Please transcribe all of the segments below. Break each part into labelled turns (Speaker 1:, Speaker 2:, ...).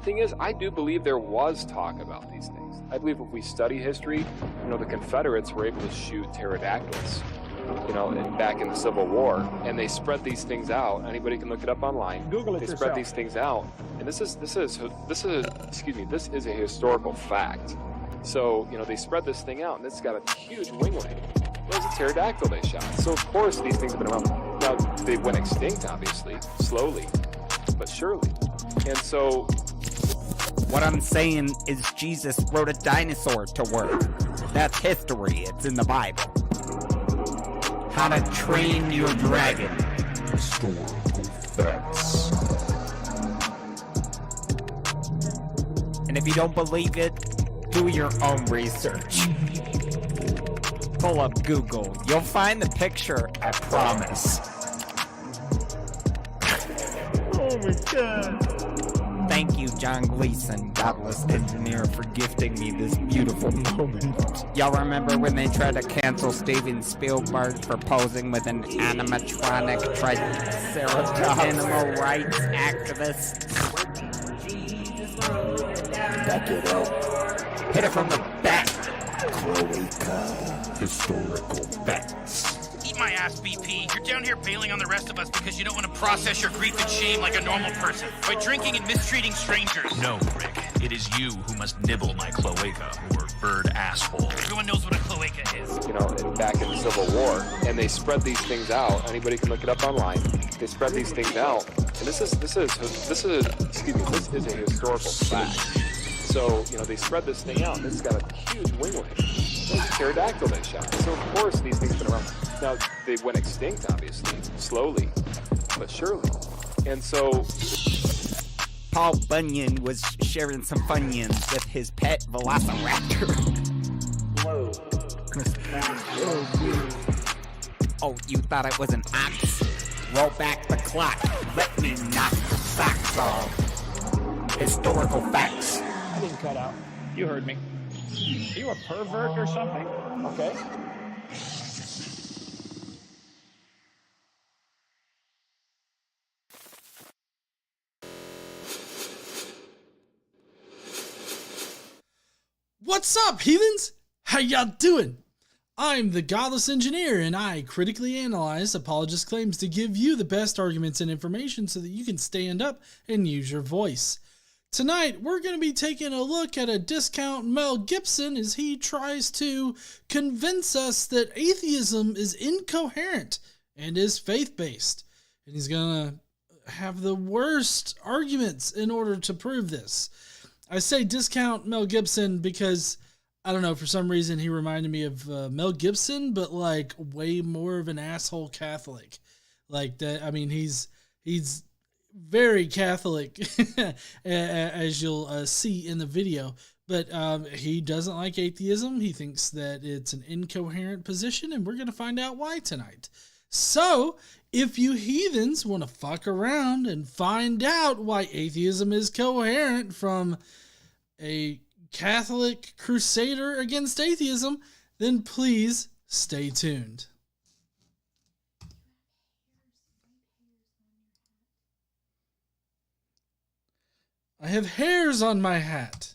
Speaker 1: thing is, I do believe there was talk about these things. I believe if we study history, the Confederates were able to shoot pterodactyls, back in the Civil War, and they spread these things out. Anybody can look it up online.
Speaker 2: Google it
Speaker 1: They
Speaker 2: yourself.
Speaker 1: spread these things out, and this is a historical fact. So, they spread this thing out, and it's got a huge winglet. It was a pterodactyl they shot. So, of course, these things have been around. Now, they went extinct, obviously, slowly, but surely. And so...
Speaker 3: What I'm saying is Jesus wrote a dinosaur to work. That's history. It's in the Bible. How to Train Your Dragon.
Speaker 4: Historical facts.
Speaker 3: And if you don't believe it, do your own research. Pull up Google. You'll find the picture, I promise.
Speaker 2: Oh my God.
Speaker 3: Thank you, John Gleason, Godless Engineer, for gifting me this beautiful moment. Y'all remember when they tried to cancel Steven Spielberg for posing with an animatronic triceratops animal rights activist?
Speaker 4: Back it up.
Speaker 3: Hit it from the back.
Speaker 4: Cloaca. Historical facts.
Speaker 5: Eat my ass, BP. You're down here bailing on the rest of us because you don't want to process your grief and shame like a normal person by drinking and mistreating strangers.
Speaker 6: No, Rick. It is you who must nibble my cloaca, or bird asshole.
Speaker 5: Everyone knows what a cloaca is.
Speaker 1: Back in the Civil War, and they spread these things out. Anybody can look it up online. They spread these things out, and this is a historical fact. So, they spread this thing out, and it's got a huge winglet. It was a pterodactyl they shot. So, of course, these things have been around. Now, they went extinct, obviously, slowly, but surely. And so...
Speaker 3: Paul Bunyan was sharing some Funyuns with his pet velociraptor.
Speaker 2: Whoa.
Speaker 3: Oh, you thought it was an ox? Roll back the clock. Let me knock the socks off. Historical facts.
Speaker 2: I didn't cut out. You heard me. Are you a pervert or something? Okay.
Speaker 7: What's up, heathens? How y'all doing? I'm the Godless Engineer, and I critically analyze apologist claims to give you the best arguments and information so that you can stand up and use your voice. Tonight, we're going to be taking a look at a discount Mel Gibson as he tries to convince us that atheism is incoherent and is faith-based. And he's going to have the worst arguments in order to prove this. I say discount Mel Gibson because, I don't know, for some reason he reminded me of Mel Gibson, but like way more of an asshole Catholic. Like that, I mean, he's very Catholic, as you'll see in the video, but he doesn't like atheism. He thinks that it's an incoherent position, and we're going to find out why tonight. So, if you heathens want to fuck around and find out why atheism is coherent from a Catholic crusader against atheism, then please stay tuned. I have hairs on my hat.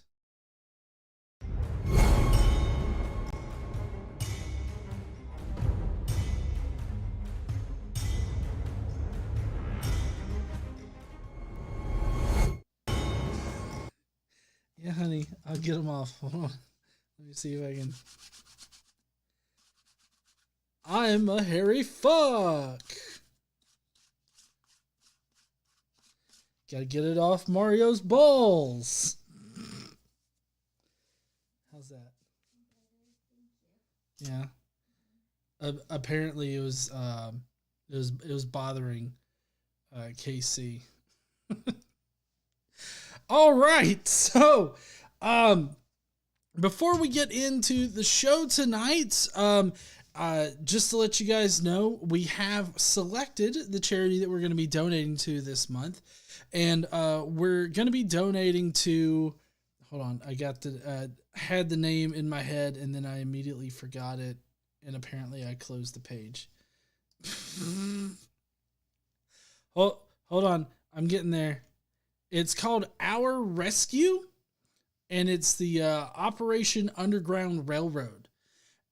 Speaker 7: Yeah, honey, I'll get them off. Hold on. Let me see if I can. I'm a hairy fuck. Gotta get it off Mario's balls. How's that? Yeah. Apparently it was bothering KC. All right. So, before we get into the show tonight, just to let you guys know, we have selected the charity that we're going to be donating to this month. And we're going to be donating to, hold on, I got the, had the name in my head and then I immediately forgot it. And apparently I closed the page. Hold on, I'm getting there. It's called Our Rescue, and it's the Operation Underground Railroad.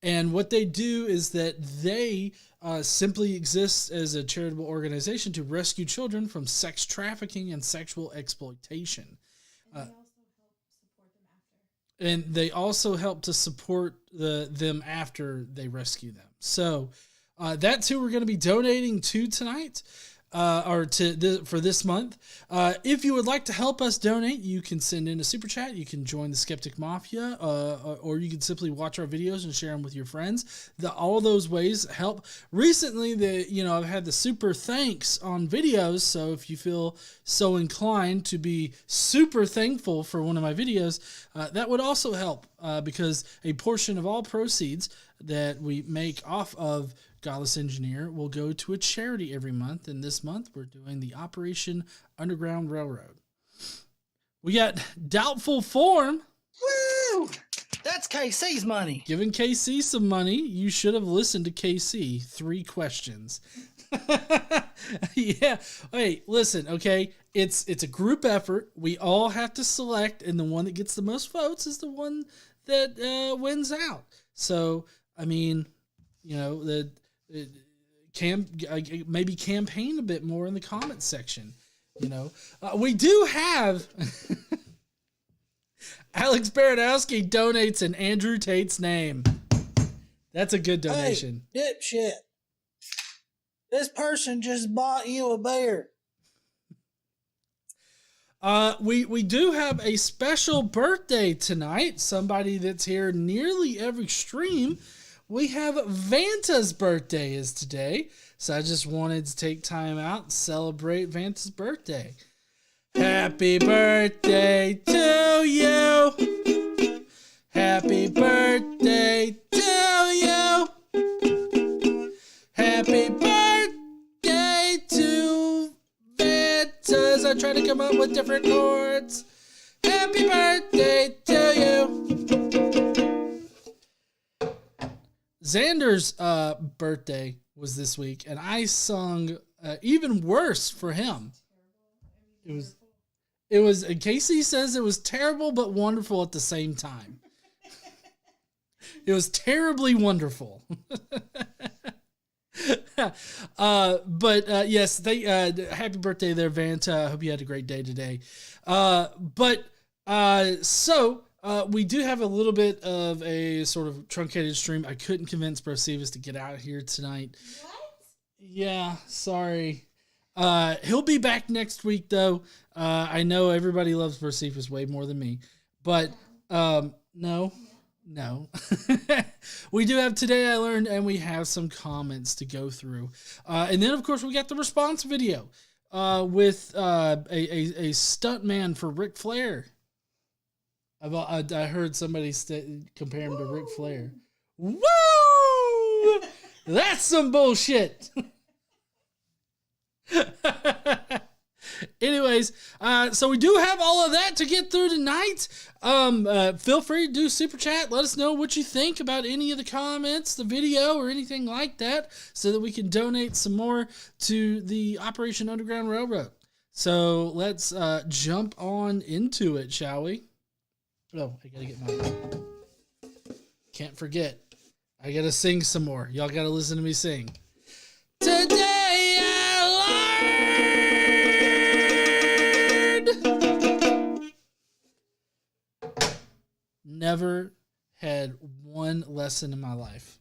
Speaker 7: And what they do is that they simply exist as a charitable organization to rescue children from sex trafficking and sexual exploitation. And they also help to support them after they rescue them. So that's who we're going to be donating to tonight. For this month. If you would like to help us donate, you can send in a super chat. You can join the Skeptic Mafia, or you can simply watch our videos and share them with your friends. All those ways help. Recently, I've had the super thanks on videos. So if you feel so inclined to be super thankful for one of my videos, that would also help because a portion of all proceeds that we make off of Godless Engineer will go to a charity every month, and this month we're doing the Operation Underground Railroad. We got Doubtful Form.
Speaker 8: Woo! That's KC's money.
Speaker 7: Giving KC some money. You should have listened to KC. 3 questions. Yeah. Hey, listen, okay? It's a group effort. We all have to select, and the one that gets the most votes is the one that wins out. So, I mean, maybe campaign a bit more in the comments section. We do have Alex Baranowski donates in Andrew Tate's name. That's a good donation.
Speaker 8: Hey, dipshit. This person just bought you a beer.
Speaker 7: We do have a special birthday tonight. Somebody that's here nearly every stream. We have Vanta's birthday is today, so I just wanted to take time out and celebrate Vanta's birthday. Happy birthday to you. Happy birthday to you. Happy birthday to Vanta's. I try to come up with different chords. Happy birthday to you. Xander's birthday was this week, and I sung even worse for him. It was. Casey says it was terrible but wonderful at the same time. It was terribly wonderful. But yes, happy birthday there, Vanta. I hope you had a great day today. We do have a little bit of a sort of truncated stream. I couldn't convince Brosivas to get out here tonight. What? Yeah, sorry. He'll be back next week, though. I know everybody loves Brosivas way more than me. But, no. We do have Today I Learned, and we have some comments to go through. And then, of course, we got the response video with a stuntman for Ric Flair. I heard somebody compare him to Ric Flair. Woo! That's some bullshit. Anyways, so we do have all of that to get through tonight. Feel free to do super chat. Let us know what you think about any of the comments, the video, or anything like that, so that we can donate some more to the Operation Underground Railroad. So let's jump on into it, shall we? Oh, I gotta get mine. Can't forget. I gotta sing some more. Y'all gotta listen to me sing. Today I learned. Never had one lesson in my life.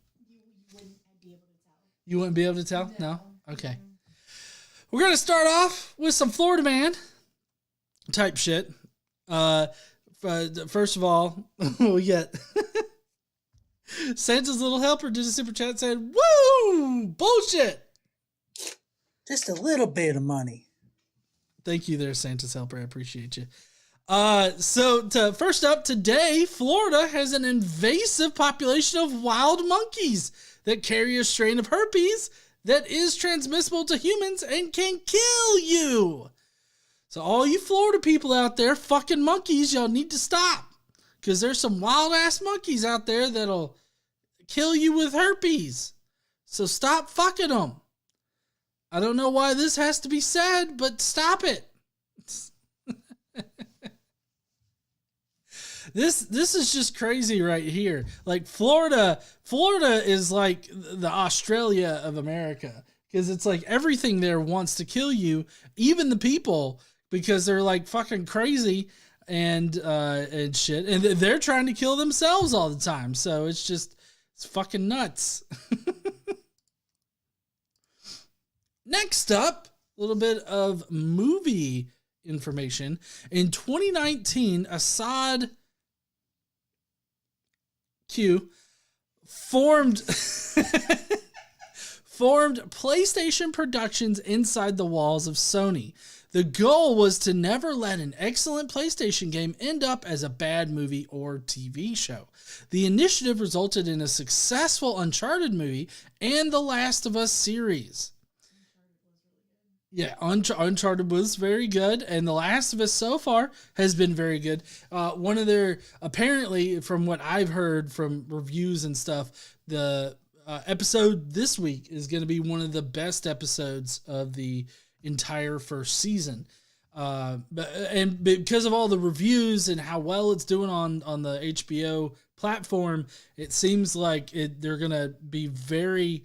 Speaker 7: You wouldn't be able to tell? No? Okay. We're gonna start off with some Florida man type shit. First of all, we get Santa's Little Helper did a super chat saying, "Woo! Bullshit!"
Speaker 8: Just a little bit of money.
Speaker 7: Thank you there, Santa's Helper. I appreciate you. First up, today, Florida has an invasive population of wild monkeys that carry a strain of herpes that is transmissible to humans and can kill you. So all you Florida people out there, fucking monkeys, y'all need to stop. Because there's some wild-ass monkeys out there that'll kill you with herpes. So stop fucking them. I don't know why this has to be said, but stop it. This is just crazy right here. Like Florida is like the Australia of America, because it's like everything there wants to kill you, even the people, because they're like fucking crazy and shit, and they're trying to kill themselves all the time. So it's fucking nuts. Next up, a little bit of movie information. In 2019, Assad Q formed PlayStation Productions inside the walls of Sony. The goal was to never let an excellent PlayStation game end up as a bad movie or TV show. The initiative resulted in a successful Uncharted movie and the Last of Us series. Yeah, Uncharted was very good, and The Last of Us so far has been very good. One of their, apparently, from what I've heard from reviews and stuff, the episode this week is going to be one of the best episodes of the entire first season. And because of all the reviews and how well it's doing on the HBO platform, it seems like they're going to be very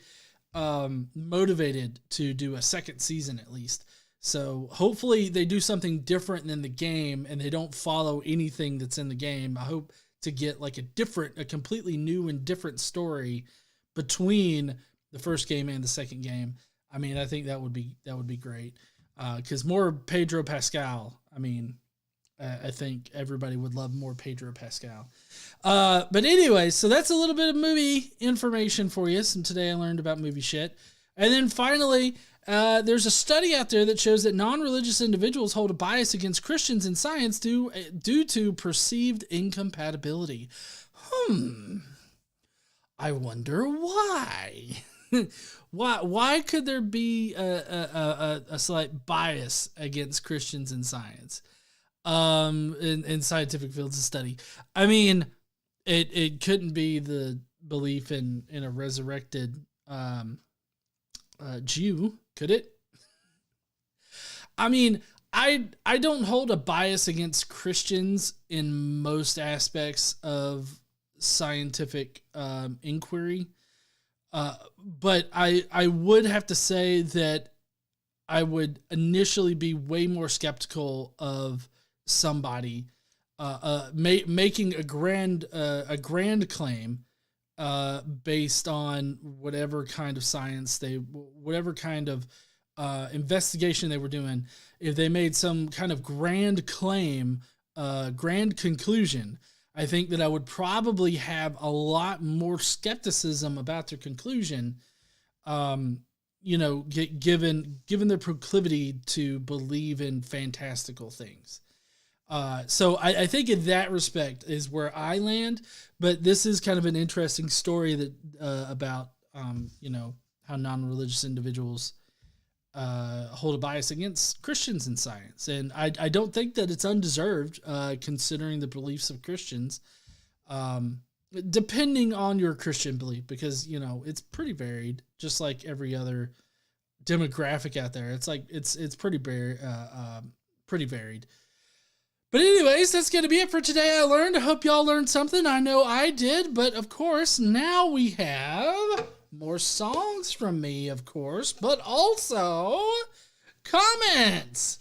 Speaker 7: motivated to do a second season at least. So hopefully they do something different than the game and they don't follow anything that's in the game. I hope to get like a completely new and different story between the first game and the second game. I mean, I think that would be great. 'Cause more Pedro Pascal. I mean, I think everybody would love more Pedro Pascal. But anyway, so that's a little bit of movie information for you. And today I learned about movie shit. And then finally, there's a study out there that shows that non-religious individuals hold a bias against Christians in science due to perceived incompatibility. I wonder why. Why could there be a slight bias against Christians in science? In scientific fields of study. I mean, it couldn't be the belief in a resurrected Jew, could it? I mean, I don't hold a bias against Christians in most aspects of scientific inquiry, but I would have to say that I would initially be way more skeptical of somebody making a grand claim based on whatever kind of science whatever kind of investigation they were doing. If they made some kind of grand claim, grand conclusion, I think that I would probably have a lot more skepticism about their conclusion, given their proclivity to believe in fantastical things. So I think in that respect is where I land, but this is kind of an interesting story that about how non-religious individuals hold a bias against Christians in science, and I don't think that it's undeserved, considering the beliefs of Christians, depending on your Christian belief, because it's pretty varied, just like every other demographic out there. It's like it's pretty varied. But anyways, that's going to be it for today. I hope y'all learned something. I know I did, but of course, now we have more songs from me, of course, but also comments.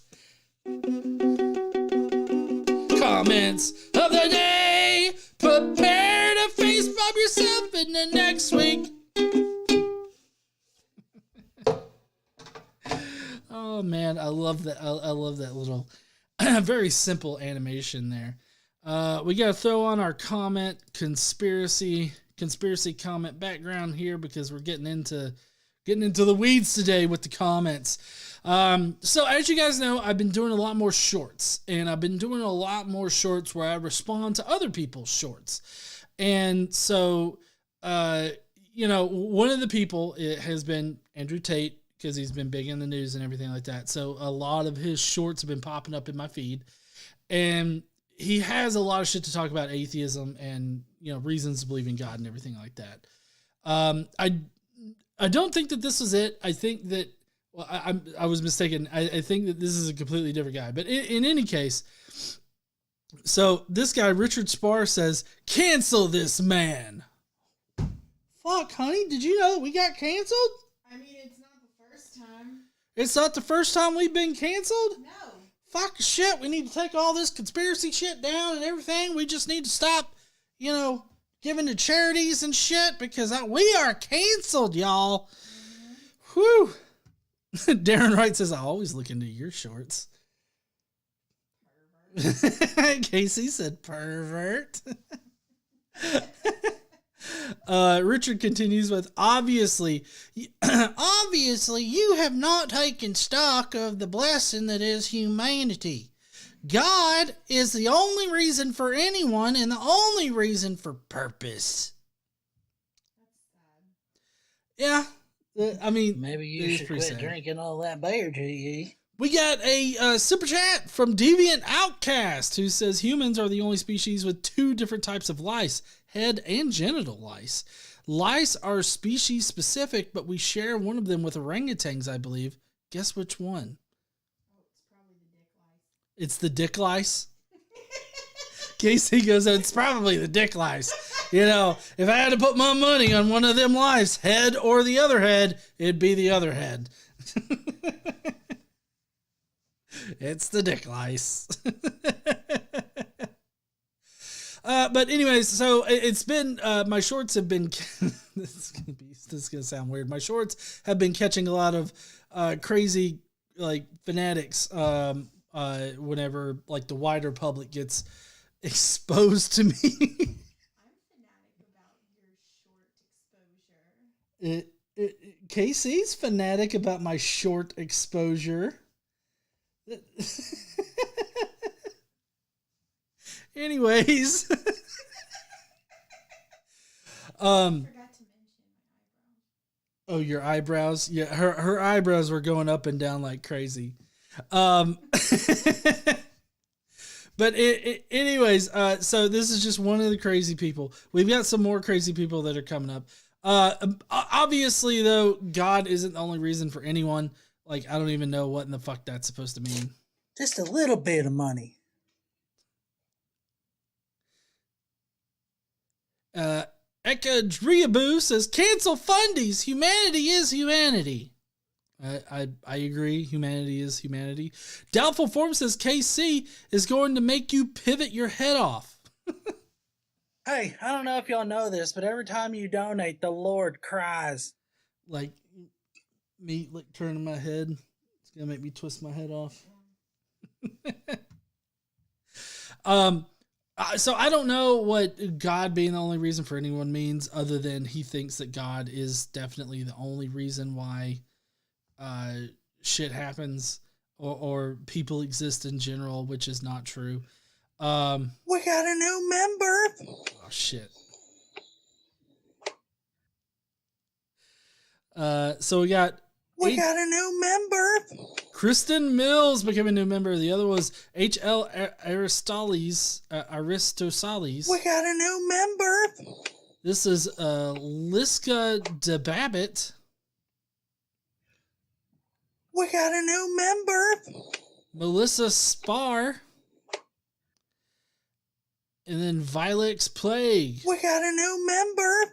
Speaker 7: Comments of the day. Prepare to face bomb yourself in the next week. Oh man, I love that. I love that little very simple animation there. We got to throw on our conspiracy comment background here, because we're getting into the weeds today with the comments. So as you guys know, I've been doing a lot more shorts, and I've been doing a lot more shorts where I respond to other people's shorts. And so, one of the people has been Andrew Tate, because he's been big in the news and everything like that. So a lot of his shorts have been popping up in my feed, and he has a lot of shit to talk about atheism and, reasons to believe in God and everything like that. I don't think that this was it. I think that, I was mistaken. I think that this is a completely different guy, but in any case, So this guy, Richard Spar, says, cancel this man. Fuck, honey, did you know that we got canceled?
Speaker 9: I mean, it's not the first time.
Speaker 7: It's not the first time we've been canceled?
Speaker 9: No.
Speaker 7: Fuck shit, we need to take all this conspiracy shit down and everything. We just need to stop, giving to charities and shit because we are canceled, y'all. Mm-hmm. Whew. Darren Wright says, I always look into your shorts. Casey said, pervert. Richard continues with, obviously you have not taken stock of the blessing that is humanity. God is the only reason for anyone and the only reason for purpose. Yeah, I mean,
Speaker 8: maybe you should quit drinking all that beer, GE.
Speaker 7: We got a super chat from Deviant Outcast who says humans are the only species with two different types of lice, head and genital lice. Lice are species specific, but we share one of them with orangutans, I believe. Guess which one?
Speaker 9: Oh, it's probably the dick lice.
Speaker 7: It's the dick lice? Casey goes, it's probably the dick lice. If I had to put my money on one of them lice, head or the other head, it'd be the other head. It's the dick lice. But anyways, so it's been, my shorts have been, this is going to sound weird. My shorts have been catching a lot of crazy, fanatics whenever, the wider public gets exposed to me.
Speaker 9: I'm fanatic about your short exposure.
Speaker 7: Casey's fanatic about my short exposure. Anyways,
Speaker 9: I forgot to mention my eyebrows.
Speaker 7: Oh, your eyebrows? Yeah, her eyebrows were going up and down like crazy. But anyways, so this is just one of the crazy people. We've got some more crazy people that are coming up. Obviously, though, God isn't the only reason for anyone. I don't even know what in the fuck that's supposed to mean.
Speaker 8: Just a little bit of money.
Speaker 7: Eka Driabu says, cancel fundies. Humanity is humanity. I agree. Humanity is humanity. Doubtful Form says, KC is going to make you pivot your head off.
Speaker 8: Hey, I don't know if y'all know this, but every time you donate, the Lord cries.
Speaker 7: Me, turning my head. It's going to make me twist my head off. So I don't know what God being the only reason for anyone means, other than he thinks that God is definitely the only reason why shit happens or people exist in general, which is not true.
Speaker 8: We got a new member.
Speaker 7: Oh shit. So we got
Speaker 8: a new member.
Speaker 7: Kristen Mills became a new member. The other was H.L. Aristosales.
Speaker 8: We got a new member.
Speaker 7: This is Liska DeBabbit.
Speaker 8: We got a new member.
Speaker 7: Melissa Spar. And then Vilex Plague.
Speaker 8: We got a new member.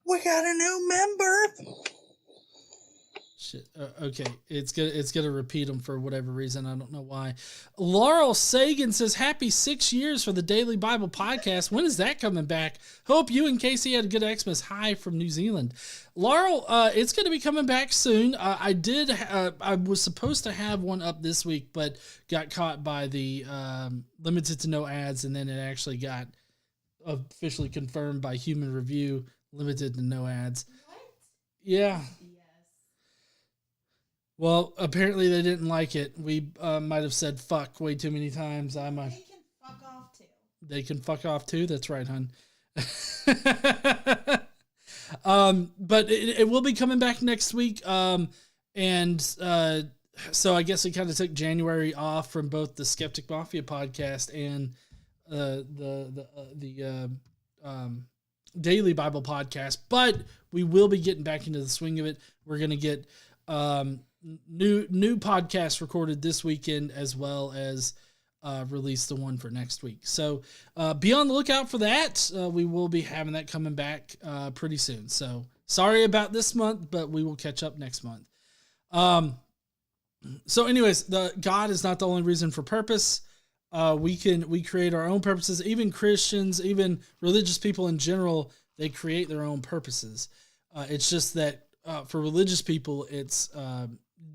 Speaker 8: We got a new member.
Speaker 7: Shit. Okay, it's gonna repeat them for whatever reason. I don't know why. Laurel Sagan says, "Happy 6 years for the Daily Bible Podcast. When is that coming back? Hope you and Casey had a good Xmas. Hi from New Zealand." Laurel, it's gonna be coming back soon. I was supposed to have one up this week, but got caught by the limited to no ads, and then it actually got officially confirmed by Human Review. Limited to no ads.
Speaker 9: What?
Speaker 7: Yeah.
Speaker 9: Yes.
Speaker 7: Well, apparently they didn't like it. We might have said fuck way too many times.
Speaker 9: They can fuck off too.
Speaker 7: They can fuck off too? That's right, hun. But it will be coming back next week. So I guess we kind of took January off from both the Skeptic Mafia podcast and the Daily Bible Podcast, but we will be getting back into the swing of it. We're going to get new podcast recorded this weekend, as well as release the one for next week. So be on the lookout for that. We will be having that coming back pretty soon. So sorry about this month, but we will catch up next month. So anyways, God is not the only reason for purpose. We create our own purposes. Even Christians, even religious people in general, they create their own purposes. It's just that for religious people, it's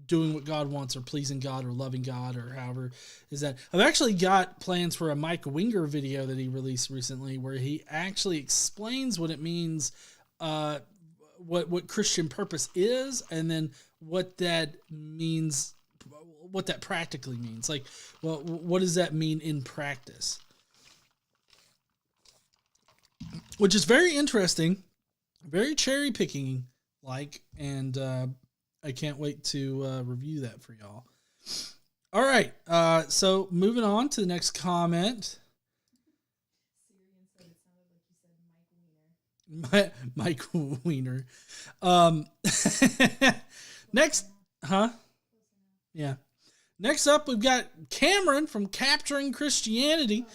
Speaker 7: doing what God wants, or pleasing God, or loving God, or however is that. I've actually got plans for a Mike Winger video that he released recently, where he actually explains what it means, what Christian purpose is, and then what that means, what that practically means. Like, well, what does that mean in practice? Which is very interesting, very cherry picking like, and I can't wait to review that for y'all. All right, so moving on to the next comment. Mike Wiener. Next, huh? Yeah. Next up, we've got Cameron from Capturing Christianity.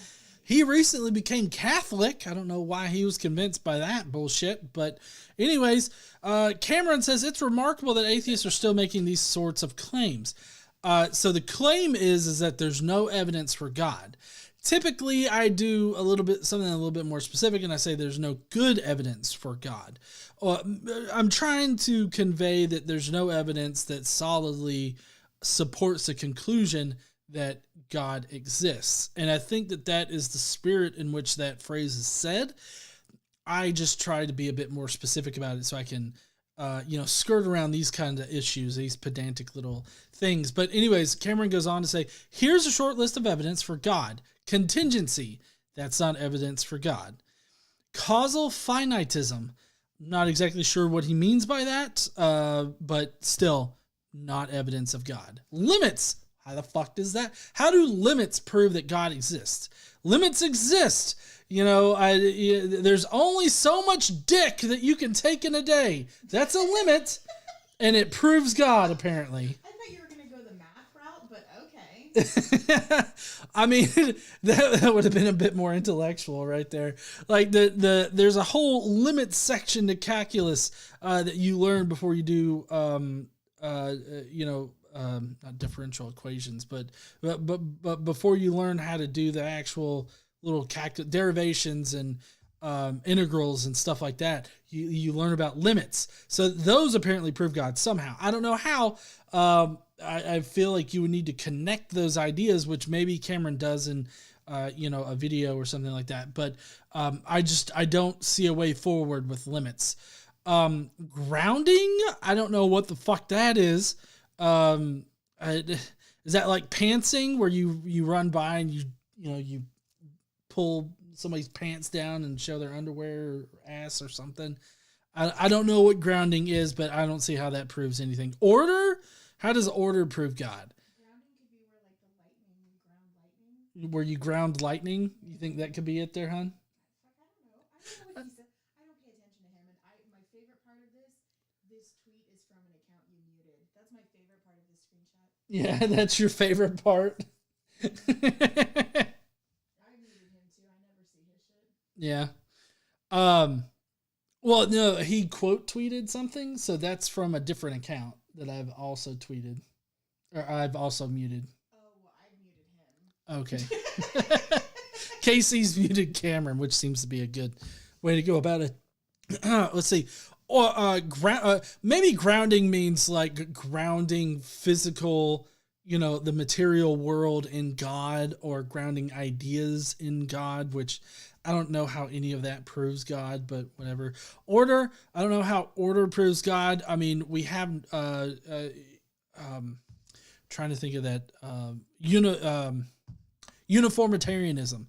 Speaker 7: He recently became Catholic. I don't know why he was convinced by that bullshit. But anyways, Cameron says it's remarkable that atheists are still making these sorts of claims. So the claim is that there's no evidence for God. Typically, I do something a little bit more specific, and I say there's no good evidence for God. I'm trying to convey that there's no evidence that solidly supports the conclusion that God exists. And I think that is the spirit in which that phrase is said. I just try to be a bit more specific about it so I can, skirt around these kind of issues, these pedantic little things. But anyways, Cameron goes on to say, here's a short list of evidence for God. Contingency, that's not evidence for God. Causal finitism, not exactly sure what he means by that, but still not evidence of God. Limits, how the fuck does that? How do limits prove that God exists? Limits exist. There's only so much dick that you can take in a day. That's a limit, and it proves God, apparently.
Speaker 9: I thought you were going to go the math route, but okay.
Speaker 7: I mean, that would have been a bit more intellectual right there. Like there's a whole limit section to calculus that you learn before you do not differential equations, but before you learn how to do the actual little derivations and integrals and stuff like that, you learn about limits. So those apparently prove God somehow. I don't know how. I feel like you would need to connect those ideas, which maybe Cameron does in a video or something like that. But I don't see a way forward with limits. Grounding, I don't know what the fuck that is. Is that like pantsing, where you run by and you pull somebody's pants down and show their underwear or ass or something? I don't know what grounding is, but I don't see how that proves anything. Order? How does order prove God?
Speaker 9: Grounding could be where, like, the lightning, you ground lightning.
Speaker 7: Where you ground lightning? You think that could be it there, hon?
Speaker 9: Fuck, I don't know. I don't know what he said. I don't pay attention to him. And my favorite part of this tweet is from an account you muted. That's my favorite part of this screenshot.
Speaker 7: Yeah, that's your favorite part.
Speaker 9: I muted him too. I never see his shit.
Speaker 7: Yeah. Well, no, he quote tweeted something, so that's from a different account that I've also tweeted, or I've also muted.
Speaker 9: Oh, well, I muted him.
Speaker 7: Okay. Casey's muted Cameron, which seems to be a good way to go about it. Let's see. Or maybe grounding means like grounding physical, the material world in God, or grounding ideas in God, which I don't know how any of that proves God, but whatever. Order, I don't know how order proves God. I mean, we have trying to think of that uniformitarianism.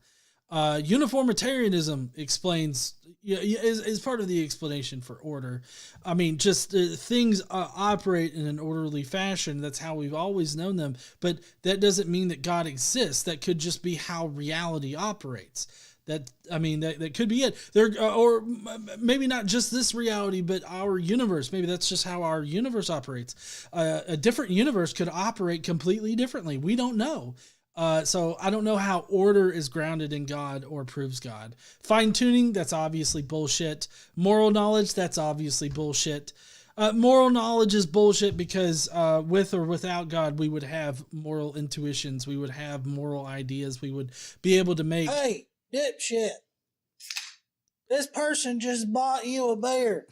Speaker 7: Uniformitarianism explains is part of the explanation for order. I mean, just things operate in an orderly fashion. That's how we've always known them. But that doesn't mean that God exists. That could just be how reality operates. That could be it. There, or maybe not just this reality, but our universe. Maybe that's just how our universe operates. A different universe could operate completely differently. We don't know. So I don't know how order is grounded in God or proves God. Fine tuning, that's obviously bullshit. Moral knowledge, that's obviously bullshit. Moral knowledge is bullshit because with or without God, we would have moral intuitions. We would have moral ideas. We would be able to make...
Speaker 8: Hey, dipshit. This person just bought you a beer.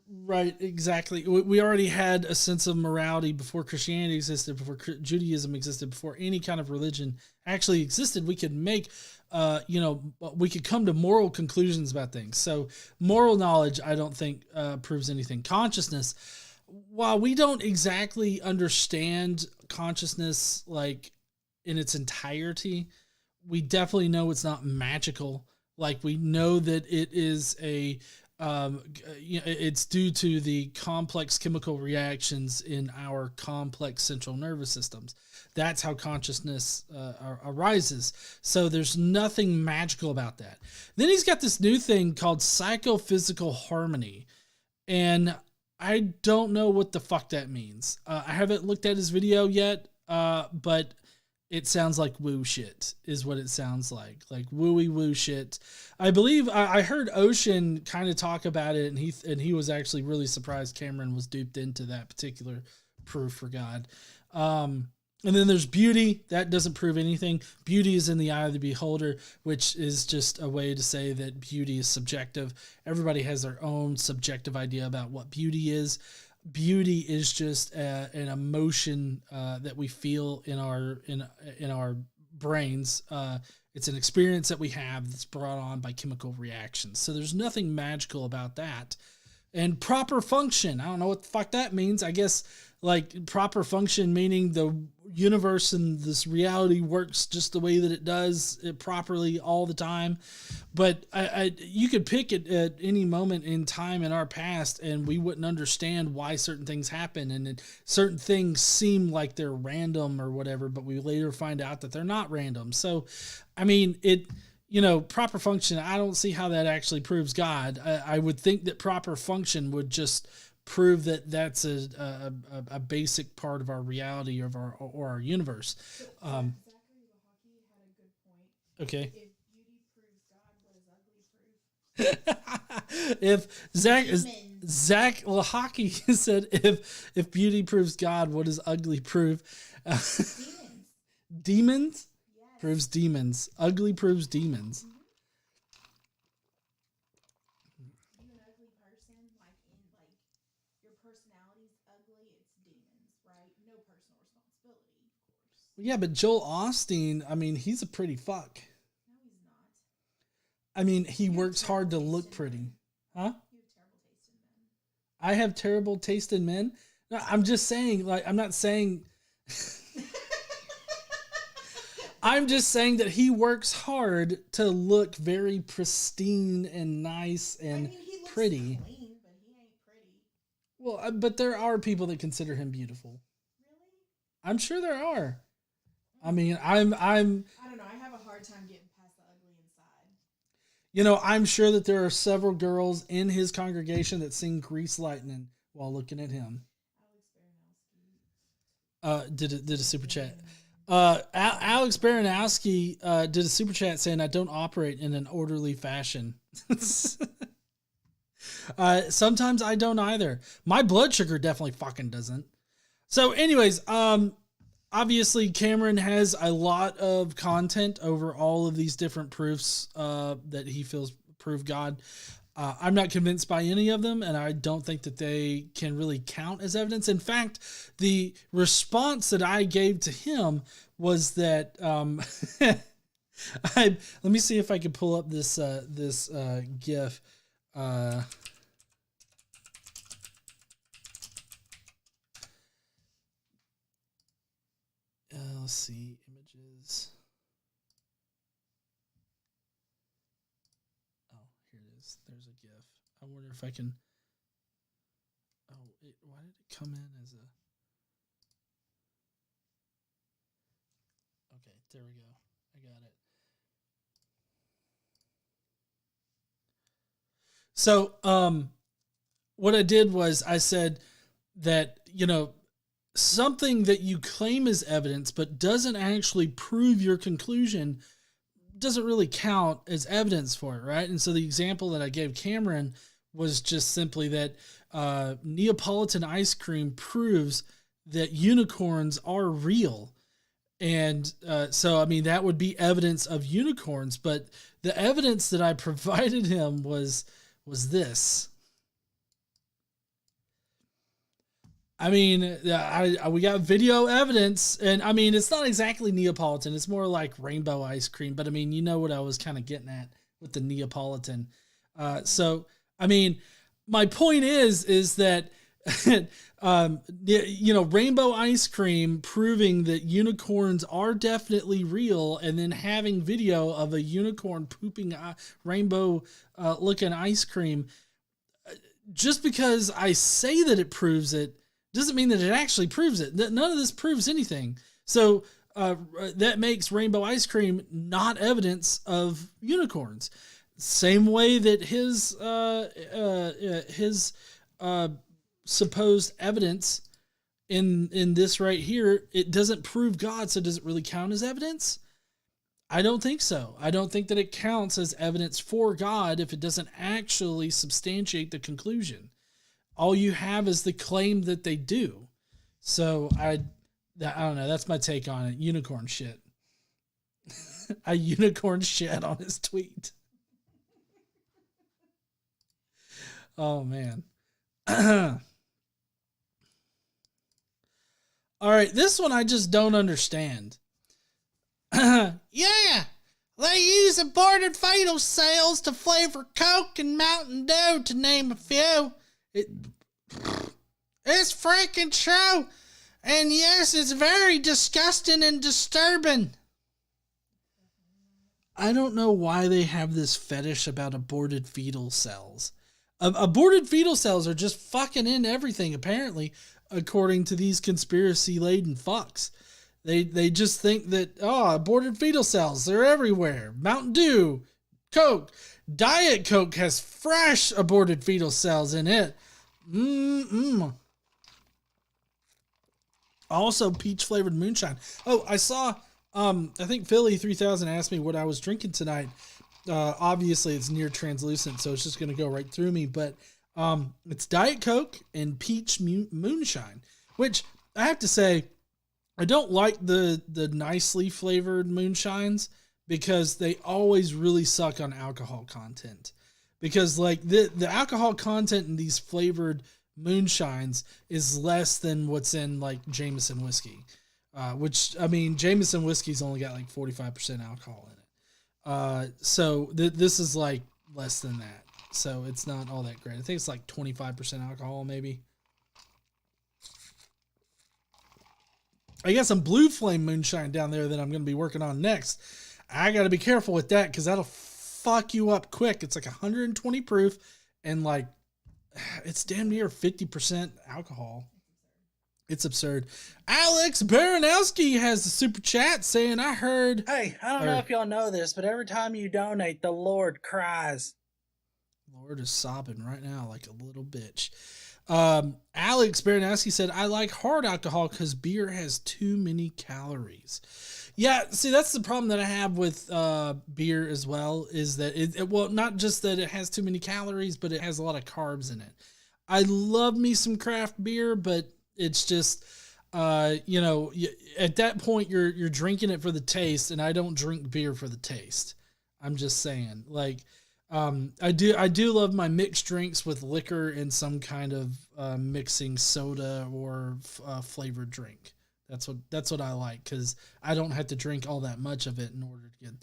Speaker 7: Right, exactly. We already had a sense of morality before Christianity existed, before Judaism existed, before any kind of religion actually existed. We could make, we could come to moral conclusions about things. So moral knowledge, I don't think proves anything. Consciousness, while we don't exactly understand consciousness like in its entirety, we definitely know it's not magical. Like we know that it is it's due to the complex chemical reactions in our complex central nervous systems. That's how consciousness arises. So there's nothing magical about that. Then he's got this new thing called psychophysical harmony. And I don't know what the fuck that means. I haven't looked at his video yet, but it sounds like woo shit is what it sounds like wooey woo shit. I believe I heard Ocean kind of talk about it, and he was actually really surprised Cameron was duped into that particular proof for God. And then there's beauty. That doesn't prove anything. Beauty is in the eye of the beholder, which is just a way to say that beauty is subjective. Everybody has their own subjective idea about what beauty is. Beauty is just an emotion that we feel in our brains. It's an experience that we have that's brought on by chemical reactions. So there's nothing magical about that. And proper function, I don't know what the fuck that means. I guess like proper function meaning the universe and this reality works just the way that it does it properly all the time. But you could pick it at any moment in time in our past and we wouldn't understand why certain things happen, and certain things seem like they're random or whatever, but we later find out that they're not random. So, I mean, proper function, I don't see how that actually proves God. I would think that proper function would just prove that that's a basic part of our reality of our universe.
Speaker 9: Zachary Lahaki had a good point.
Speaker 7: Okay.
Speaker 9: If beauty proves God, what is ugly proof?
Speaker 7: If Zach Lahaki said, if beauty proves God, what does ugly prove? Demons?
Speaker 9: Yes.
Speaker 7: Proves demons. Ugly proves demons.
Speaker 9: You an ugly person, your personality's ugly, it's demons, right? No personal responsibility, of course.
Speaker 7: Yeah, but Joel Osteen, I mean, he's a pretty fuck.
Speaker 9: No, he's not.
Speaker 7: I mean, he works hard to look pretty. Huh?
Speaker 9: You have terrible taste in men.
Speaker 7: I have terrible taste in men? No, I'm just saying, I'm not saying... I'm just saying that he works hard to look very pristine and nice and
Speaker 9: he looks
Speaker 7: pretty.
Speaker 9: Clean, but he ain't pretty.
Speaker 7: Well, but there are people that consider him beautiful.
Speaker 9: Really?
Speaker 7: I'm sure there are. I mean, I'm.
Speaker 9: I don't know. I have a hard time getting past the ugly inside.
Speaker 7: I'm sure that there are several girls in his congregation that sing "Grease Lightning" while looking at him. Did a super chat. Alex Baranowski did a super chat saying, "I don't operate in an orderly fashion." Sometimes I don't either. My blood sugar definitely fucking doesn't. So anyways, obviously Cameron has a lot of content over all of these different proofs that he feels prove God. I'm not convinced by any of them, and I don't think that they can really count as evidence. In fact, the response that I gave to him was that let me see if I can pull up this GIF. Let's see, images. There's a GIF. I wonder if I can. Oh, why did it come in as a? Okay, There we go. I got it. So, what I did was I said that, something that you claim is evidence but doesn't actually prove your conclusion doesn't really count as evidence for it, right? And so the example that I gave Cameron was just simply that Neapolitan ice cream proves that unicorns are real. And so, I mean, that would be evidence of unicorns, but the evidence that I provided him was this. I mean, we got video evidence, and I mean, it's not exactly Neapolitan. It's more like rainbow ice cream, but I mean, you know what I was kind of getting at with the Neapolitan. So, I mean, my point is that, rainbow ice cream proving that unicorns are definitely real, and then having video of a unicorn pooping rainbow looking ice cream. Just because I say that it proves it doesn't mean that it actually proves it. None of this proves anything. So that makes rainbow ice cream not evidence of unicorns. Same way that his supposed evidence in this right here, it doesn't prove God, so does it really count as evidence? I don't think so. I don't think that it counts as evidence for God if it doesn't actually substantiate the conclusion. All you have is the claim that they do. So I don't know. That's my take on it. Unicorn shit. I unicorn shit on his tweet. Oh, man. All right. This one I just don't understand. Yeah. They use aborted fetal cells to flavor Coke and Mountain Dew, to name a few. It's freaking true. And yes, it's very disgusting and disturbing. I don't know why they have this fetish about aborted fetal cells. Aborted fetal cells are just fucking in everything, apparently, according to these conspiracy Laden Fox. They just think that, aborted fetal cells, they're everywhere. Mountain Dew, Coke, Diet Coke has fresh aborted fetal cells in it. Also, peach flavored moonshine. Oh, I saw, I think Philly 3000 asked me what I was drinking tonight. Obviously it's near translucent, so it's just going to go right through me, but it's Diet Coke and peach moonshine, which I have to say, I don't like the nicely flavored moonshines because they always really suck on alcohol content. Because like the alcohol content in these flavored moonshines is less than what's in like Jameson whiskey, which, I mean, Jameson whiskey's only got like 45% alcohol in it. So this is like less than that. So it's not all that great. I think it's like 25% alcohol maybe. I got some Blue Flame moonshine down there that I'm going to be working on next. I got to be careful with that because that'll fuck you up quick. It's like 120 proof and like it's damn near 50% alcohol. It's absurd. Alex Baranowski has a super chat saying, I heard...
Speaker 8: Hey, I don't know if y'all know this, but every time you donate, the Lord cries.
Speaker 7: Lord is sobbing right now like a little bitch. Alex Baranowski said, I like hard alcohol because beer has too many calories. Yeah, see, that's the problem that I have with beer as well, is that it well, not just that it has too many calories, but it has a lot of carbs in it. I love me some craft beer, but it's just, at that point you're drinking it for the taste, and I don't drink beer for the taste. I'm just saying, like, I do love my mixed drinks with liquor and some kind of mixing soda or flavored drink. That's what I like, because I don't have to drink all that much of it in order to get,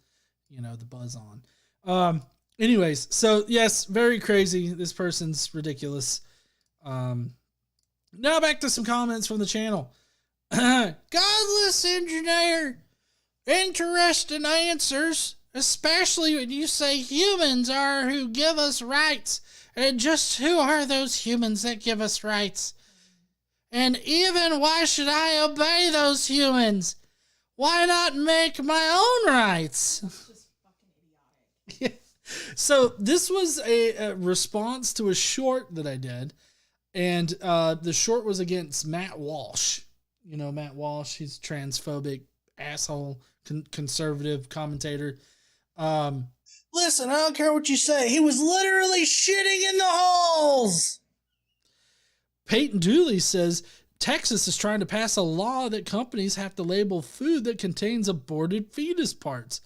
Speaker 7: the buzz on. Anyways, so yes, very crazy. This person's ridiculous. Now back to some comments from the channel. Godless Engineer, interesting answers, especially when you say humans are who give us rights. And just who are those humans that give us rights? And even why should I obey those humans? Why not make my own rights?
Speaker 9: It's just fucking idiotic.
Speaker 7: So this was a response to a short that I did, and the short was against Matt Walsh. You know Matt Walsh, he's a transphobic asshole, conservative commentator.
Speaker 8: Listen, I don't care what you say. He was literally shitting in the holes.
Speaker 7: Peyton Dooley says Texas is trying to pass a law that companies have to label food that contains aborted fetus parts.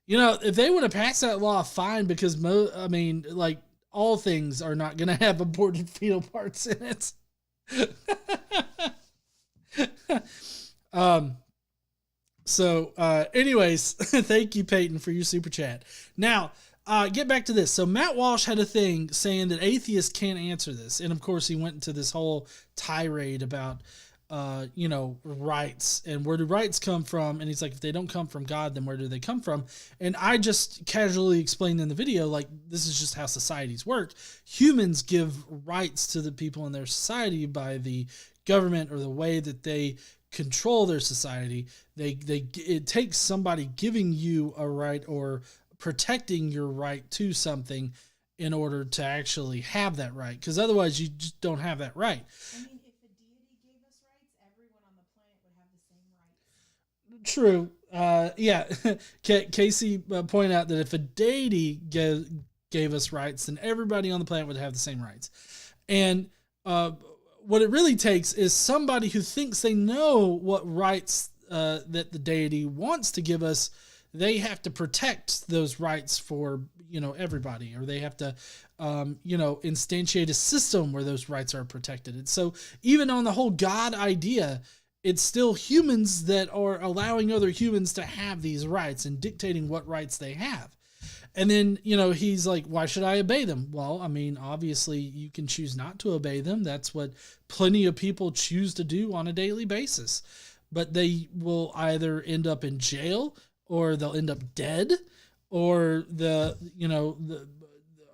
Speaker 7: You know, if they would have passed that law, fine, because like all things are not going to have aborted fetal parts in it. Anyways, thank you, Peyton, for your super chat. Now, get back to this. So Matt Walsh had a thing saying that atheists can't answer this. And of course he went into this whole tirade about, rights and where do rights come from? And he's like, if they don't come from God, then where do they come from? And I just casually explained in the video, like, this is just how societies work. Humans give rights to the people in their society by the government or the way that they control their society. It takes somebody giving you a right or protecting your right to something in order to actually have that right, because otherwise you just don't have that right.
Speaker 9: I mean, if a deity gave us rights, everyone on the planet would have the same rights.
Speaker 7: True. Casey pointed out that if a deity gave us rights, then everybody on the planet would have the same rights. And what it really takes is somebody who thinks they know what rights that the deity wants to give us. They have to protect those rights for, everybody, or they have to, instantiate a system where those rights are protected. And so even on the whole God idea, it's still humans that are allowing other humans to have these rights and dictating what rights they have. And then, he's like, why should I obey them? Well, I mean, obviously you can choose not to obey them. That's what plenty of people choose to do on a daily basis. But they will either end up in jail, or they'll end up dead, or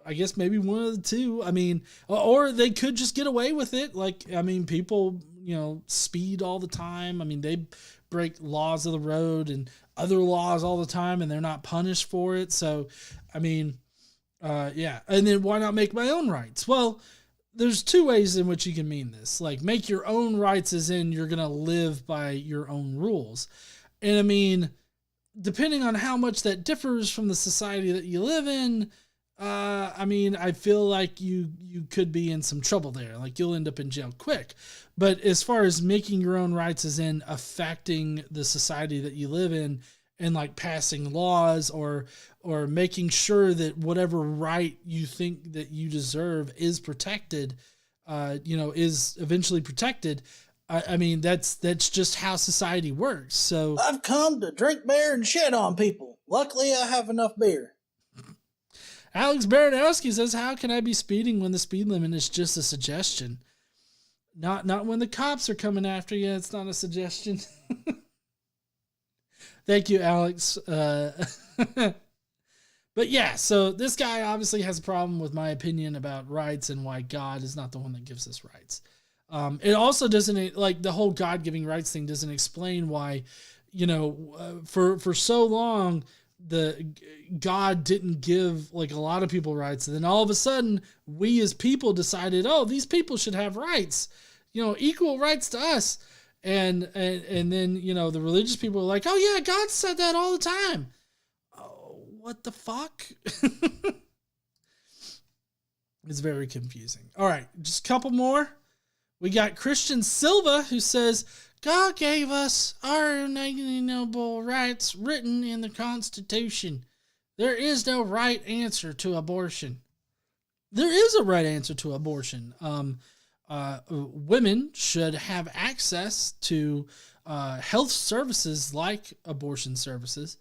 Speaker 7: I guess maybe one of the two. I mean, or they could just get away with it. Like, I mean, people, speed all the time. I mean, they break laws of the road and other laws all the time, and they're not punished for it. So, I mean, yeah. And then why not make my own rights? Well, there's two ways in which you can mean this. Like, make your own rights as in you're going to live by your own rules. And I mean, depending on how much that differs from the society that you live in, I mean, I feel like you could be in some trouble there. Like, you'll end up in jail quick. But as far as making your own rights as in affecting the society that you live in, and like passing laws or making sure that whatever right you think that you deserve is protected, is eventually protected. I mean, that's just how society works. So
Speaker 8: I've come to drink beer and shit on people. Luckily, I have enough beer.
Speaker 7: Alex Baranowski says, how can I be speeding when the speed limit is just a suggestion? Not when the cops are coming after you. It's not a suggestion. Thank you, Alex. But yeah, so this guy obviously has a problem with my opinion about rights and why God is not the one that gives us rights. It also doesn't, like, the whole God giving rights thing doesn't explain why, for so long, the God didn't give like a lot of people rights. And then all of a sudden we as people decided, oh, these people should have rights, equal rights to us. And then, the religious people are like, oh yeah, God said that all the time. Oh, what the fuck? It's very confusing. All right. Just a couple more. We got Christian Silva, who says, God gave us our inalienable rights written in the Constitution. There is no right answer to abortion. There is a right answer to abortion. Women should have access to health services like abortion services,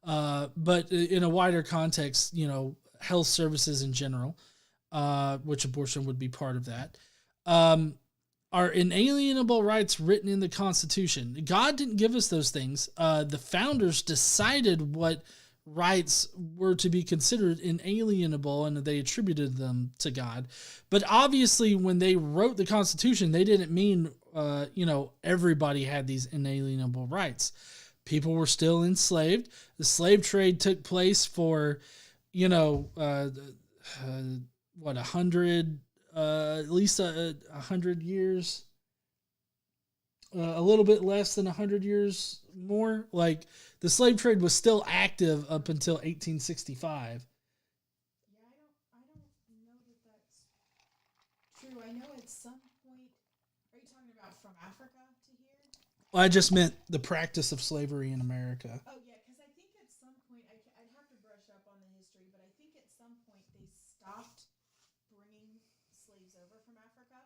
Speaker 7: but in a wider context, health services in general, which abortion would be part of that. Are inalienable rights written in the Constitution. God didn't give us those things. The founders decided what rights were to be considered inalienable, and they attributed them to God. But obviously, when they wrote the Constitution, they didn't mean, everybody had these inalienable rights. people were still enslaved. The slave trade took place for, you know, what, 100, at least 100 years, a little bit less than 100 years more. Like, the slave trade was still active up until 1865.
Speaker 9: Yeah, I don't know that that's true. I know at some point, are you talking about from Africa to here?
Speaker 7: Well, I just meant the practice of slavery in America.
Speaker 9: Oh, yeah, because I think at some point, I'd have to brush up on the history, but I think at some point they stopped bringing slaves over from Africa.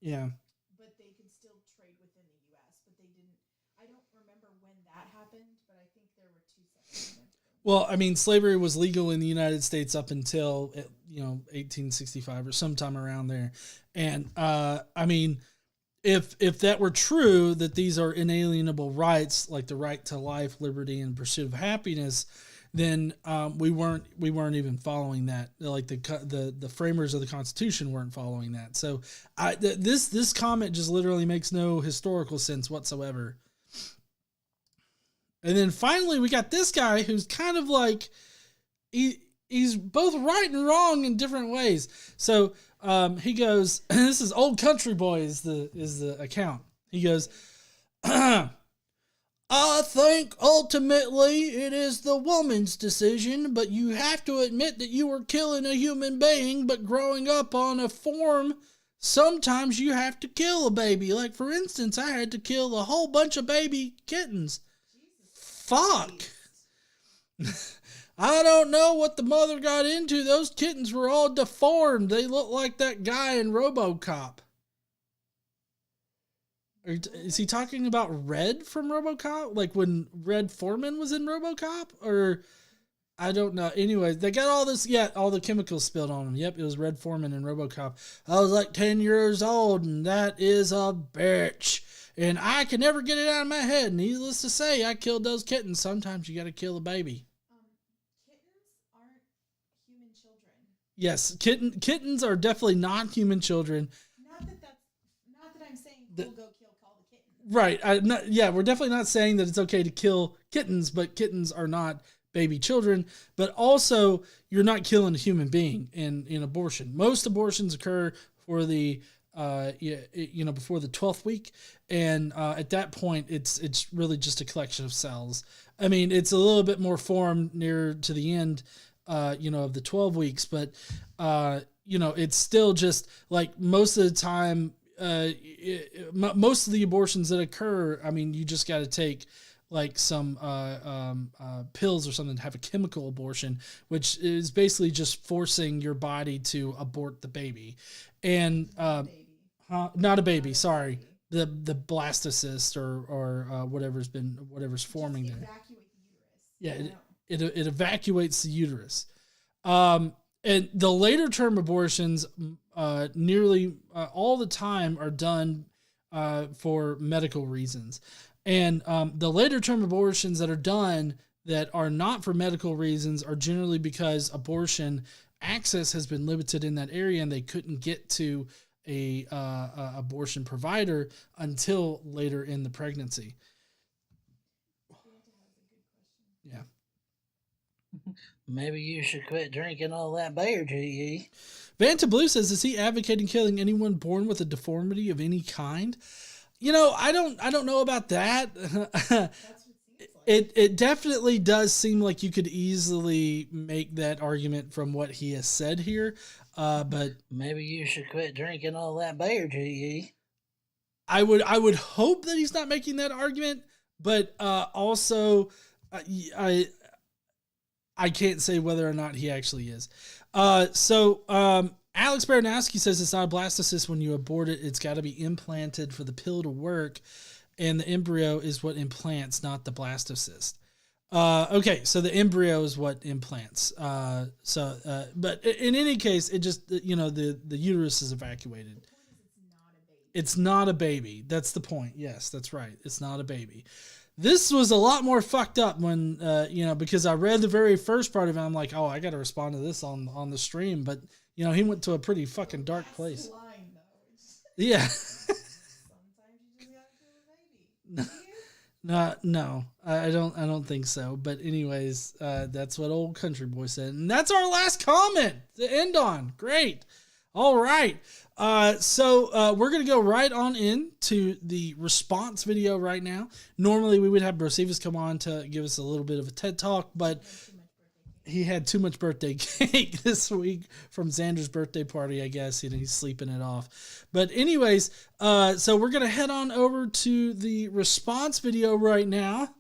Speaker 7: Yeah.
Speaker 9: But they could still trade within the U.S., but they didn't. I don't remember when that happened, but I think there were two separate events.
Speaker 7: Well, I mean, slavery was legal in the United States up until, 1865 or sometime around there. And, I mean, if that were true, that these are inalienable rights, like the right to life, liberty, and pursuit of happiness, then we weren't even following that. Like the framers of the Constitution weren't following that. So this comment just literally makes no historical sense whatsoever. And then finally, we got this guy who's kind of like he's both right and wrong in different ways. So he goes, this is Old Country Boy is the account. He goes, I think ultimately it is the woman's decision, but you have to admit that you were killing a human being, but growing up on a farm, sometimes you have to kill a baby. Like, for instance, I had to kill a whole bunch of baby kittens. Fuck. I don't know what the mother got into. Those kittens were all deformed. They look like that guy in RoboCop. Is he talking about Red from RoboCop? Like when Red Foreman was in RoboCop? Or I don't know. Anyway, they got all this, all the chemicals spilled on him. Yep, it was Red Foreman in RoboCop. I was like 10 years old, and that is a bitch. And I can never get it out of my head. Needless to say, I killed those kittens. Sometimes you got to kill a baby.
Speaker 9: Kittens aren't human children.
Speaker 7: Yes, kittens are definitely not human children.
Speaker 9: Not that I'm saying go call the kitten.
Speaker 7: Right. We're definitely not saying that it's okay to kill kittens, but kittens are not baby children. But also, you're not killing a human being in abortion. Most abortions occur for the before the 12th week, and at that point it's really just a collection of cells. I mean, it's a little bit more formed near to the end of the 12 weeks, but it's still just like most of the time, most of the abortions that occur, I mean, you just got to take like some pills or something to have a chemical abortion, which is basically just forcing your body to abort the baby. And not a baby, sorry, the blastocyst or whatever's forming there.
Speaker 9: Evacuate the uterus.
Speaker 7: Yeah, it evacuates the uterus. And the later term abortions, nearly all the time, are done for medical reasons. And the later term abortions that are done that are not for medical reasons are generally because abortion access has been limited in that area and they couldn't get to a abortion provider until later in the pregnancy. Yeah.
Speaker 8: Maybe you should quit drinking all that beer, G.E.
Speaker 7: Vanta Blue says, is he advocating killing anyone born with a deformity of any kind? I don't know about that.
Speaker 9: That's what it seems like.
Speaker 7: It definitely does seem like you could easily make that argument from what he has said here. But
Speaker 8: maybe you should quit drinking all that beer, G.E.
Speaker 7: I would hope that he's not making that argument, but also I can't say whether or not he actually is. Alex Baranowski says it's not a blastocyst when you abort it. It's got to be implanted for the pill to work, and the embryo is what implants, not the blastocyst. Okay, so the embryo is what implants. But in any case, it just, the uterus is evacuated. It's not a baby. That's the point. Yes, that's right. It's not a baby. This was a lot more fucked up when, because I read the very first part of it. I'm like, oh, I got to respond to this on the stream. But, he went to a pretty fucking dark place. Yeah.
Speaker 9: Sometimes you just gotta kill a baby.
Speaker 7: No, I don't think so. But anyways, that's what old country boy said, and that's our last comment to end on. Great. All right. So we're gonna go right on into the response video right now. Normally we would have Brosivas come on to give us a little bit of a TED talk, but he had too much birthday cake this week from Xander's birthday party, I guess. He's sleeping it off. But anyways, so we're going to head on over to the response video right now.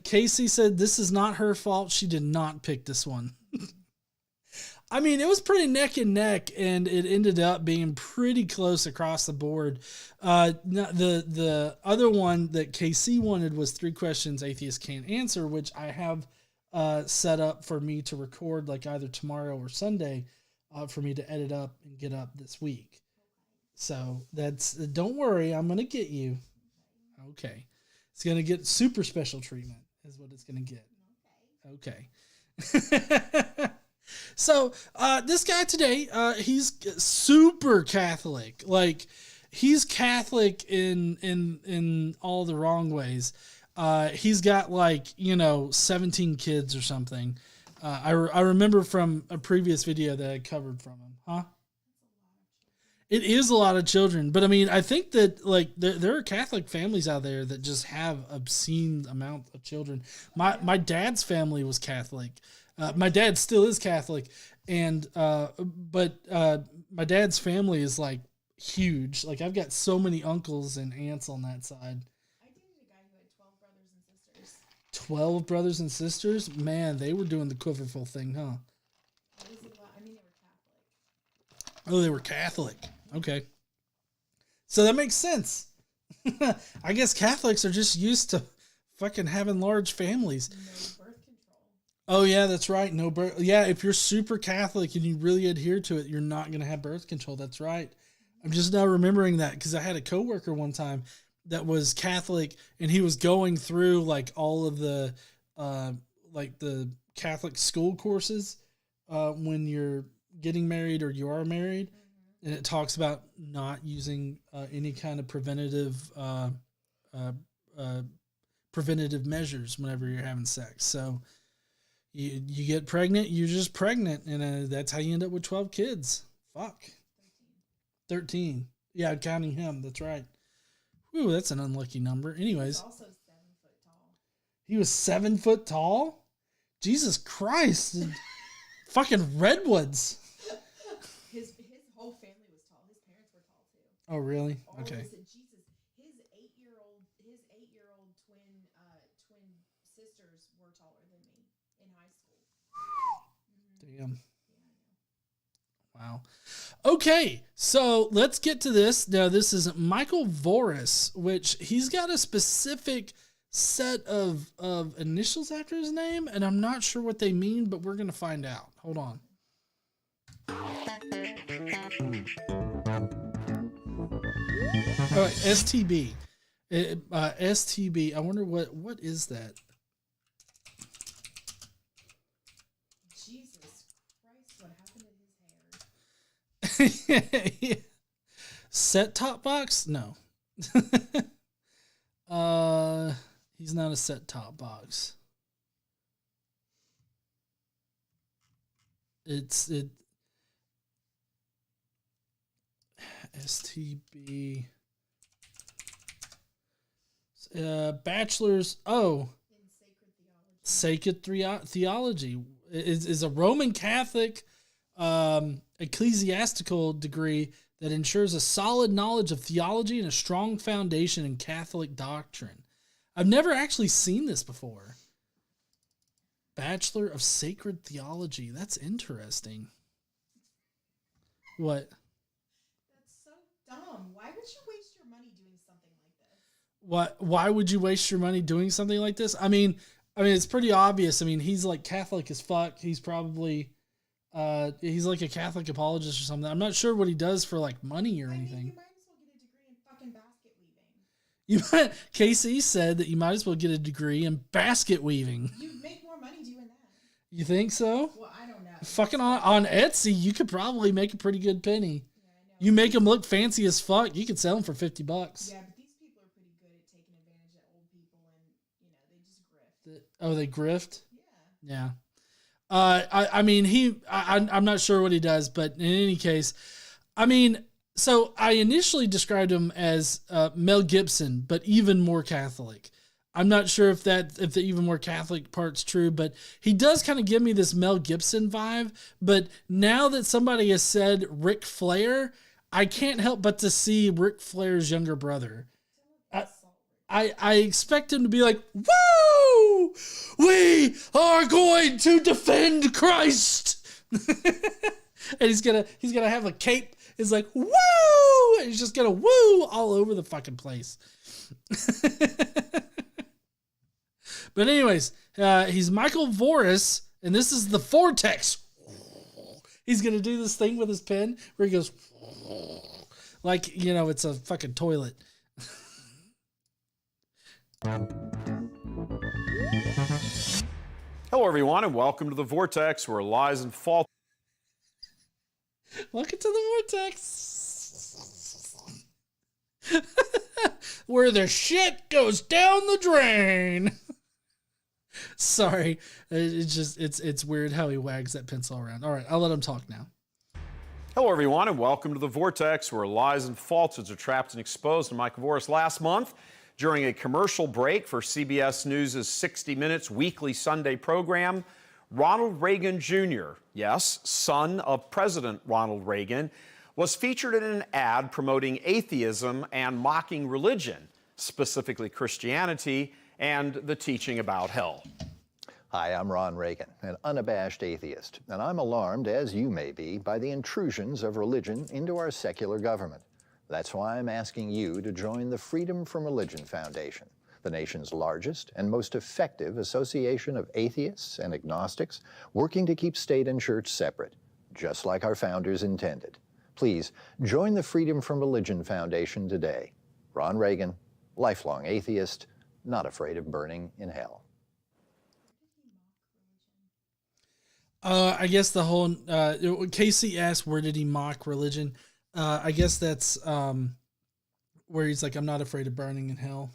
Speaker 7: Casey said this is not her fault. She did not pick this one. I mean, it was pretty neck and neck, and it ended up being pretty close across the board. The other one that KC wanted was 3 questions atheists can't answer, which I have set up for me to record like either tomorrow or Sunday for me to edit up and get up this week. So that's, don't worry, I'm going to get you. Okay. It's going to get super special treatment is what it's going to get. Okay. So, this guy today, he's super Catholic. Like, he's Catholic in all the wrong ways. He's got 17 kids or something. I remember from a previous video that I covered from him. Huh? It is a lot of children, but I mean, I think that there are Catholic families out there that just have obscene amount of children. My dad's family was Catholic. My dad still is Catholic, but my dad's family is huge. I've got so many uncles and aunts on that side.
Speaker 9: I dated a guy who had 12 brothers and sisters.
Speaker 7: 12 brothers and sisters? Man, they were doing the quiverful thing, huh?
Speaker 9: They were Catholic.
Speaker 7: Oh, they were Catholic. Okay. So that makes sense. I guess Catholics are just used to fucking having large families.
Speaker 9: No birth control.
Speaker 7: Oh, yeah, that's right. No birth. Yeah, if you're super Catholic and you really adhere to it, you're not going to have birth control. That's right. I'm just now remembering that because I had a coworker one time that was Catholic, and he was going through all of the the Catholic school courses when you're getting married or you are married. Mm-hmm. And it talks about not using any kind of preventative measures whenever you're having sex. So you get pregnant, you're just pregnant, and that's how you end up with 12 kids. Fuck. 13. Yeah, counting him. That's right. Whew, that's an unlucky number. Anyways.
Speaker 9: He was also 7 foot tall.
Speaker 7: He was 7 foot tall? Jesus Christ. Fucking redwoods.
Speaker 9: His whole family was tall. His parents were tall too.
Speaker 7: Oh, really? Okay.
Speaker 9: Jesus, his 8-year-old twin sisters were taller than me in high school.
Speaker 7: Damn. Wow. Okay, so let's get to this. Now, this is Michael Voris, which he's got a specific set of initials after his name, and I'm not sure what they mean, but we're going to find out. Hold on. All right, STB. STB. I wonder what is that?
Speaker 9: Jesus Christ, what happened to his hair?
Speaker 7: Yeah. Set top box? No. He's not a set top box. STB. Bachelor's. Oh. Sacred Theology is a Roman Catholic ecclesiastical degree that ensures a solid knowledge of theology and a strong foundation in Catholic doctrine. I've never actually seen this before. Bachelor of Sacred Theology. That's interesting. What?
Speaker 9: That's so dumb. Why would you waste your money doing something like this?
Speaker 7: Why would you waste your money doing something like this? I mean, it's pretty obvious. I mean, he's Catholic as fuck. He's probably he's a Catholic apologist or something. I'm not sure what he does for money or anything.
Speaker 9: You might as well get a degree in fucking basket weaving.
Speaker 7: KC said that you might as well get a degree in basket weaving.
Speaker 9: You'd make more money doing that.
Speaker 7: You think so?
Speaker 9: Well, I don't know.
Speaker 7: Fucking on Etsy, you could probably make a pretty good penny.
Speaker 9: Yeah, I know.
Speaker 7: You make them look fancy as fuck, you could sell them for $50.
Speaker 9: Yeah, but these people are pretty good at taking advantage of old people, and they just grift.
Speaker 7: Oh, they grift?
Speaker 9: Yeah.
Speaker 7: Yeah. I mean, I'm not sure what he does, but in any case, I mean, so I initially described him as Mel Gibson, but even more Catholic. I'm not sure if the even more Catholic part's true, but he does kind of give me this Mel Gibson vibe. But now that somebody has said Ric Flair, I can't help but to see Ric Flair's younger brother. I expect him to be like, woo! We are going to defend Christ. And he's gonna have a cape. It's like, woo! And he's just gonna woo all over the fucking place. But anyways, he's Michael Voris, and this is the Vortex. He's gonna do this thing with his pen where he goes like, it's a fucking toilet.
Speaker 10: Hello, everyone, and welcome to the Vortex, where lies and false.
Speaker 7: Welcome to the Vortex, where the shit goes down the drain. Sorry, it's weird how he wags that pencil around. All right, I'll let him talk now.
Speaker 10: Hello, everyone, and welcome to the Vortex, where lies and falsehoods are trapped and exposed. I'm Michael Voris. Last month, during a commercial break for CBS News' 60 Minutes weekly Sunday program, Ronald Reagan Jr., yes, son of President Ronald Reagan, was featured in an ad promoting atheism and mocking religion, specifically Christianity, and the teaching about hell.
Speaker 11: Hi, I'm Ron Reagan, an unabashed atheist, and I'm alarmed, as you may be, by the intrusions of religion into our secular government. That's why I'm asking you to join the Freedom from Religion Foundation, the nation's largest and most effective association of atheists and agnostics working to keep state and church separate, just like our founders intended. Please join the Freedom from Religion Foundation today. Ron Reagan, lifelong atheist, not afraid of burning in hell.
Speaker 7: I guess the whole Casey asked, where did he mock religion? I guess that's where he's like, I'm not afraid of burning in hell.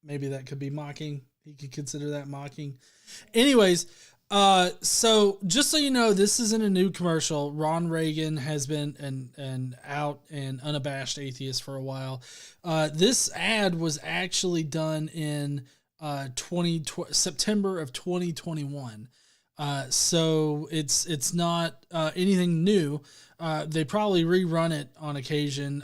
Speaker 7: Maybe that could be mocking. He could consider that mocking. Anyways, so just so you know, this isn't a new commercial. Ron Reagan has been an out and unabashed atheist for a while. This ad was actually done in September of 2021. So it's not anything new. They probably rerun it on occasion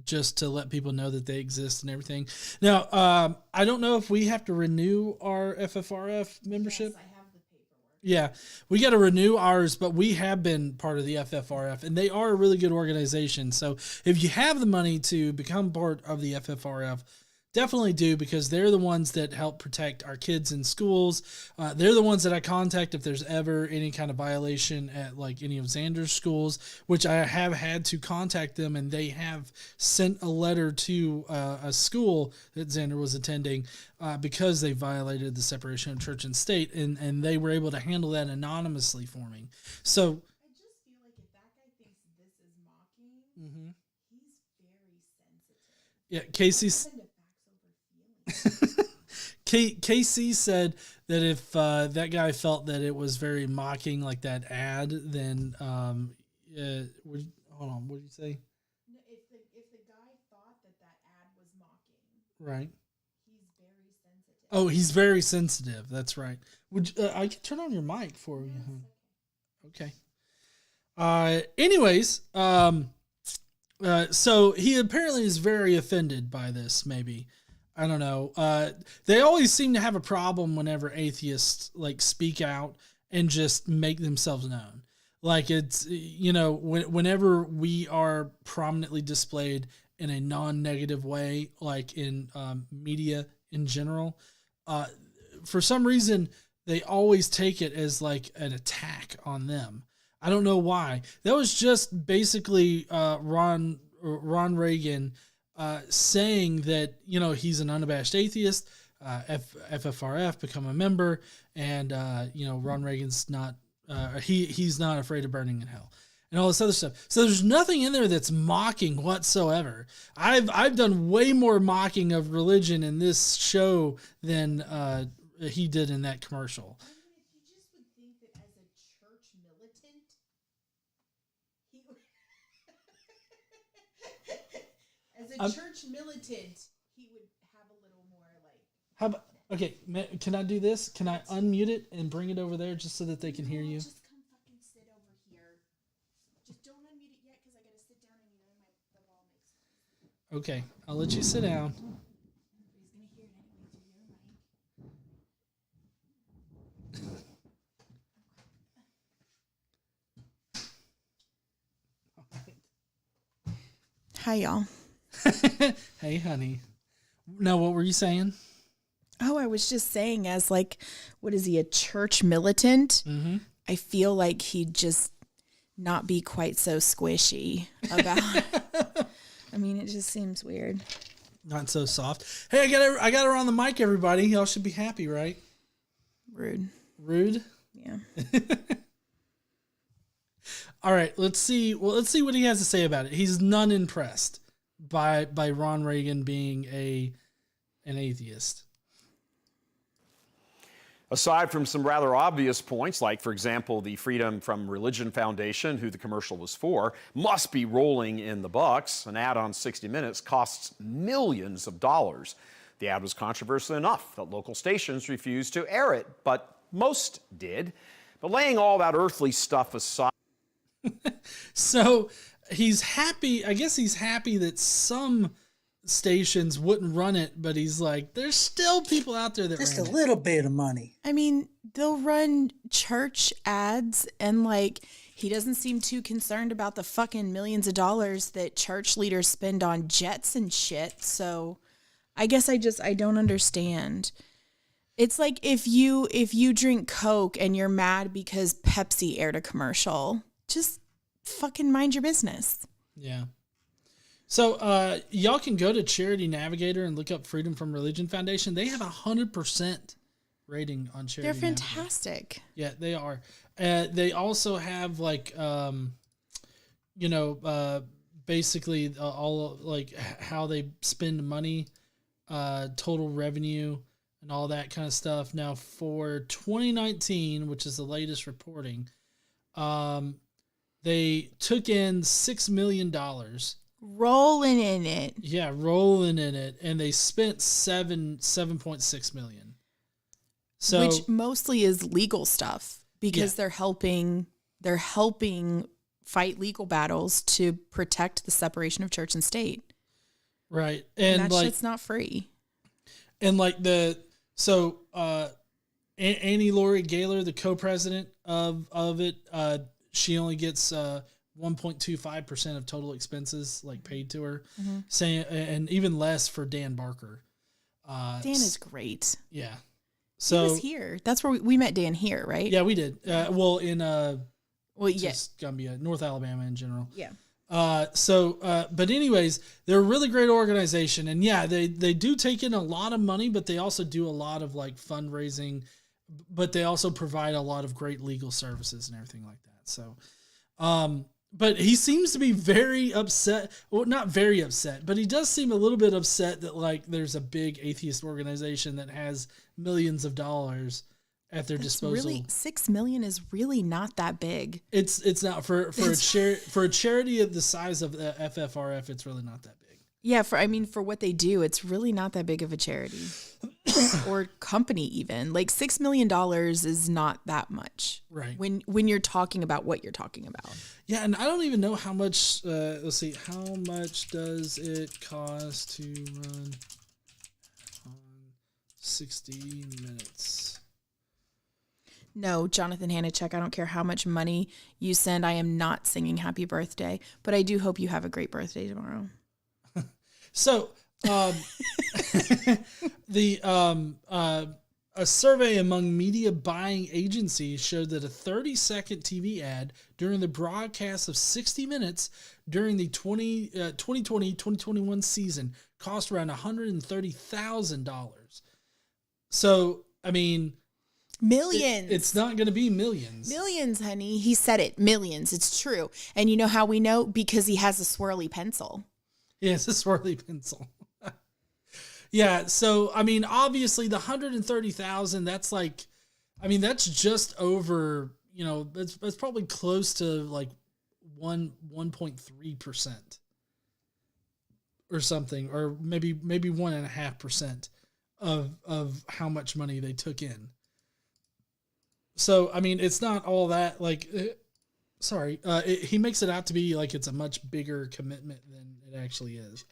Speaker 7: just to let people know that they exist and everything. Now, I don't know if we have to renew our FFRF membership.
Speaker 9: Yes, I have the paperwork.
Speaker 7: Yeah, we got to renew ours, but we have been part of the FFRF, and they are a really good organization. So if you have the money to become part of the FFRF, definitely do, because they're the ones that help protect our kids in schools. They're the ones that I contact if there's ever any kind of violation at like any of Xander's schools, which I have had to contact them, and they have sent a letter to a school that Xander was attending because they violated the separation of church and state, and they were able to handle that anonymously for me. So
Speaker 9: I just feel like if that guy thinks this is mocking, he's very sensitive.
Speaker 7: yeah, KC said that if that guy felt that it was very mocking, like that ad, then hold on, what did you say?
Speaker 9: No, if the guy thought that ad was mocking,
Speaker 7: Right.
Speaker 9: he's very sensitive.
Speaker 7: Oh, he's very sensitive. That's right. Would I can turn on your mic for you? Okay. Anyways, so he apparently is very offended by this. Maybe. I don't know. They always seem to have a problem whenever atheists like speak out and just make themselves known. Like it's, whenever we are prominently displayed in a non-negative way, like in media in general, for some reason, they always take it as like an attack on them. I don't know why. That was just basically Ron Reagan saying that, he's an unabashed atheist, FFRF, become a member, and, Ron Reagan's not, he's not afraid of burning in hell. and all this other stuff. So there's nothing in there that's mocking whatsoever. I've done way more mocking of religion in this show than he did in that commercial.
Speaker 9: He just would think that as a church militant, he would have a little more like.
Speaker 7: How about, okay, can I do this? Can I unmute it and bring it over there just so that they can hear you?
Speaker 9: Just come fucking sit over here. Just don't unmute it yet because I gotta sit down and the wall makes noise.
Speaker 7: Okay, I'll let you sit down.
Speaker 9: He's gonna hear it anyway through your mic. Hi, y'all.
Speaker 7: Hey, honey. Now, what were you saying?
Speaker 9: Oh, I was just saying, as like, what is he, a church militant?
Speaker 7: Mm-hmm.
Speaker 9: I feel like he'd just not be quite so squishy about. I mean, it just seems weird.
Speaker 7: Not so soft. Hey, I got her on the mic, everybody. Y'all should be happy, right?
Speaker 9: Rude.
Speaker 7: Rude?
Speaker 9: Yeah.
Speaker 7: All right, let's see. Well, let's see what he has to say about it. He's none impressed by Ron Reagan being an atheist.
Speaker 10: Aside from some rather obvious points, like, for example, the Freedom from Religion Foundation, who the commercial was for, must be rolling in the bucks. An ad on 60 Minutes costs millions of dollars. The ad was controversial enough that local stations refused to air it, but most did. But laying all that earthly stuff aside.
Speaker 7: So he's happy. I guess he's happy that some stations wouldn't run it, but he's like, there's still people out there that
Speaker 8: just
Speaker 7: ran
Speaker 8: a little bit of money.
Speaker 9: I mean, they'll run church ads, and like, he doesn't seem too concerned about the fucking millions of dollars that church leaders spend on jets and shit. So I guess I don't understand. It's like if you drink Coke and you're mad because Pepsi aired a commercial, just fucking mind your business.
Speaker 7: Yeah. So y'all can go to Charity Navigator and look up Freedom from Religion Foundation. They have 100% rating on Charity.
Speaker 9: They're fantastic.
Speaker 7: Navigator. Yeah, they are. They also have like, basically all like how they spend money, total revenue, and all that kind of stuff. Now for 2019, which is the latest reporting, they took in $6 million.
Speaker 9: Rolling in it.
Speaker 7: Yeah, rolling in it, and they spent $7.6 million. So,
Speaker 9: which mostly is legal stuff because they're helping fight legal battles to protect the separation of church and state.
Speaker 7: Right,
Speaker 9: and that shit's not free.
Speaker 7: And like Annie Laurie Gaylor, the co-president of it, she only gets 1.25% of total expenses like paid to her, saying, and even less for Dan Barker.
Speaker 9: Dan is great.
Speaker 7: Yeah. So
Speaker 9: he was here. That's where we met Dan here, right?
Speaker 7: Yeah, we did. Gambia, North Alabama in general.
Speaker 9: Yeah.
Speaker 7: But anyways, they're a really great organization, and yeah, they do take in a lot of money, but they also do a lot of like fundraising, but they also provide a lot of great legal services and everything like that. So, but he seems to be very upset. Well, not very upset, but he does seem a little bit upset that like there's a big atheist organization that has millions of dollars at their disposal.
Speaker 9: Really, $6 million is really not that big.
Speaker 7: It's not for a charity of the size of the FFRF. It's really not that big.
Speaker 9: Yeah, for what they do, it's really not that big of a charity or company even. Like $6 million is not that much,
Speaker 7: right?
Speaker 9: When you're talking about what you're talking about.
Speaker 7: Yeah, and I don't even know how much. Let's see, how much does it cost to run on 60 Minutes?
Speaker 9: No, Jonathan Hanachek, I don't care how much money you send. I am not singing happy birthday, but I do hope you have a great birthday tomorrow.
Speaker 7: So, a survey among media buying agencies showed that a 30-second TV ad during the broadcast of 60 Minutes during the 2020-2021 season cost around $130,000. So, I mean,
Speaker 9: Millions.
Speaker 7: It's not going to be millions.
Speaker 9: Millions, honey. He said it. Millions. It's true. And you know how we know? Because he has a swirly pencil.
Speaker 7: Yeah, it's a swirly pencil. Yeah, so, I mean, obviously the 130,000, that's like, I mean, that's just over, you know, that's probably close to like 1.3% or something, or maybe 1.5% of how much money they took in. So, I mean, it's not all that, like, he makes it out to be like it's a much bigger commitment than it actually is.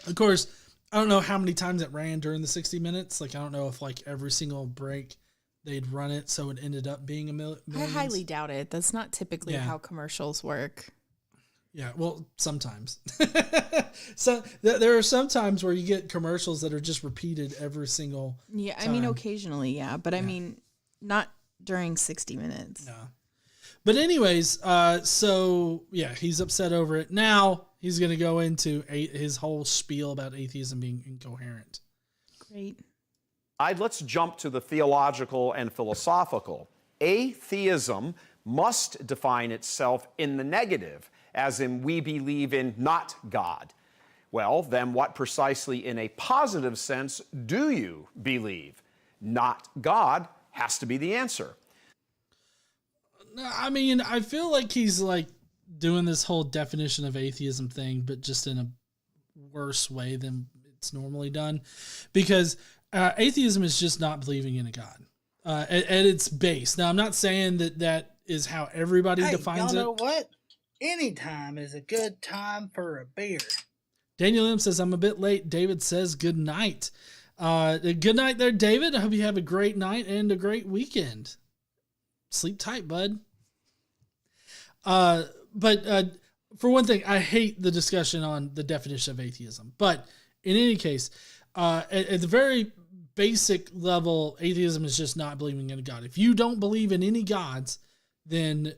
Speaker 7: Of course, I don't know how many times it ran during the 60 minutes. Like, I don't know if like every single break they'd run it, so it ended up being a million.
Speaker 9: I highly doubt it. That's not typically how commercials work.
Speaker 7: Yeah, well, sometimes. So there are some times where you get commercials that are just repeated every single
Speaker 9: Yeah, I
Speaker 7: time.
Speaker 9: mean, occasionally, yeah. But I mean, not during 60 minutes.
Speaker 7: No. But anyways, so yeah, he's upset over it. Now he's going to go into his whole spiel about atheism being incoherent.
Speaker 9: Great.
Speaker 10: Let's jump to the theological and philosophical. Atheism must define itself in the negative, as in we believe in not God. Well, then what precisely in a positive sense do you believe? Not God has to be the answer.
Speaker 7: I mean, I feel like he's like doing this whole definition of atheism thing, but just in a worse way than it's normally done, because atheism is just not believing in a God at its base. Now, I'm not saying that is how everybody defines
Speaker 8: y'all know
Speaker 7: it.
Speaker 8: what? Anytime is a good time for a beer.
Speaker 7: Daniel M says, I'm a bit late. David says, good night. Good night there, David. I hope you have a great night and a great weekend. Sleep tight, bud. But for one thing, I hate the discussion on the definition of atheism. But in any case, at the very basic level, atheism is just not believing in a God. If you don't believe in any gods, then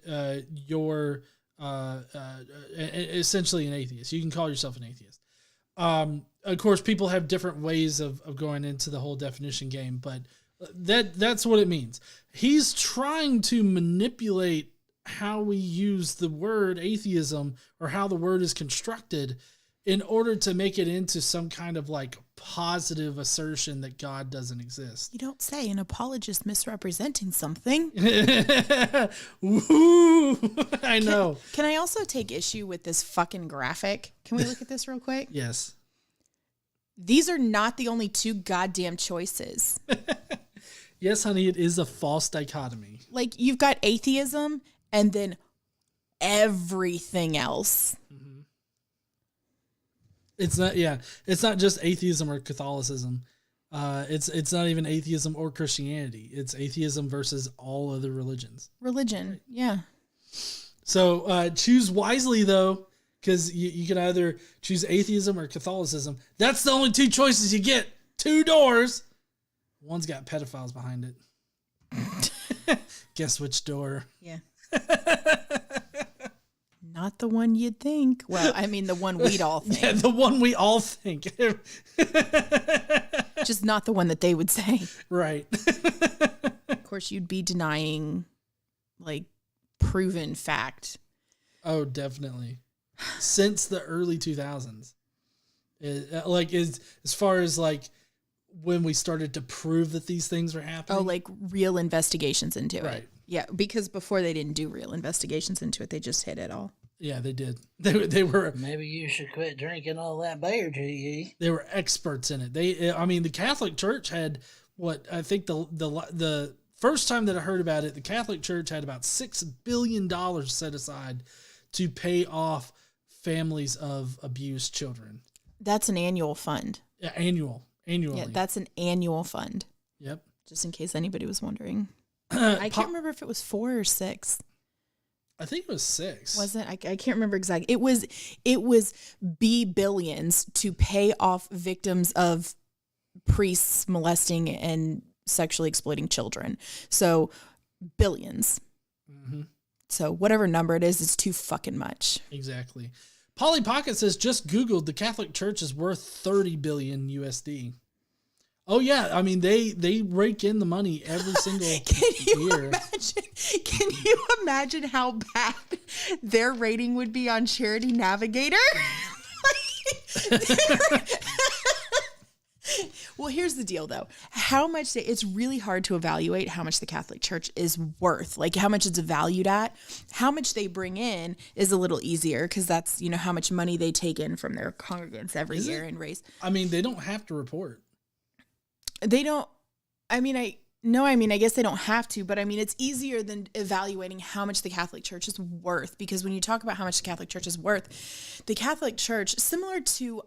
Speaker 7: you're essentially an atheist. You can call yourself an atheist. Of course, people have different ways of going into the whole definition game, but that's what it means. He's trying to manipulate how we use the word atheism, or how the word is constructed, in order to make it into some kind of like positive assertion that God doesn't exist.
Speaker 9: You don't say. An apologist misrepresenting something.
Speaker 7: Woo! I know.
Speaker 9: Can I also take issue with this fucking graphic? Can we look at this real quick?
Speaker 7: Yes.
Speaker 9: These are not the only two goddamn choices.
Speaker 7: Yes, honey, it is a false dichotomy.
Speaker 9: Like, you've got atheism and then everything else.
Speaker 7: Mm-hmm. It's not just atheism or Catholicism. It's not even atheism or Christianity. It's atheism versus all other religions.
Speaker 9: Religion, yeah.
Speaker 7: So choose wisely, though, because you can either choose atheism or Catholicism. That's the only two choices you get. 2 doors. One's got pedophiles behind it. Guess which door?
Speaker 9: Yeah. Not the one you'd think. Well, I mean, the one we'd all think.
Speaker 7: Yeah, the one we all think.
Speaker 9: Just not the one that they would say.
Speaker 7: Right.
Speaker 9: Of course, you'd be denying, like, proven fact.
Speaker 7: Oh, definitely. Since the early 2000s. As far as, like, when we started to prove that these things were happening.
Speaker 9: Oh, like real investigations into it.
Speaker 7: Right.
Speaker 9: Yeah, because before they didn't do real investigations into it. They just hit it all.
Speaker 7: Yeah, they did. They were.
Speaker 8: Maybe you should quit drinking all that beer, GE.
Speaker 7: They were experts in it. The Catholic Church had what I think the first time that I heard about it, the Catholic Church had about $6 billion set aside to pay off families of abused children.
Speaker 9: That's an annual fund.
Speaker 7: Yeah, annually.
Speaker 9: Yeah, that's an annual fund.
Speaker 7: Yep.
Speaker 9: Just in case anybody was wondering. I can't remember if it was 4 or 6.
Speaker 7: I think it was 6.
Speaker 9: Was it? I can't remember exactly. It was billions to pay off victims of priests molesting and sexually exploiting children. So billions.
Speaker 7: Mm-hmm.
Speaker 9: So whatever number it is, it's too fucking much.
Speaker 7: Exactly. Polly Pocket says, just Googled, the Catholic Church is worth $30 billion USD. Oh yeah, I mean they rake in the money every single year.
Speaker 9: Can you imagine how bad their rating would be on Charity Navigator? Well, here's the deal though. It's really hard to evaluate how much the Catholic Church is worth, like how much it's valued at. How much they bring in is a little easier because that's, how much money they take in from their congregants every year and raise.
Speaker 7: I mean, they don't have to report.
Speaker 9: They don't, I guess they don't have to, but it's easier than evaluating how much the Catholic Church is worth, because when you talk about how much the Catholic Church is worth, the Catholic Church, similar to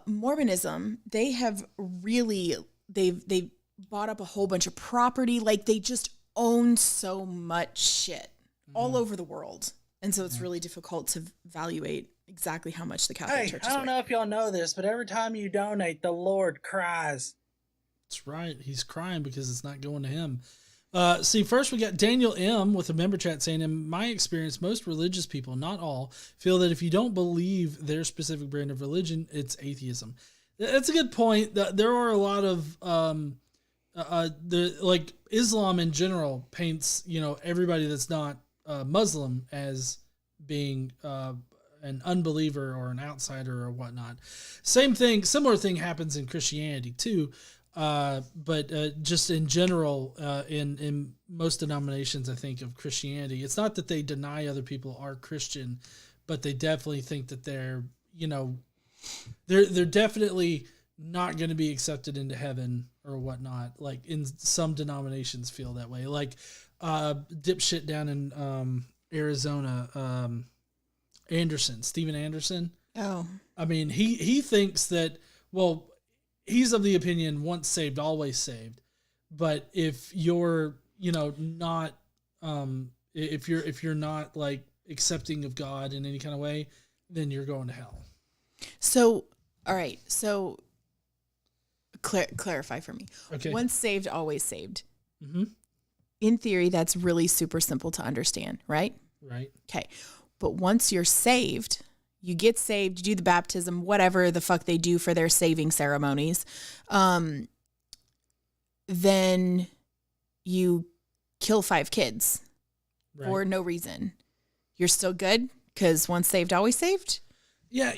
Speaker 9: Mormonism, they have really, they've bought up a whole bunch of property. Like they just own so much shit all over the world. And so it's really difficult to evaluate exactly how much the Catholic Church is worth.
Speaker 8: I don't know if y'all know this, but every time you donate, the Lord cries.
Speaker 7: That's right. He's crying because it's not going to him. See, first we got Daniel M. with a member chat saying, in my experience, most religious people, not all, feel that if you don't believe their specific brand of religion, it's atheism. That's a good point. There are a lot of, like Islam in general paints, everybody that's not Muslim as being an unbeliever or an outsider or whatnot. Similar thing happens in Christianity too. But just in general, in most denominations, I think of Christianity, it's not that they deny other people are Christian, but they definitely think that they're definitely not going to be accepted into heaven or whatnot. Like in some denominations feel that way. Like dipshit down in Arizona, Stephen Anderson.
Speaker 9: Oh,
Speaker 7: I mean, he thinks that, well, he's of the opinion once saved, always saved. But if you're, not, if you're not like accepting of God in any kind of way, then you're going to hell.
Speaker 9: So, all right. So clarify for me.
Speaker 7: Okay.
Speaker 9: Once saved, always saved.
Speaker 7: Mm-hmm.
Speaker 9: In theory, that's really super simple to understand, right?
Speaker 7: Right.
Speaker 9: Okay. But once you're saved, you get saved, you do the baptism, whatever the fuck they do for their saving ceremonies. Then you kill 5 kids for no reason. You're still good because once saved, always saved?
Speaker 7: Yeah,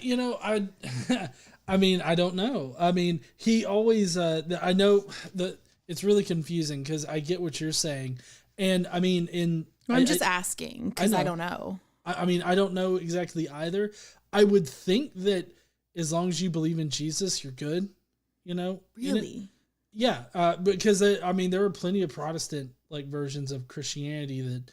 Speaker 7: I mean, I don't know. I mean, he always, I know that it's really confusing because I get what you're saying. And I mean,
Speaker 9: I'm just asking because I don't know.
Speaker 7: I mean, I don't know exactly either. I would think that as long as you believe in Jesus, you're good,
Speaker 9: Really?
Speaker 7: Yeah. Because I mean, there are plenty of Protestant like versions of Christianity that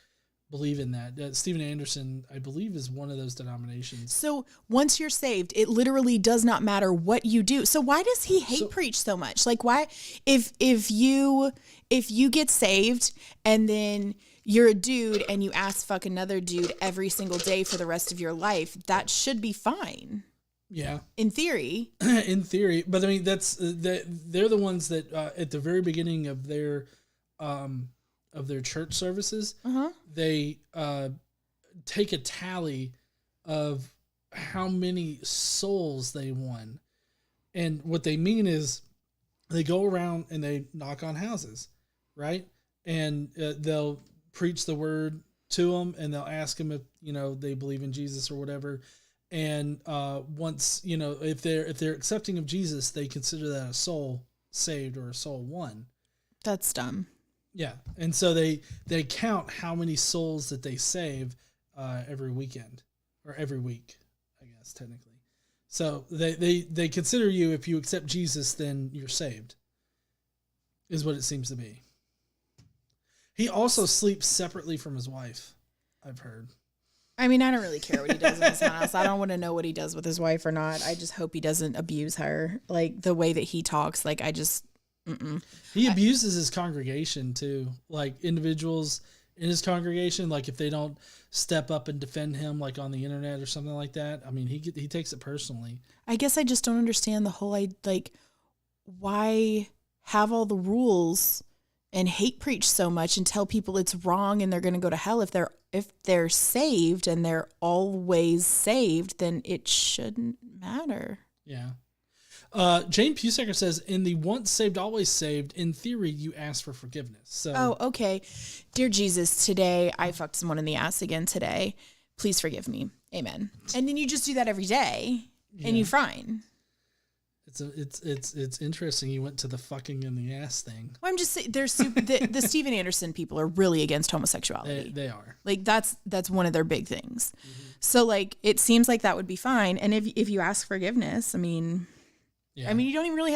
Speaker 7: believe in that. Stephen Anderson, I believe, is one of those denominations.
Speaker 9: So once you're saved, it literally does not matter what you do. So why does he hate preach so much? Like why, if you get saved and then you're a dude and you ass fuck another dude every single day for the rest of your life, that should be fine.
Speaker 7: Yeah.
Speaker 9: In theory.
Speaker 7: In theory. But I mean, they're the ones that at the very beginning of their church services, they take a tally of how many souls they won. And what they mean is they go around and they knock on houses, right? And they'll preach the word to them and they'll ask them if, they believe in Jesus or whatever. And once, if they're accepting of Jesus, they consider that a soul saved or a soul won.
Speaker 9: That's dumb.
Speaker 7: Yeah. And so they count how many souls that they save every weekend or every week, I guess, technically. So they consider you, if you accept Jesus, then you're saved, is what it seems to be. He also sleeps separately from his wife, I've heard.
Speaker 9: I mean, I don't really care what he does in his house. I don't want to know what he does with his wife or not. I just hope he doesn't abuse her. Like the way that he talks, like
Speaker 7: He abuses his congregation too. Like individuals in his congregation, like if they don't step up and defend him, like on the internet or something like that. I mean, he takes it personally.
Speaker 9: I guess I just don't understand the whole, like, why have all the rules and hate preach so much and tell people it's wrong and they're going to go to hell. If they're saved and they're always saved, then it shouldn't matter.
Speaker 7: Yeah. Jane Pusecker says, in the once saved, always saved, in theory, you ask for forgiveness. So,
Speaker 9: oh, okay. Dear Jesus, today I fucked someone in the ass again today. Please forgive me. Amen. And then you just do that every day and you're fine.
Speaker 7: It's interesting you went to the fucking in the ass thing.
Speaker 9: Well, I'm just saying, the Steven Anderson people are really against homosexuality.
Speaker 7: They are.
Speaker 9: Like that's one of their big things. Mm-hmm. So like it seems like that would be fine. And if you ask forgiveness, I mean, you don't even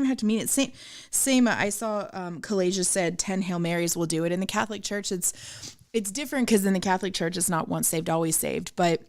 Speaker 9: have to mean it. Same. I saw Collages said 10 Hail Marys will do it. In the Catholic Church, it's different because in the Catholic Church it's not once saved, always saved, but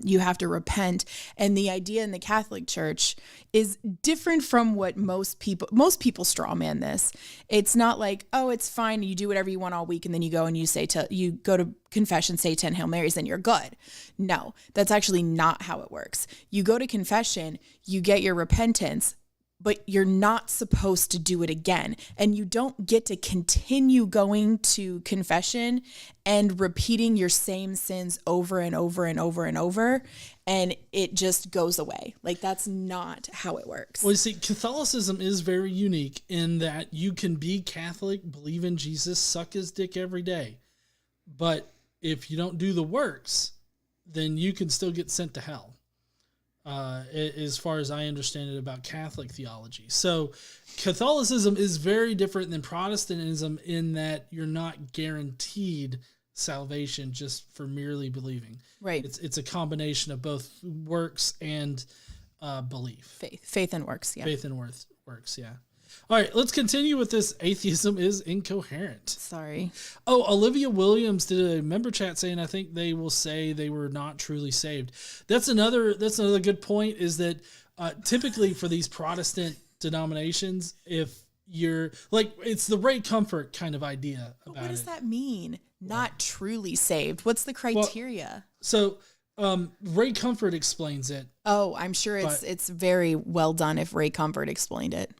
Speaker 9: you have to repent. And the idea in the Catholic Church is different from what most people straw man this. It's not like, oh, it's fine. You do whatever you want all week. And then you go and you go to confession, say 10 Hail Marys, then you're good. No, that's actually not how it works. You go to confession, you get your repentance, but you're not supposed to do it again. And you don't get to continue going to confession and repeating your same sins over and over and over and over. And it just goes away. Like, that's not how it works.
Speaker 7: Well, you see, Catholicism is very unique in that you can be Catholic, believe in Jesus, suck his dick every day. But if you don't do the works, then you can still get sent to hell. As far as I understand it about Catholic theology. So Catholicism is very different than Protestantism in that you're not guaranteed salvation just for merely believing.
Speaker 9: Right.
Speaker 7: It's a combination of both works and belief.
Speaker 9: Faith and works, yeah.
Speaker 7: Faith and works, yeah. All right, let's continue with this. Atheism is incoherent.
Speaker 9: Sorry.
Speaker 7: Oh, Olivia Williams did a member chat saying, I think they will say they were not truly saved. That's another good point, is that typically for these Protestant denominations, if you're like, it's the Ray Comfort kind of idea about it.
Speaker 9: What does that mean? Not truly saved. What's the criteria?
Speaker 7: Ray Comfort explains it.
Speaker 9: Oh, I'm sure it's very well done if Ray Comfort explained it.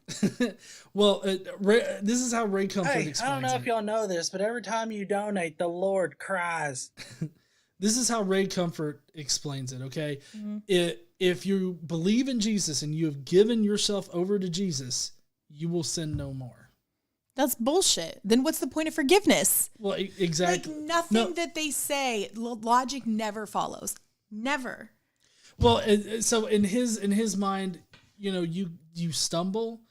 Speaker 7: Well, this is how Ray Comfort explains it.
Speaker 8: I don't know if y'all know this, but every time you donate, the Lord cries.
Speaker 7: This is how Ray Comfort explains it, okay? Mm-hmm. If you believe in Jesus and you have given yourself over to Jesus, you will sin no more.
Speaker 9: That's bullshit. Then what's the point of forgiveness?
Speaker 7: Well, exactly.
Speaker 9: Like nothing that they say, logic never follows. Never.
Speaker 7: Well, so in his mind, you stumble,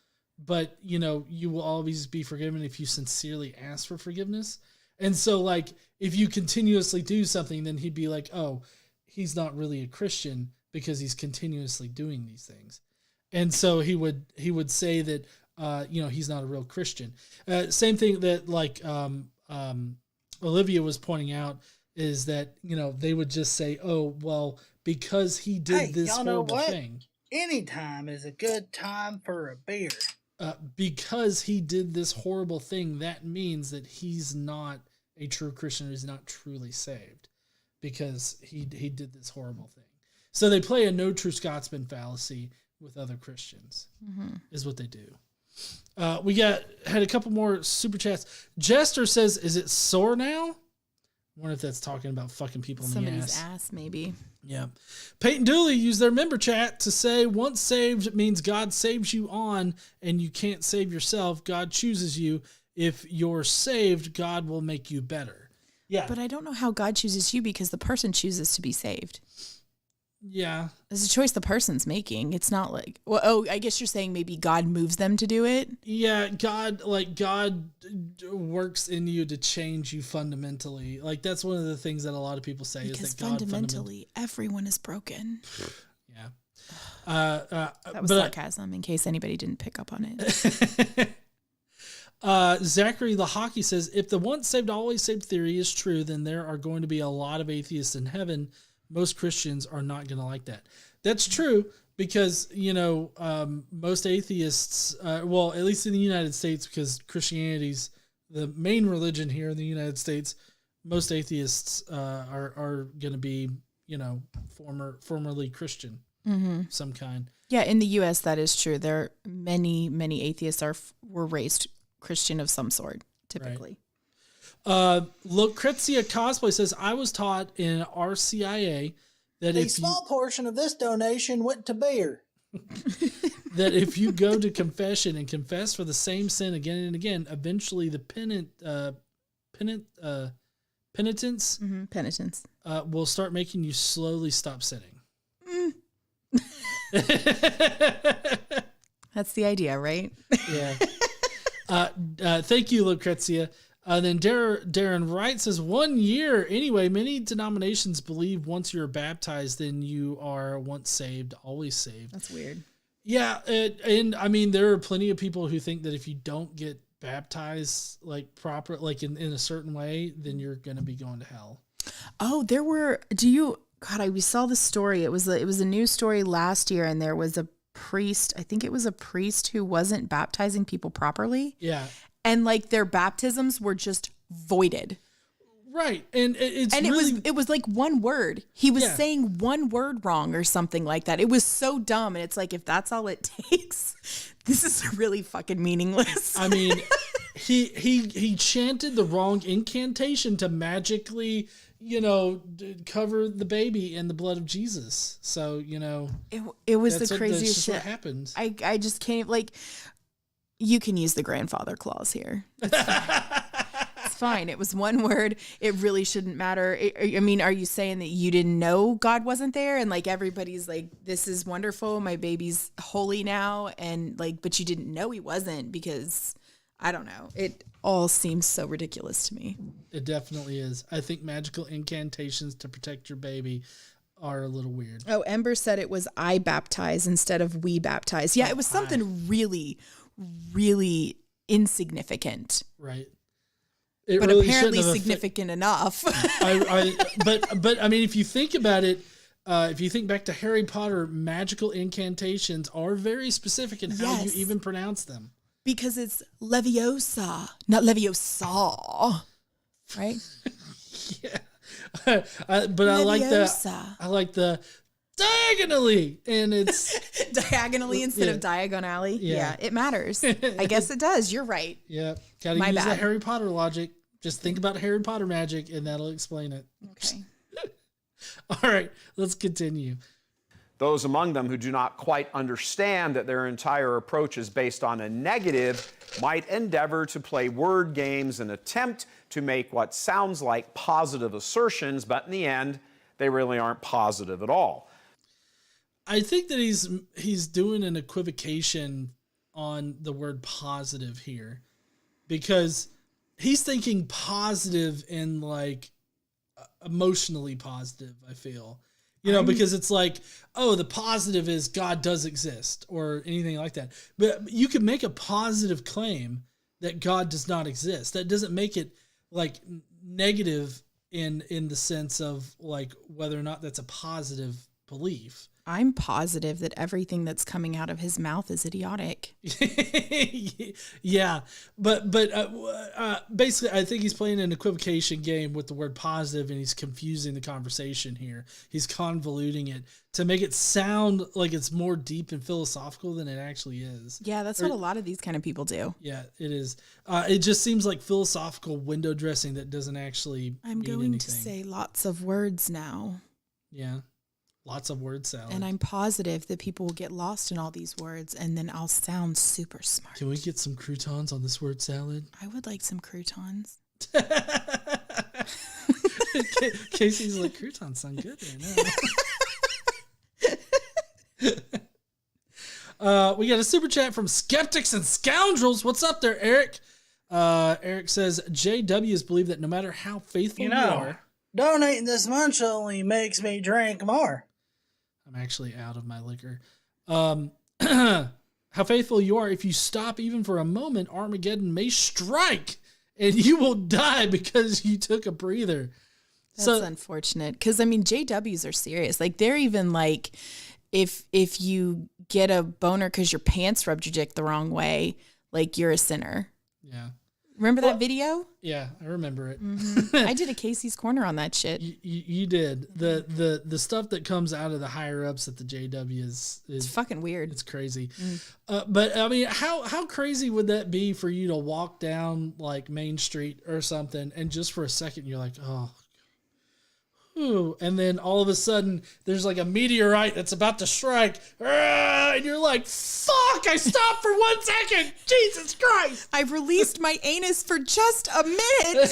Speaker 7: but you will always be forgiven if you sincerely ask for forgiveness. And so, like, if you continuously do something, then he'd be like, oh, he's not really a Christian because he's continuously doing these things. And so he would say that he's not a real Christian. Same thing that like Olivia was pointing out is that they would just say, oh well, because he did this horrible thing.
Speaker 8: Anytime is a good time for a beer.
Speaker 7: Because he did this horrible thing, that means that he's not a true Christian, or he's not truly saved, because he did this horrible thing. So they play a no true Scotsman fallacy with other Christians, is what they do. We had a couple more super chats. Jester says, "Is it sore now?" I wonder if that's talking about fucking people in
Speaker 9: somebody's
Speaker 7: the
Speaker 9: ass, maybe.
Speaker 7: Yeah. Peyton Dooley used their member chat to say, once saved means God saves you on, and you can't save yourself. God chooses you. If you're saved, God will make you better. Yeah.
Speaker 9: But I don't know how God chooses you, because the person chooses to be saved.
Speaker 7: Yeah.
Speaker 9: It's a choice the person's making. It's not like, I guess you're saying maybe God moves them to do it?
Speaker 7: Yeah, God works in you to change you fundamentally. Like, that's one of the things that a lot of people say,
Speaker 9: because
Speaker 7: is that God
Speaker 9: fundamentally everyone is broken.
Speaker 7: Yeah.
Speaker 9: That was sarcasm, in case anybody didn't pick up on it.
Speaker 7: Zachary the Hockey says, if the once saved, always saved theory is true, then there are going to be a lot of atheists in heaven. Most Christians are not going to like that. That's true, because, most atheists, at least in the United States, because Christianity's the main religion here in the United States, most atheists are going to be, formerly Christian, some kind.
Speaker 9: Yeah, in the U.S. that is true. There are many atheists were raised Christian of some sort, typically.
Speaker 7: Right. Lucrezia Cosplay says, I was taught in RCIA that
Speaker 8: a small portion of this donation went to beer.
Speaker 7: that if you go to confession and confess for the same sin again and again, eventually the penitence will start making you slowly stop sinning.
Speaker 9: That's the idea, right?
Speaker 7: Yeah. Thank you, Lucrezia. Then Darren Wright says 1 year. Anyway, many denominations believe once you're baptized, then you are once saved, always saved.
Speaker 9: That's weird.
Speaker 7: Yeah. And I mean, there are plenty of people who think that if you don't get baptized like proper, like in a certain way, then you're going to be going to hell.
Speaker 9: Oh, we saw the story. It was a news story last year, and there was a priest. I think it was a priest who wasn't baptizing people properly.
Speaker 7: Yeah.
Speaker 9: And like their baptisms were just voided.
Speaker 7: Right. And
Speaker 9: it was like one word. He was saying one word wrong or something like that. It was so dumb. And it's like, if that's all it takes, this is really fucking meaningless.
Speaker 7: I mean, he chanted the wrong incantation to magically, cover the baby in the blood of Jesus. So,
Speaker 9: it was the craziest
Speaker 7: shit.
Speaker 9: shit.
Speaker 7: What happened.
Speaker 9: I just can't, like, you can use the grandfather clause here. It's fine. It's fine. It was one word. It really shouldn't matter. I mean, are you saying that you didn't know God wasn't there? And like, everybody's like, this is wonderful. My baby's holy now. And like, but you didn't know he wasn't because I don't know. It all seems so ridiculous to me.
Speaker 7: It definitely is. I think magical incantations to protect your baby are a little weird.
Speaker 9: Oh, Ember said it was I baptize instead of we baptize. Yeah, it was something really, really insignificant.
Speaker 7: Right.
Speaker 9: But really apparently significant enough.
Speaker 7: But I mean, if you think about it, if you think back to Harry Potter, magical incantations are very specific in how you even pronounce them.
Speaker 9: Because it's Leviosa, not Leviosa, right?
Speaker 7: Yeah. But
Speaker 9: Leviosa.
Speaker 7: I like the diagonally, and it's
Speaker 9: diagonally instead of diagonally. Yeah, it matters. I guess it does. You're right.
Speaker 7: Yeah, gotta use that Harry Potter logic. Just think about Harry Potter magic, and that'll explain it.
Speaker 9: Okay.
Speaker 7: All right, let's continue.
Speaker 10: Those among them who do not quite understand that their entire approach is based on a negative might endeavor to play word games and attempt to make what sounds like positive assertions, but in the end, they really aren't positive at all.
Speaker 7: I think that he's doing an equivocation on the word positive here, because he's thinking positive and like emotionally positive, I feel. Because it's like, oh, the positive is God does exist or anything like that. But you can make a positive claim that God does not exist. That doesn't make it like negative in the sense of like whether or not that's a positive belief.
Speaker 9: I'm positive that everything that's coming out of his mouth is idiotic.
Speaker 7: Yeah, but basically, I think he's playing an equivocation game with the word positive, and he's confusing the conversation here. He's convoluting it to make it sound like it's more deep and philosophical than it actually is.
Speaker 9: Yeah, that's what a lot of these kind of people do.
Speaker 7: Yeah, it is. It just seems like philosophical window dressing that doesn't actually
Speaker 9: I'm
Speaker 7: mean
Speaker 9: going
Speaker 7: anything.
Speaker 9: to say lots of words now.
Speaker 7: Yeah. Lots of word salad.
Speaker 9: And I'm positive that people will get lost in all these words, and then I'll sound super smart.
Speaker 7: Can we get some croutons on this word salad?
Speaker 9: I would like some croutons.
Speaker 7: Casey's like, croutons sound good right now. We got a super chat from Skeptics and Scoundrels. What's up there, Eric? Eric says, JWs believe that no matter how faithful you are,
Speaker 8: donating this much only makes me drink more.
Speaker 7: I'm actually out of my liquor. How faithful you are, if you stop even for a moment, Armageddon may strike and you will die because you took a breather.
Speaker 9: That's unfortunate. Because, I mean, JWs are serious. Like, they're even like, if you get a boner because your pants rubbed your dick the wrong way, like, you're a sinner.
Speaker 7: Yeah.
Speaker 9: Remember that video?
Speaker 7: Yeah, I remember it.
Speaker 9: Mm-hmm. I did a Casey's Corner on that shit.
Speaker 7: You did. The stuff that comes out of the higher ups at the JW is
Speaker 9: it's fucking weird.
Speaker 7: It's crazy. But I mean, how crazy would that be for you to walk down like Main Street or something, and just for a second you're like, oh, Ooh. And then all of a sudden, there's like a meteorite that's about to strike. And you're like, fuck, I stopped for 1 second. Jesus Christ.
Speaker 9: I released my anus for just a minute.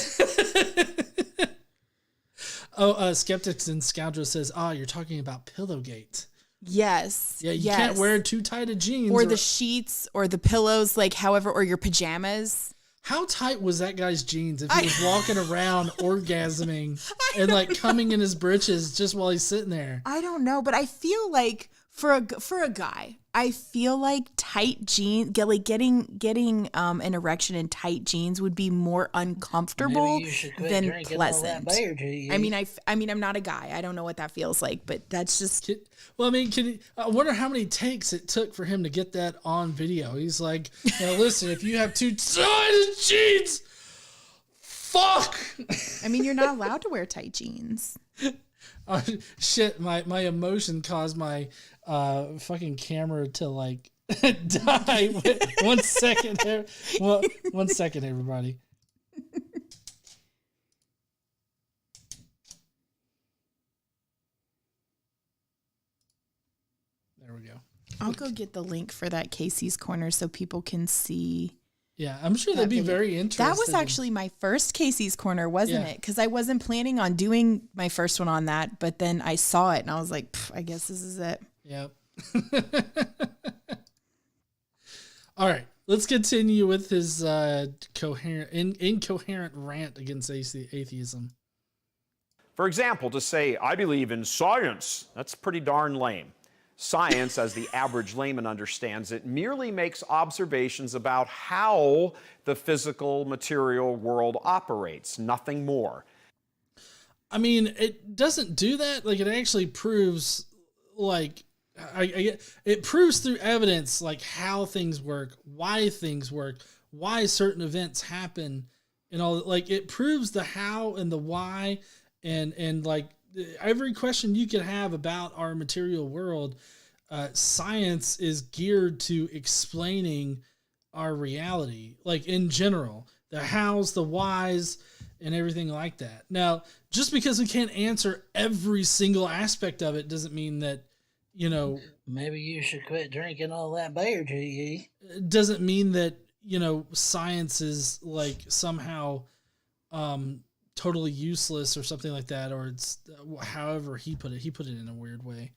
Speaker 7: Skeptics and Scoundrel says, you're talking about Pillowgate.
Speaker 9: Yes.
Speaker 7: Yeah, you can't wear too tight of jeans.
Speaker 9: Or the sheets or the pillows, like however, or your pajamas.
Speaker 7: How tight was that guy's jeans if he was walking around orgasming and like coming in his britches just while he's sitting there?
Speaker 9: I don't know, but I feel like for a guy, I feel like tight jeans, getting an erection in tight jeans would be more uncomfortable than pleasant. I mean, I'm not a guy. I don't know what that feels like, but that's just.
Speaker 7: Well, I mean, I wonder how many takes it took for him to get that on video. He's like, listen, if you have too tight jeans, fuck.
Speaker 9: I mean, you're not allowed to wear tight jeans.
Speaker 7: Shit, my emotion caused my fucking camera to like die. 1 second. 1 second, everybody. There we go.
Speaker 9: I'll go get the link for that Casey's Corner so people can see.
Speaker 7: Yeah, I'm sure they'd be very interested.
Speaker 9: That was actually my first Casey's Corner, wasn't it? Because I wasn't planning on doing my first one on that, but then I saw it and I was like, I guess this is it.
Speaker 7: Yep. All right, let's continue with his incoherent rant against atheism.
Speaker 10: For example, to say, I believe in science, that's pretty darn lame. Science, as the average layman understands it, merely makes observations about how the physical material world operates, nothing more.
Speaker 7: I mean, it doesn't do that. Like, it actually proves, like, it proves through evidence, like, how things work, why certain events happen, and all. Like, it proves the how and the why, and like, every question you could have about our material world, science is geared to explaining our reality, like in general, the hows, the whys, and everything like that. Now, just because we can't answer every single aspect of it doesn't mean that,
Speaker 8: maybe you should quit drinking all that beer, GE.
Speaker 7: Doesn't mean that, science is like somehow totally useless or something like that, or it's however he put it in a weird way.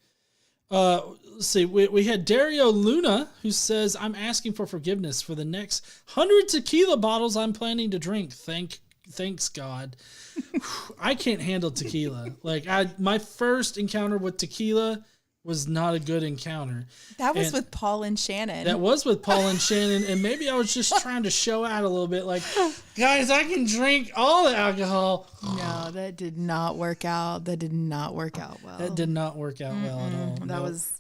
Speaker 7: Let's see, we had Dario Luna, who says, I'm asking for forgiveness for the next 100 tequila bottles I'm planning to drink. Thanks God. I can't handle tequila. Like, my first encounter with tequila was not a good encounter.
Speaker 9: That was with Paul and Shannon.
Speaker 7: That was with Paul and Shannon, and maybe I was just trying to show out a little bit, like, guys, I can drink all the alcohol.
Speaker 9: No, that did not work out. That did not work out well.
Speaker 7: That did not work out well at all.
Speaker 9: That was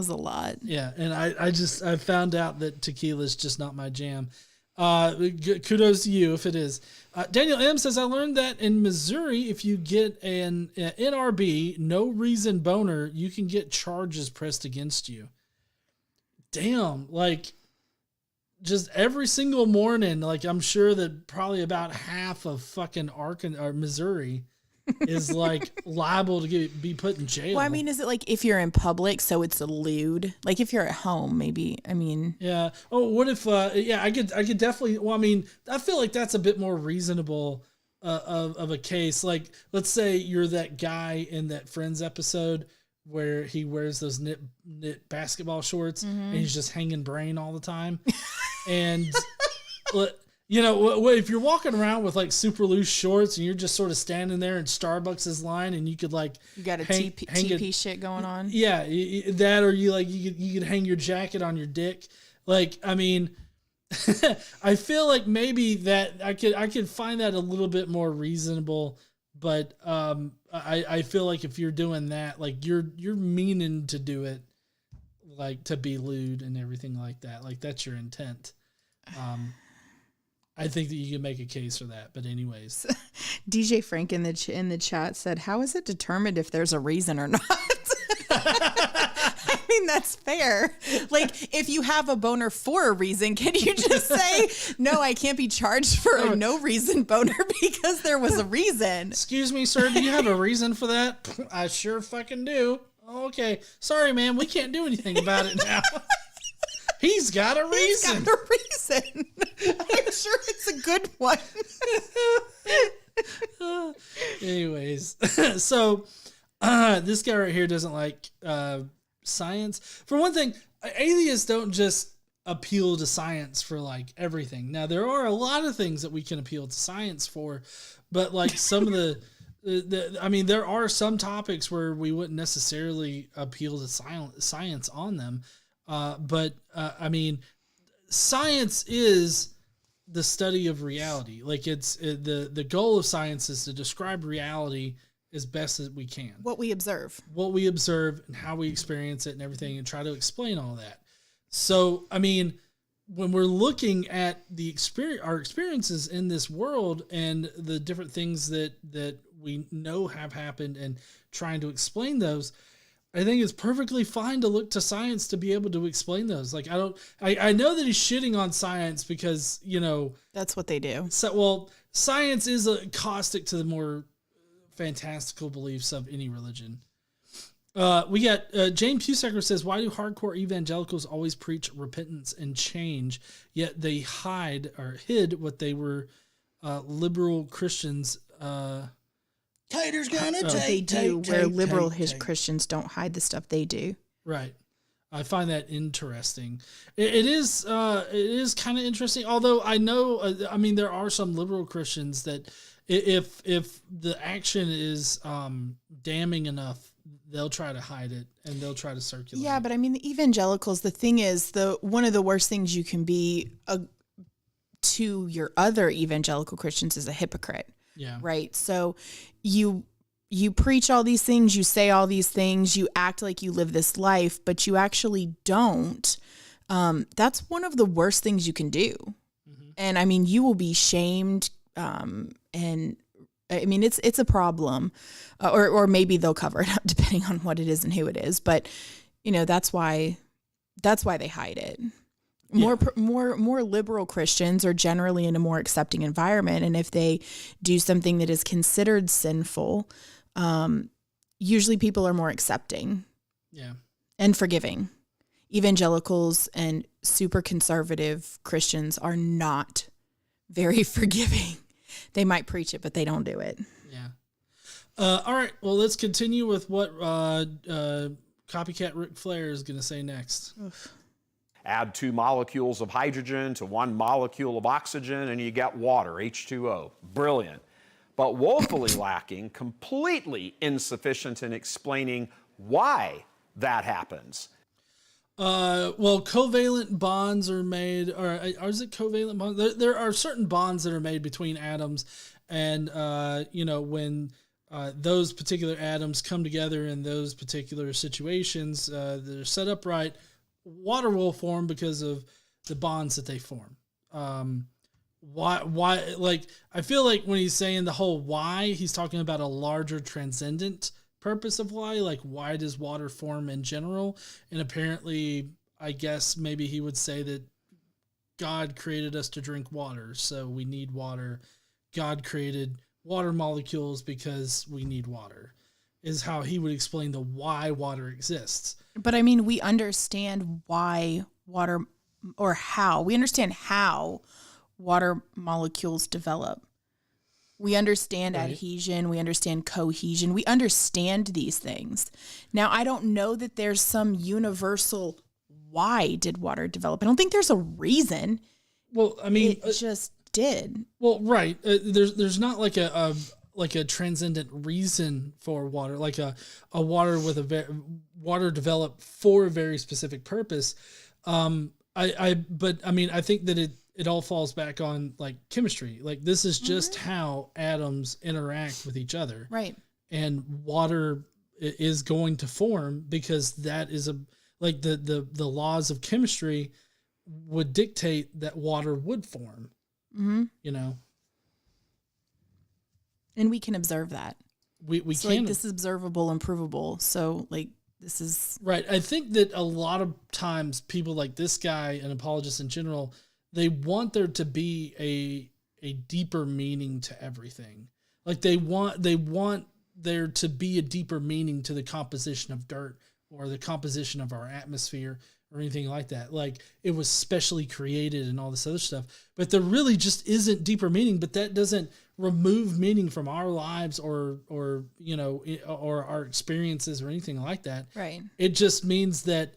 Speaker 9: a lot.
Speaker 7: Yeah, and I found out that tequila is just not my jam. Kudos to you if it is. Daniel M says, I learned that in Missouri, if you get an NRB, no reason boner, you can get charges pressed against you. Damn, like, just every single morning, like, I'm sure that probably about half of fucking Arkansas or Missouri is like liable to be put in jail.
Speaker 9: Well, I mean, is it like if you're in public, so it's a lewd? Like if you're at home, maybe. I mean,
Speaker 7: yeah. Oh, what if? I could definitely. Well, I mean, I feel like that's a bit more reasonable of a case. Like, let's say you're that guy in that Friends episode where he wears those knit basketball shorts and he's just hanging brain all the time, and. If you're walking around with like super loose shorts and you're just sort of standing there in Starbucks' line and you could like
Speaker 9: you got a TP shit going on.
Speaker 7: Yeah, that, or you could hang your jacket on your dick. Like, I mean, I feel like maybe that I could find that a little bit more reasonable, but I feel like if you're doing that, like you're meaning to do it, like to be lewd and everything like that. Like that's your intent. I think that you can make a case for that, but anyways.
Speaker 9: DJ Frank in the chat said, "How is it determined if there's a reason or not?" I mean, that's fair. Like, if you have a boner for a reason, can you just say, no, I can't be charged for a no reason boner because there was a reason?
Speaker 7: Excuse me, sir, do you have a reason for that? I sure fucking do. Okay. Sorry, man, we can't do anything about it now. He's got a reason.
Speaker 9: He's got a reason. I'm sure it's a good one.
Speaker 7: Anyways, so this guy right here doesn't like science. For one thing, atheists don't just appeal to science for like everything. Now, there are a lot of things that we can appeal to science for, but like some of I mean, there are some topics where we wouldn't necessarily appeal to science on them. But I mean, science is the study of reality. Like the goal of science is to describe reality as best as we can.
Speaker 9: What we observe
Speaker 7: And how we experience it and everything, and try to explain all that. So, I mean, when we're looking at our experiences in this world and the different things that we know have happened and trying to explain those, I think it's perfectly fine to look to science to be able to explain those. Like, I know that he's shitting on science because,
Speaker 9: that's what they do.
Speaker 7: So, well, science is a caustic to the more fantastical beliefs of any religion. We got Jane Pusacker says, why do hardcore evangelicals always preach repentance and change, yet they hid what they were liberal Christians
Speaker 8: Tater's gonna take.
Speaker 9: They do, where liberal Christians don't hide the stuff they do.
Speaker 7: Right. I find that interesting. It is kind of interesting. Although I know, I mean, there are some liberal Christians that if the action is damning enough, they'll try to hide it and they'll try to circulate.
Speaker 9: Yeah, but I mean, the evangelicals, the thing is, one of the worst things you can be to your other evangelical Christians is a hypocrite.
Speaker 7: Yeah.
Speaker 9: Right. So you preach all these things, you say all these things, you act like you live this life, but you actually don't. That's one of the worst things you can do. Mm-hmm. And I mean, you will be shamed. And I mean, it's a problem, or maybe they'll cover it up depending on what it is and who it is. But that's why they hide it. More liberal Christians are generally in a more accepting environment, and if they do something that is considered sinful, usually people are more accepting, and forgiving. Evangelicals and super conservative Christians are not very forgiving. They might preach it, but they don't do it.
Speaker 7: Yeah. All right. Well, let's continue with what copycat Ric Flair is going to say next. Oof.
Speaker 10: Add 2 molecules of hydrogen to 1 molecule of oxygen, and you get water, H2O. Brilliant. But woefully lacking, completely insufficient in explaining why that happens.
Speaker 7: Well, covalent bonds are made, or is it covalent bonds? There are certain bonds that are made between atoms, and when those particular atoms come together in those particular situations, they're set up right, water will form because of the bonds that they form. Why, like, I feel like when he's saying the whole why, he's talking about a larger transcendent purpose of why, like, why does water form in general? And apparently, I guess maybe he would say that God created us to drink water, so we need water. God created water molecules because we need water, is how he would explain the why water exists.
Speaker 9: But I mean, we understand why water, or how. We understand how water molecules develop. We understand adhesion. We understand cohesion. We understand these things. Now, I don't know that there's some universal why did water develop. I don't think there's a reason.
Speaker 7: Well, I mean,
Speaker 9: it just did.
Speaker 7: Well, right. There's not like a transcendent reason for water, like a water with water developed for a very specific purpose. But I mean, I think that it all falls back on like chemistry. Like, this is just how atoms interact with each other.
Speaker 9: Right.
Speaker 7: And water is going to form because that is the laws of chemistry would dictate that water would form.
Speaker 9: Mm-hmm.
Speaker 7: And
Speaker 9: we can observe that.
Speaker 7: We
Speaker 9: so
Speaker 7: can.
Speaker 9: Like, this is observable and provable. So like, this is
Speaker 7: right. I think that a lot of times people like this guy and apologists in general, they want there to be a deeper meaning to everything. Like they want there to be a deeper meaning to the composition of dirt or the composition of our atmosphere or anything like that. Like it was specially created and all this other stuff, but there really just isn't deeper meaning. But that doesn't remove meaning from our lives or our experiences or anything like that.
Speaker 9: Right.
Speaker 7: It just means that,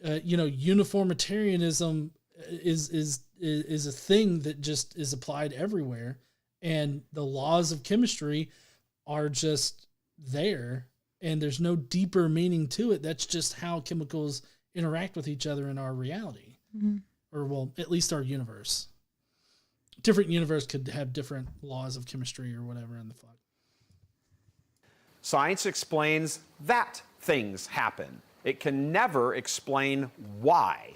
Speaker 7: uniformitarianism is a thing that just is applied everywhere. And the laws of chemistry are just there and there's no deeper meaning to it. That's just how chemicals interact with each other in our reality, or well, at least our universe. Different universe could have different laws of chemistry or whatever in the fuck.
Speaker 10: Science explains that things happen. It can never explain why.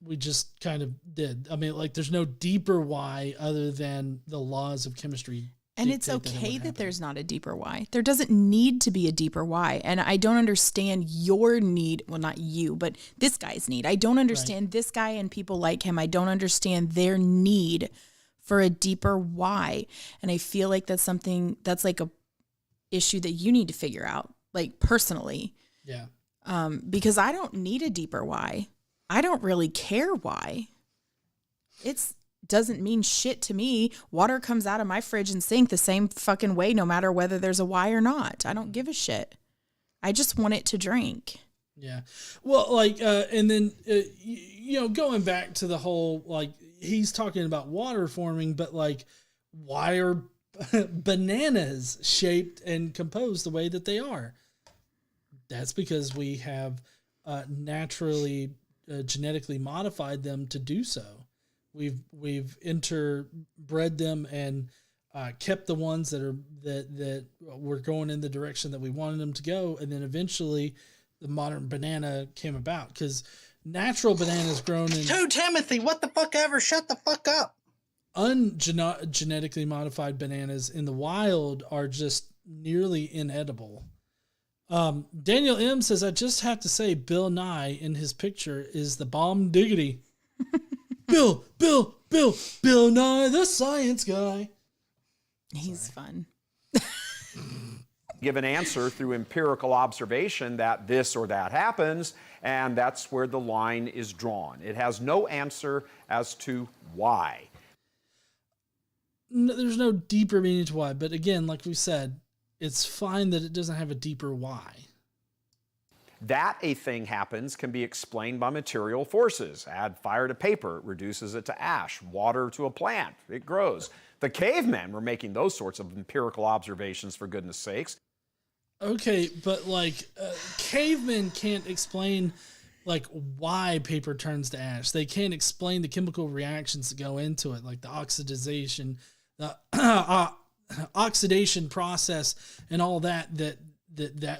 Speaker 7: We just kind of did. I mean, like, there's no deeper why other than the laws of chemistry.
Speaker 9: And it's okay that there's not a deeper why. There doesn't need to be a deeper why. And I don't understand your need. Well, not you, but this guy's need. I don't understand this guy and people like him. I don't understand their need for a deeper why. And I feel like that's something that's like a issue that you need to figure out, like personally.
Speaker 7: Yeah.
Speaker 9: Because I don't need a deeper why. I don't really care why. It's doesn't mean shit to me. Water comes out of my fridge and sink the same fucking way, no matter whether there's a why or not. I don't give a shit. I just want it to drink.
Speaker 7: Yeah. Well, like, and then, going back to the whole, like, he's talking about water forming, but like, why are bananas shaped and composed the way that they are? That's because we have naturally genetically modified them to do so. We've interbred them and kept the ones that were going in the direction that we wanted them to go, and then eventually the modern banana came about because natural bananas grown in.
Speaker 8: To Timothy, what the fuck ever? Shut the fuck up.
Speaker 7: Ungenetically modified bananas in the wild are just nearly inedible. Daniel M says, I just have to say Bill Nye in his picture is the bomb diggity. Bill Nye, the science guy.
Speaker 9: He's fun.
Speaker 10: Give an answer through empirical observation that this or that happens, and that's where the line is drawn. It has no answer as to why.
Speaker 7: No, there's no deeper meaning to why, but again, like we said, it's fine that it doesn't have a deeper why.
Speaker 10: That a thing happens can be explained by material forces. Add fire to paper, it reduces it to ash. Water to a plant, it grows. The cavemen were making those sorts of empirical observations, for goodness sakes.
Speaker 7: Okay, but like cavemen can't explain like why paper turns to ash. They can't explain the chemical reactions that go into it, like the oxidation, the oxidation process and all that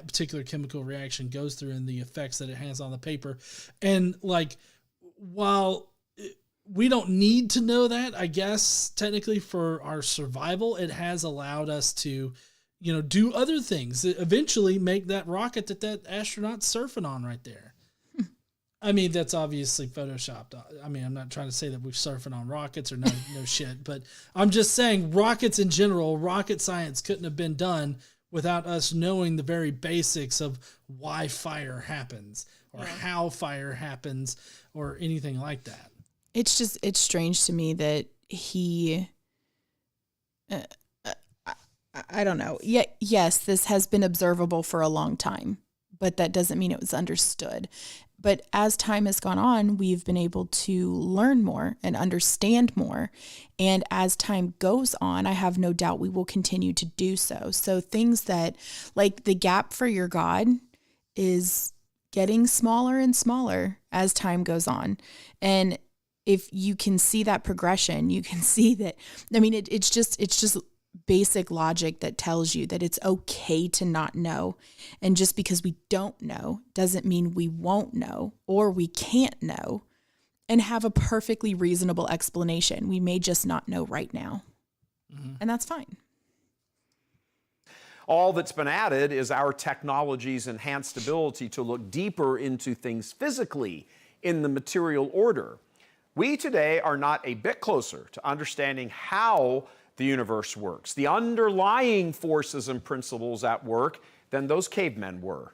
Speaker 7: particular chemical reaction goes through and the effects that it has on the paper. And like, while we don't need to know that, I guess technically for our survival, it has allowed us to, do other things that eventually make that rocket that astronaut's surfing on right there. I mean, that's obviously photoshopped. I mean, I'm not trying to say that we're surfing on rockets or no shit, but I'm just saying rockets in general, rocket science couldn't have been done without us knowing the very basics of why fire happens or how fire happens or anything like that.
Speaker 9: It's strange to me that he, I don't know. Yes, this has been observable for a long time, but that doesn't mean it was understood. But as time has gone on, we've been able to learn more and understand more. And as time goes on, I have no doubt we will continue to do so. So things that, like the gap for your God is getting smaller and smaller as time goes on. And if you can see that progression, you can see that, I mean, it's just basic logic that tells you that it's okay to not know. And just because we don't know doesn't mean we won't know or we can't know and have a perfectly reasonable explanation. We may just not know right now. Mm-hmm. And that's fine.
Speaker 10: All that's been added is our technology's enhanced ability to look deeper into things physically in the material order. We today are not a bit closer to understanding how the universe works, the underlying forces and principles at work, than those cavemen were.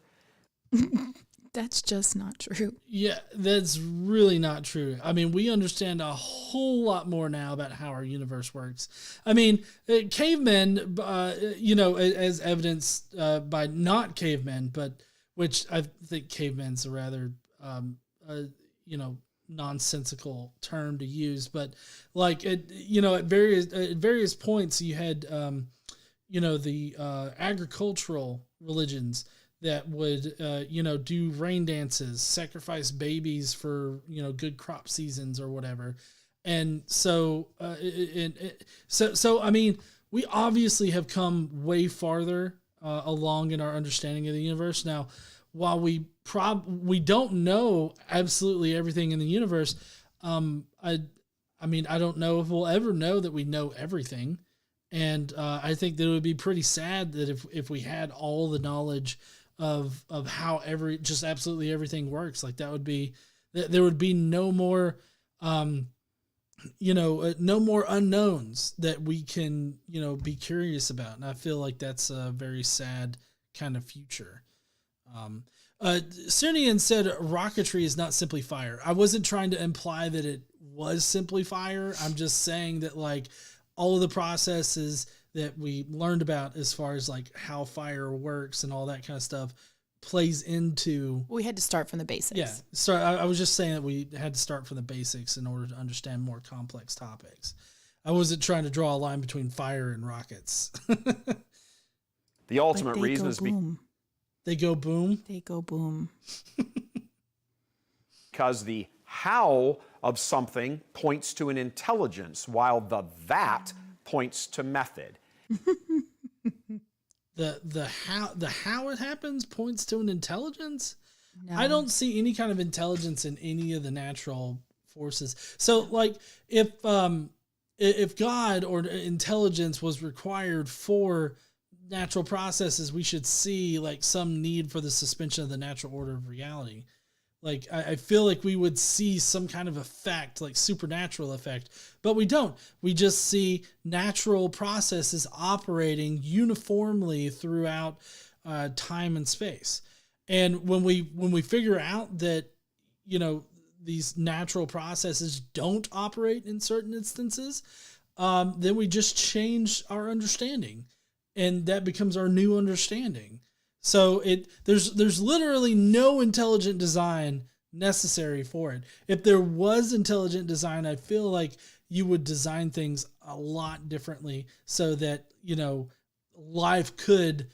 Speaker 9: That's just not true.
Speaker 7: Yeah, that's really not true. I mean, we understand a whole lot more now about how our universe works. I mean, cavemen, as evidenced by not cavemen, but which I think cavemen's a rather, nonsensical term to use. But like, at various points, you had, the agricultural religions that would, do rain dances, sacrifice babies for, good crop seasons or whatever. And so, I mean, we obviously have come way farther along in our understanding of the universe. Now, while we don't know absolutely everything in the universe, I don't know if we'll ever know that we know everything. And I think that it would be pretty sad that if we had all the knowledge of how just absolutely everything works, like there would be no more, no more unknowns that we can, be curious about. And I feel like that's a very sad kind of future. Cernian said rocketry is not simply fire. I wasn't trying to imply that it was simply fire. I'm just saying that like all of the processes that we learned about as far as like how fire works and all that kind of stuff plays into.
Speaker 9: We had to start from the basics.
Speaker 7: Yeah. So I was just saying that we had to start from the basics in order to understand more complex topics. I wasn't trying to draw a line between fire and rockets.
Speaker 10: The ultimate reason is
Speaker 7: they go boom.
Speaker 9: They go boom.
Speaker 10: Because the how of something points to an intelligence, while the that points to method.
Speaker 7: The how it happens points to an intelligence.
Speaker 9: No.
Speaker 7: I don't see any kind of intelligence in any of the natural forces. So like if God or intelligence was required for natural processes, we should see like some need for the suspension of the natural order of reality. Like, I feel like we would see some kind of effect, like supernatural effect, but we don't. We just see natural processes operating uniformly throughout time and space. And when we figure out that, these natural processes don't operate in certain instances, then we just change our understanding, and that becomes our new understanding. So there's literally no intelligent design necessary for it. If there was intelligent design, I feel like you would design things a lot differently so that, life could,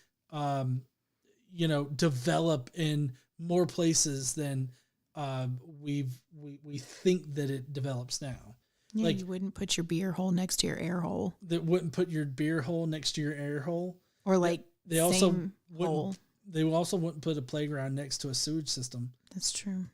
Speaker 7: develop in more places than we think that it develops now.
Speaker 9: Yeah, like, you wouldn't put your beer hole next to your air hole.
Speaker 7: That wouldn't put your beer hole next to your air hole.
Speaker 9: Or like
Speaker 7: they also wouldn't put a playground next to a sewage system.
Speaker 9: That's true.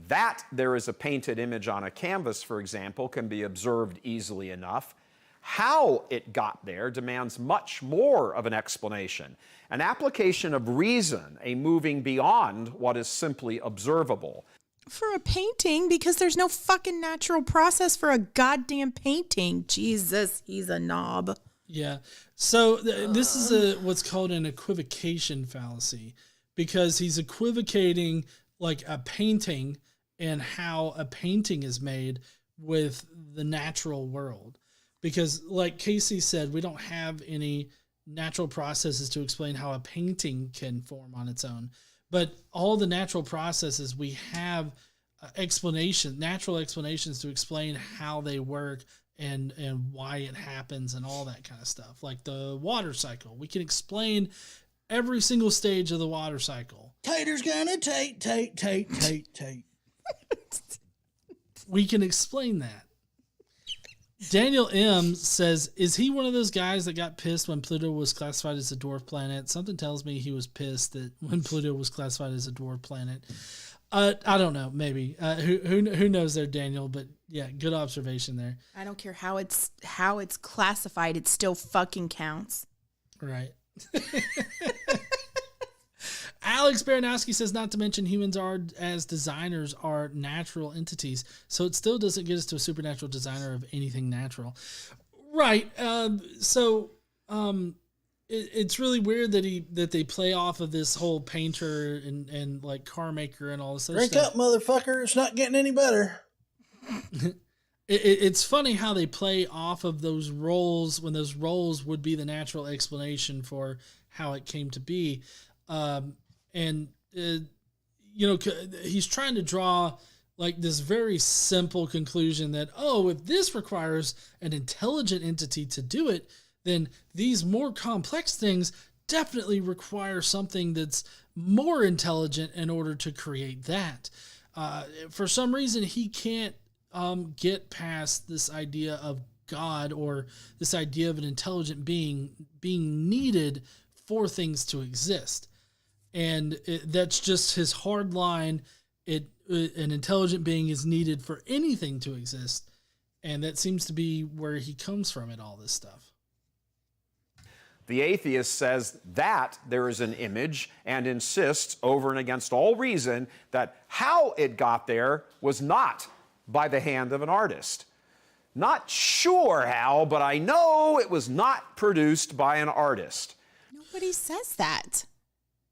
Speaker 10: That there is a painted image on a canvas, for example, can be observed easily enough. How it got there demands much more of an explanation, an application of reason, a moving beyond what is simply observable.
Speaker 9: For a painting, because there's no fucking natural process for a goddamn painting. Jesus, he's a knob.
Speaker 7: Yeah. So this is what's called an equivocation fallacy, because he's equivocating like a painting and how a painting is made with the natural world. Because like Casey said, we don't have any natural processes to explain how a painting can form on its own. But all the natural processes, we have natural explanations to explain how they work and why it happens and all that kind of stuff. Like the water cycle. We can explain every single stage of the water cycle.
Speaker 8: Tater's gonna tate.
Speaker 7: We can explain that. Daniel M. says, is he one of those guys that got pissed when Pluto was classified as a dwarf planet? Something tells me he was pissed that when Pluto was classified as a dwarf planet. I don't know, maybe. Who knows there, Daniel? But yeah, good observation there.
Speaker 9: I don't care how it's classified, it still fucking counts.
Speaker 7: Right. Alex Baranowski says, not to mention humans are, as designers, are natural entities. So it still doesn't get us to a supernatural designer of anything natural. Right. It's really weird that they play off of this whole painter and like car maker and all this other
Speaker 8: Drink
Speaker 7: stuff.
Speaker 8: up, motherfucker. It's not getting any better.
Speaker 7: It's funny how they play off of those roles when those roles would be the natural explanation for how it came to be. He's trying to draw like this very simple conclusion that, oh, if this requires an intelligent entity to do it, then these more complex things definitely require something that's more intelligent in order to create that. For some reason, he can't get past this idea of God or this idea of an intelligent being needed for things to exist. And that's just his hard line. An intelligent being is needed for anything to exist. And that seems to be where he comes from in all this stuff.
Speaker 10: The atheist says that there is an image and insists over and against all reason that how it got there was not by the hand of an artist. Not sure how, but I know it was not produced by an artist.
Speaker 9: Nobody says that.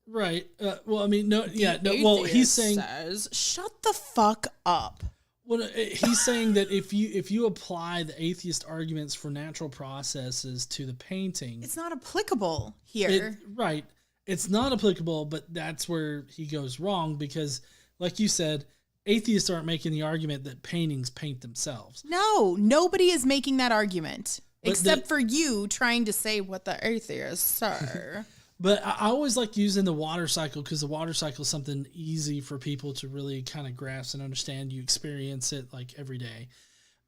Speaker 7: Right. He's saying,
Speaker 9: says, shut the fuck up.
Speaker 7: Well, he's saying that if you apply the atheist arguments for natural processes to the painting,
Speaker 9: it's not applicable here.
Speaker 7: Right. It's not applicable, but that's where he goes wrong because, like you said, atheists aren't making the argument that paintings paint themselves.
Speaker 9: No, nobody is making that argument except for you trying to say what the atheists are.
Speaker 7: But I always like using the water cycle because the water cycle is something easy for people to really kind of grasp and understand. You experience it like every day.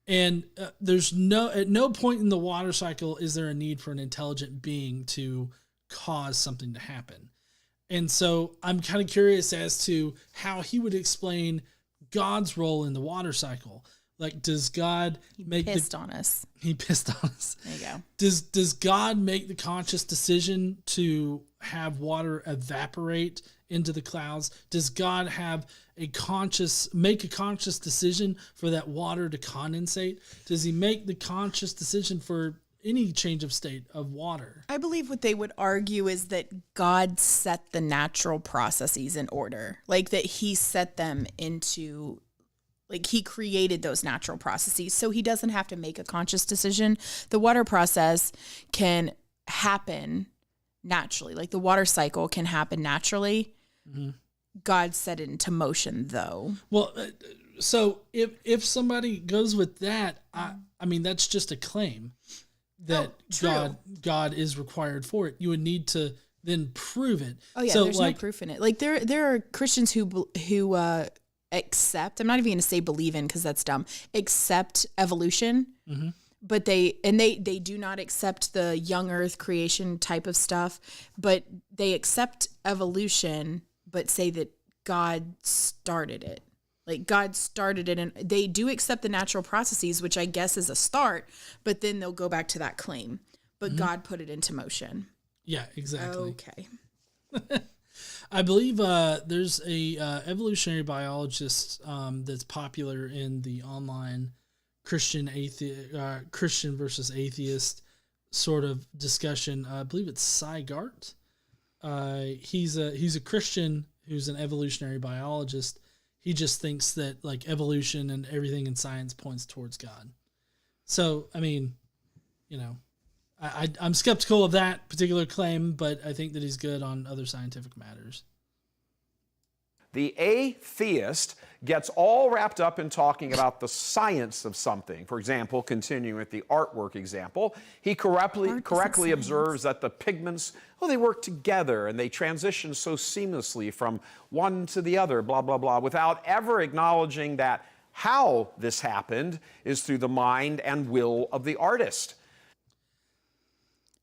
Speaker 7: And at no point in the water cycle is there a need for an intelligent being to cause something to happen. And so I'm kind of curious as to how he would explain God's role in the water cycle. Like, does God make
Speaker 9: pissed on us?
Speaker 7: He pissed on us.
Speaker 9: There you go.
Speaker 7: Does God make the conscious decision to have water evaporate into the clouds? Does God have make a conscious decision for that water to condensate? Does he make the conscious decision for any change of state of water?
Speaker 9: I believe what they would argue is that God set the natural processes in order, like that he set them into. Like he created those natural processes, so he doesn't have to make a conscious decision. The water process can happen naturally. Like the water cycle can happen naturally. Mm-hmm. God set it into motion, though.
Speaker 7: Well, so if somebody goes with that, I mean, that's just a claim that God is required for it. You would need to then prove it.
Speaker 9: Oh yeah, there's no proof in it. Like there are Christians who accept, I'm not even going to say believe in because that's dumb, accept evolution, mm-hmm. but they do not accept the young earth creation type of stuff, but they accept evolution, but say that God started it. Like God started it, and they do accept the natural processes, which I guess is a start, but then they'll go back to that claim. But mm-hmm. God put it into motion.
Speaker 7: Yeah, exactly.
Speaker 9: Okay.
Speaker 7: I believe there's a evolutionary biologist that's popular in the online Christian versus atheist sort of discussion. I believe it's Cy Gart. He's a Christian who's an evolutionary biologist. He just thinks that like evolution and everything in science points towards God. So I mean, I'm skeptical of that particular claim, but I think that he's good on other scientific matters.
Speaker 10: The atheist gets all wrapped up in talking about the science of something. For example, continuing with the artwork example, he correctly observes that the pigments, they work together and they transition so seamlessly from one to the other, blah, blah, blah, without ever acknowledging that how this happened is through the mind and will of the artist.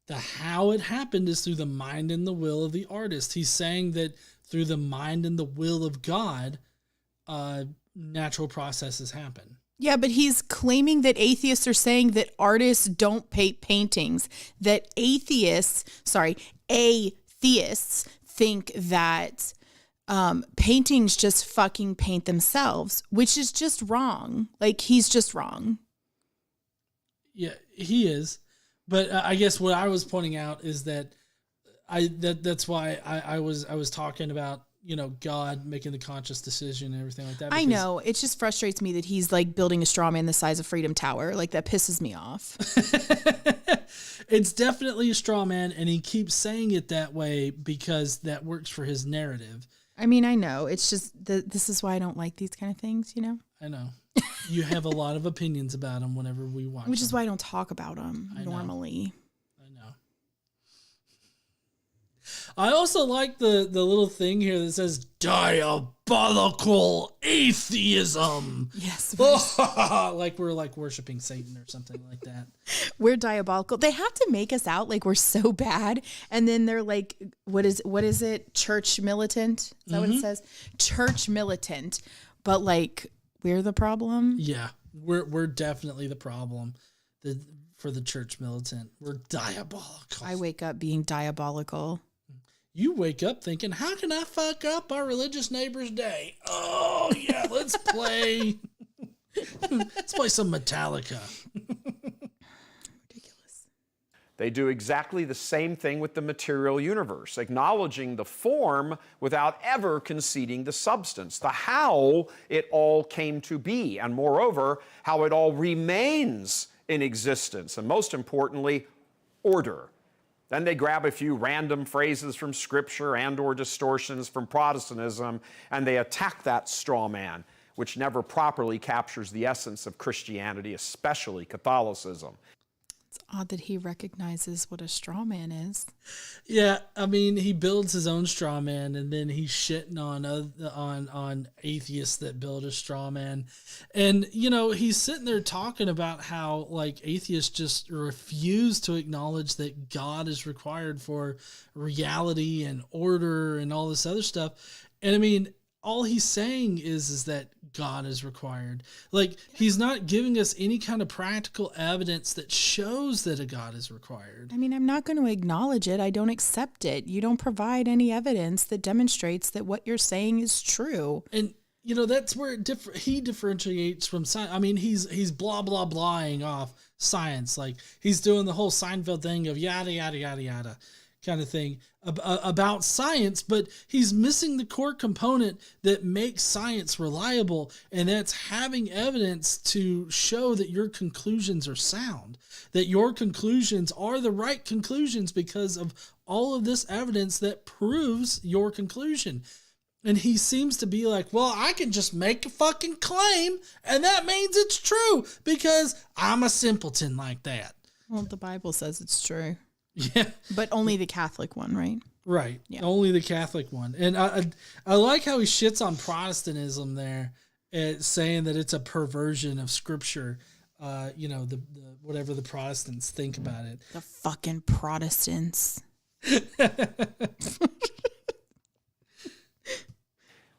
Speaker 7: The how it happened is through the mind and the will of the artist. He's saying that through the mind and the will of God, natural processes happen.
Speaker 9: Yeah, but he's claiming that atheists are saying that artists don't paint paintings, that atheists think that paintings just fucking paint themselves, which is just wrong. Like, he's just wrong.
Speaker 7: Yeah, he is. But I guess what I was pointing out is that that's why I was talking about, you know, God making the conscious decision and everything like that.
Speaker 9: I know. It just frustrates me that he's like building a straw man the size of Freedom Tower. Like, that pisses me off.
Speaker 7: It's definitely a straw man, and he keeps saying it that way because that works for his narrative.
Speaker 9: I mean, I know. It's just this is why I don't like these kind of things, you know?
Speaker 7: I know. You have a lot of opinions about them whenever we watch
Speaker 9: Which is
Speaker 7: them.
Speaker 9: why I don't talk about them normally.
Speaker 7: I also like the little thing here that says diabolical atheism.
Speaker 9: Yes.
Speaker 7: Like we're like worshiping Satan or something like that.
Speaker 9: We're diabolical. They have to make us out like we're so bad. And then they're like, what is it? Church militant? Is that what it says? Church militant. But like, we're the problem?
Speaker 7: Yeah. We're definitely the problem for the church militant. We're diabolical.
Speaker 9: I wake up being diabolical.
Speaker 7: You wake up thinking, how can I fuck up our religious neighbor's day? Oh, yeah, let's play. Let's play some Metallica.
Speaker 9: Ridiculous.
Speaker 10: They do exactly the same thing with the material universe, acknowledging the form without ever conceding the substance, the how it all came to be, and moreover, how it all remains in existence, and most importantly, order. Then they grab a few random phrases from Scripture and or distortions from Protestantism, and they attack that straw man, which never properly captures the essence of Christianity, especially Catholicism.
Speaker 9: It's odd that he recognizes what a straw man is.
Speaker 7: Yeah, I mean, he builds his own straw man, and then he's shitting on atheists that build a straw man. And, you know, he's sitting there talking about how, like, atheists just refuse to acknowledge that God is required for reality and order and all this other stuff. And, I mean, all he's saying is that God is required. Like, he's not giving us any kind of practical evidence that shows that a God is required.
Speaker 9: I mean, I'm not going to acknowledge it. I don't accept it. You don't provide any evidence that demonstrates that what you're saying is true.
Speaker 7: And, you know, that's where he differentiates from science. I mean, he's blah, blah, blahing off science. Like, he's doing the whole Seinfeld thing of yada, yada, yada, yada kind of thing about science, but he's missing the core component that makes science reliable, and that's having evidence to show that your conclusions are sound, that your conclusions are the right conclusions because of all of this evidence that proves your conclusion. And he seems to be like, well, I can just make a fucking claim, and that means it's true because I'm a simpleton like that.
Speaker 9: Well, the Bible says it's true.
Speaker 7: Yeah.
Speaker 9: But only the Catholic one, right?
Speaker 7: Right.
Speaker 9: Yeah.
Speaker 7: Only the Catholic one. And I like how he shits on Protestantism there, saying that it's a perversion of Scripture. You know, the whatever the Protestants think about it.
Speaker 9: The fucking Protestants.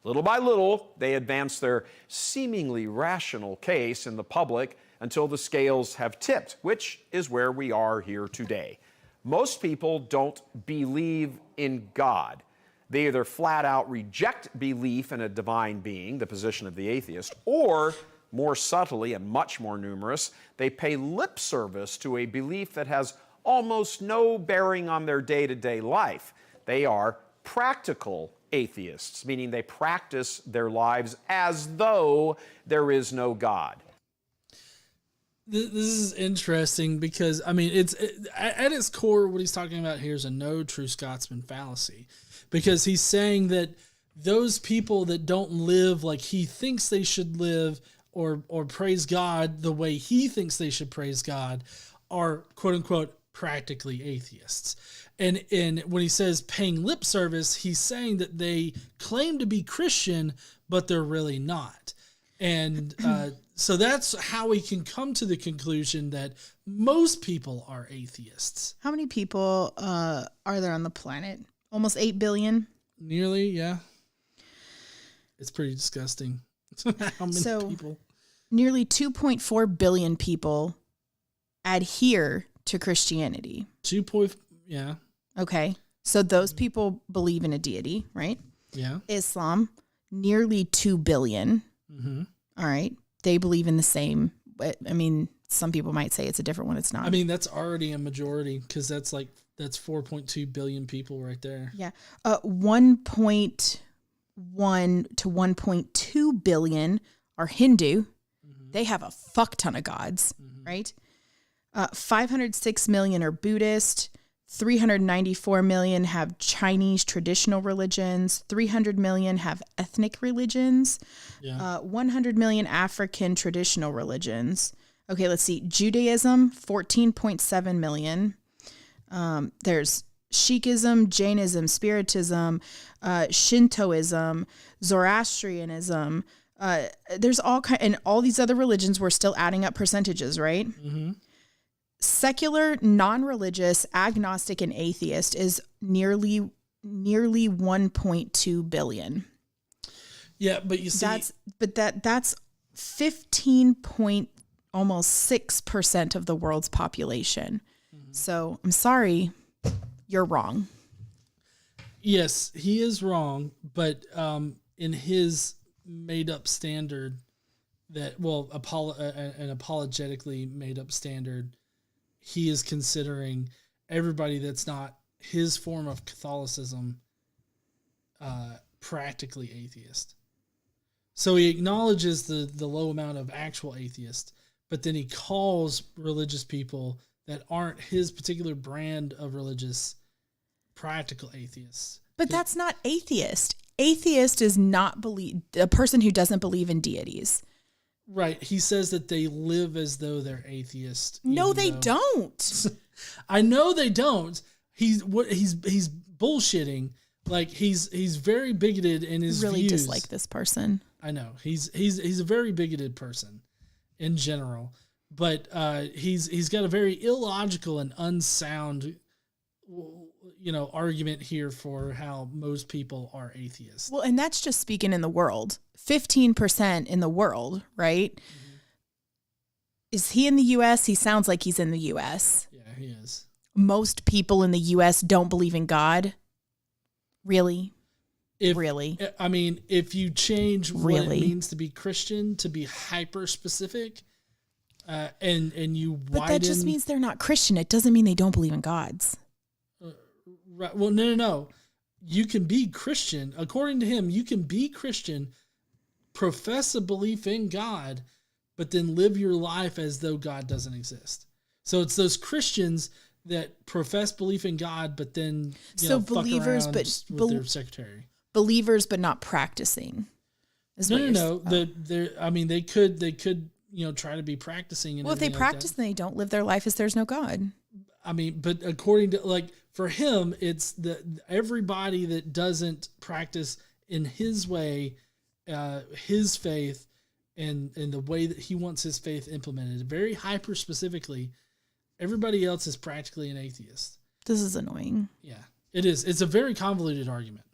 Speaker 10: Little by little, they advance their seemingly rational case in the public until the scales have tipped, which is where we are here today. Most people don't believe in God. They either flat out reject belief in a divine being, the position of the atheist, or, more subtly and much more numerous, they pay lip service to a belief that has almost no bearing on their day-to-day life. They are practical atheists, meaning they practice their lives as though there is no God.
Speaker 7: This is interesting because, I mean, at its core, what he's talking about here is a no true Scotsman fallacy, because he's saying that those people that don't live like he thinks they should live or praise God the way he thinks they should praise God are, quote unquote, practically atheists. And when he says paying lip service, he's saying that they claim to be Christian, but they're really not. And so that's how we can come to the conclusion that most people are atheists.
Speaker 9: How many people are there on the planet? Almost 8 billion?
Speaker 7: Nearly, yeah. It's pretty disgusting. How many people?
Speaker 9: nearly 2.4 billion people adhere to Christianity.
Speaker 7: Yeah.
Speaker 9: Okay. So those people believe in a deity, right?
Speaker 7: Yeah.
Speaker 9: Islam, nearly 2 billion.
Speaker 7: Mm-hmm.
Speaker 9: All right. They believe in the same. I mean, some people might say it's a different one. It's not.
Speaker 7: I mean, that's already a majority because that's 4.2 billion people right there.
Speaker 9: Yeah. 1.1 to 1.2 billion are Hindu. Mm-hmm. They have a fuck ton of gods, right? 506 million are Buddhist. 394 million have Chinese traditional religions. 300 million have ethnic religions.
Speaker 7: Yeah.
Speaker 9: 100 million African traditional religions. Okay, let's see. Judaism, 14.7 million. There's Sikhism, Jainism, Spiritism, Shintoism, Zoroastrianism. There's all and all these other religions. We're still adding up percentages, right?
Speaker 7: Mm-hmm.
Speaker 9: Secular, non-religious, agnostic, and atheist is nearly 1.2 billion.
Speaker 7: Yeah, but you see,
Speaker 9: that's 15.6% of the world's population. Mm-hmm. So I'm sorry, you're wrong.
Speaker 7: Yes, he is wrong, but in his made-up standard, an apologetically made-up standard, he is considering everybody that's not his form of Catholicism practically atheist. So he acknowledges the low amount of actual atheists, but then he calls religious people that aren't his particular brand of religious practical atheists.
Speaker 9: But that's not atheist. Atheist is not a person who doesn't believe in deities.
Speaker 7: Right. He says that they live as though they're atheist.
Speaker 9: No, they don't.
Speaker 7: I know they don't. He's bullshitting. Like he's very bigoted in his
Speaker 9: really
Speaker 7: views.
Speaker 9: Dislike this person.
Speaker 7: I know. He's a very bigoted person in general. But he's got a very illogical and unsound argument here for how most people are atheists.
Speaker 9: Well, and that's just speaking in the world. 15% in the world, right? Mm-hmm. Is he in the U.S.? He sounds like he's in the U.S.
Speaker 7: Yeah, he is.
Speaker 9: Most people in the U.S. don't believe in God. Really? Really?
Speaker 7: I mean, if you change what it means to be Christian to be hyper specific, and you widen...
Speaker 9: But that just means they're not Christian. It doesn't mean they don't believe in gods.
Speaker 7: Right. Well, no. You can be Christian. According to him, you can be Christian, profess a belief in God, but then live your life as though God doesn't exist. So it's those Christians that profess belief in God, but then
Speaker 9: believers,
Speaker 7: fuck around with their secretary.
Speaker 9: Believers, but not practicing.
Speaker 7: No. They could try to be practicing.
Speaker 9: Well, if they practice, then they don't live their life as there's no God.
Speaker 7: I mean, but according to for him, it's everybody that doesn't practice in his way, his faith, and the way that he wants his faith implemented, very hyper specifically. Everybody else is practically an atheist.
Speaker 9: This is annoying.
Speaker 7: Yeah, it is. It's a very convoluted argument.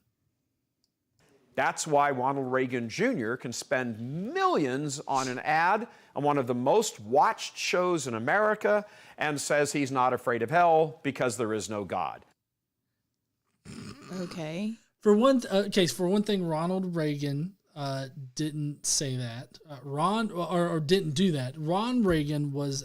Speaker 10: That's why Ronald Reagan Jr. can spend millions on an ad on one of the most watched shows in America and says he's not afraid of hell because there is no God.
Speaker 9: Okay.
Speaker 7: For one thing, Ronald Reagan didn't say that. Or didn't do that. Ron Reagan was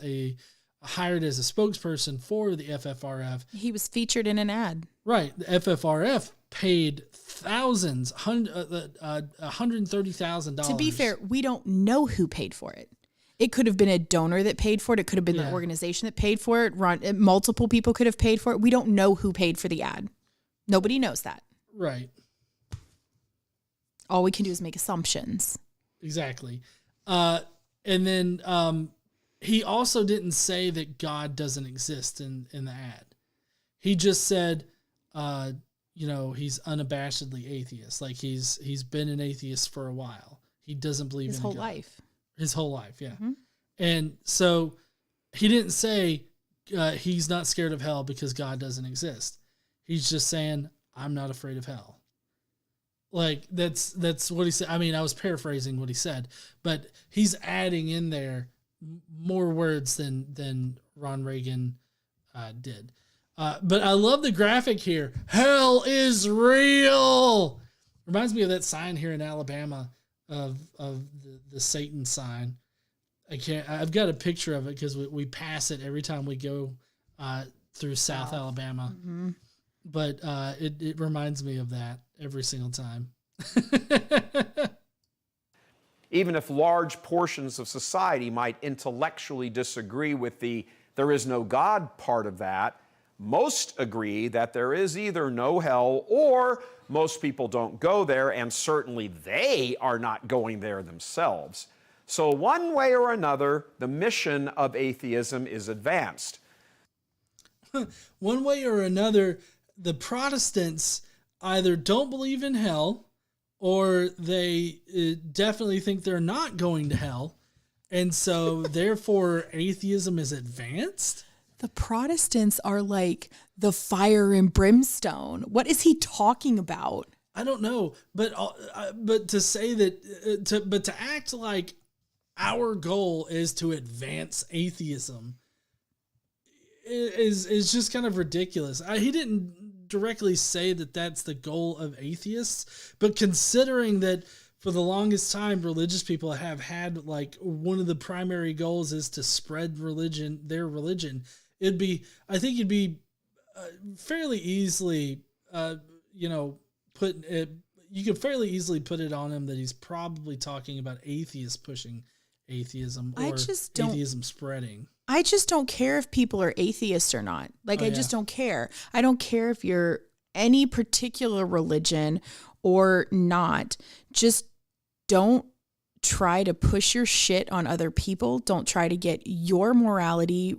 Speaker 7: hired as a spokesperson for the FFRF.
Speaker 9: He was featured in an ad.
Speaker 7: Right. The FFRF paid thousands, $130,000.
Speaker 9: To be fair, we don't know who paid for it. It could have been a donor that paid for it. It could have been the organization that paid for it. Multiple people could have paid for it. We don't know who paid for the ad. Nobody knows that.
Speaker 7: Right.
Speaker 9: All we can do is make assumptions.
Speaker 7: Exactly. And then he also didn't say that God doesn't exist in the ad. He just said, he's unabashedly atheist. Like he's been an atheist for a while. He doesn't believe in
Speaker 9: his whole life.
Speaker 7: His whole life, yeah.
Speaker 9: Mm-hmm.
Speaker 7: And so he didn't say he's not scared of hell because God doesn't exist. He's just saying, I'm not afraid of hell. Like that's what he said. I mean, I was paraphrasing what he said, but he's adding in there more words than Ron Reagan did. But I love the graphic here. Hell is real. Reminds me of that sign here in Alabama of the Satan sign. I've got a picture of it because we pass it every time we go through South Alabama. Mm-hmm. But it reminds me of that every single time.
Speaker 10: Even if large portions of society might intellectually disagree with the there is no God part of that, most agree that there is either no hell or most people don't go there, and certainly they are not going there themselves. So one way or another, the mission of atheism is advanced.
Speaker 7: One way or another, the Protestants either don't believe in hell or they definitely think they're not going to hell. And so therefore atheism is advanced.
Speaker 9: The Protestants are like the fire and brimstone. What is he talking about?
Speaker 7: I don't know, but to say that, to act like our goal is to advance atheism is just kind of ridiculous. He didn't directly say that that's the goal of atheists, but considering that for the longest time, religious people have had like one of the primary goals is to spread their religion. I think it'd be fairly easily, you could fairly easily put it on him that he's probably talking about atheists pushing atheism or atheism spreading.
Speaker 9: I just don't care if people are atheists or not. Like, I just don't care. I don't care if you're any particular religion or not. Just don't try to push your shit on other people. Don't try to get your morality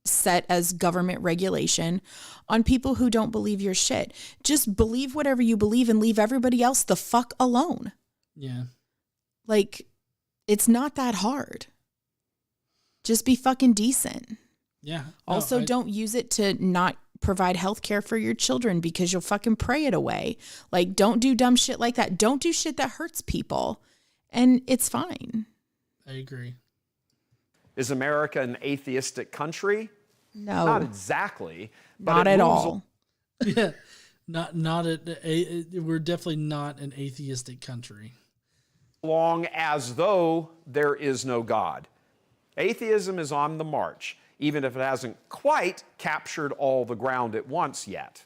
Speaker 9: set as government regulation on people who don't believe your shit. Just believe whatever you believe and leave everybody else the fuck alone.
Speaker 7: Yeah.
Speaker 9: Like, it's not that hard. Just be fucking decent.
Speaker 7: Yeah.
Speaker 9: Also, don't use it to not provide health care for your children because you'll fucking pray it away. Like, don't do dumb shit like that. Don't do shit that hurts people. And it's fine.
Speaker 7: I agree.
Speaker 10: Is America an atheistic country?
Speaker 9: No.
Speaker 10: Not exactly. But
Speaker 9: not at all.
Speaker 7: Yeah. We're definitely not an atheistic country.
Speaker 10: Long as though there is no God. Atheism is on the march, even if it hasn't quite captured all the ground at once yet.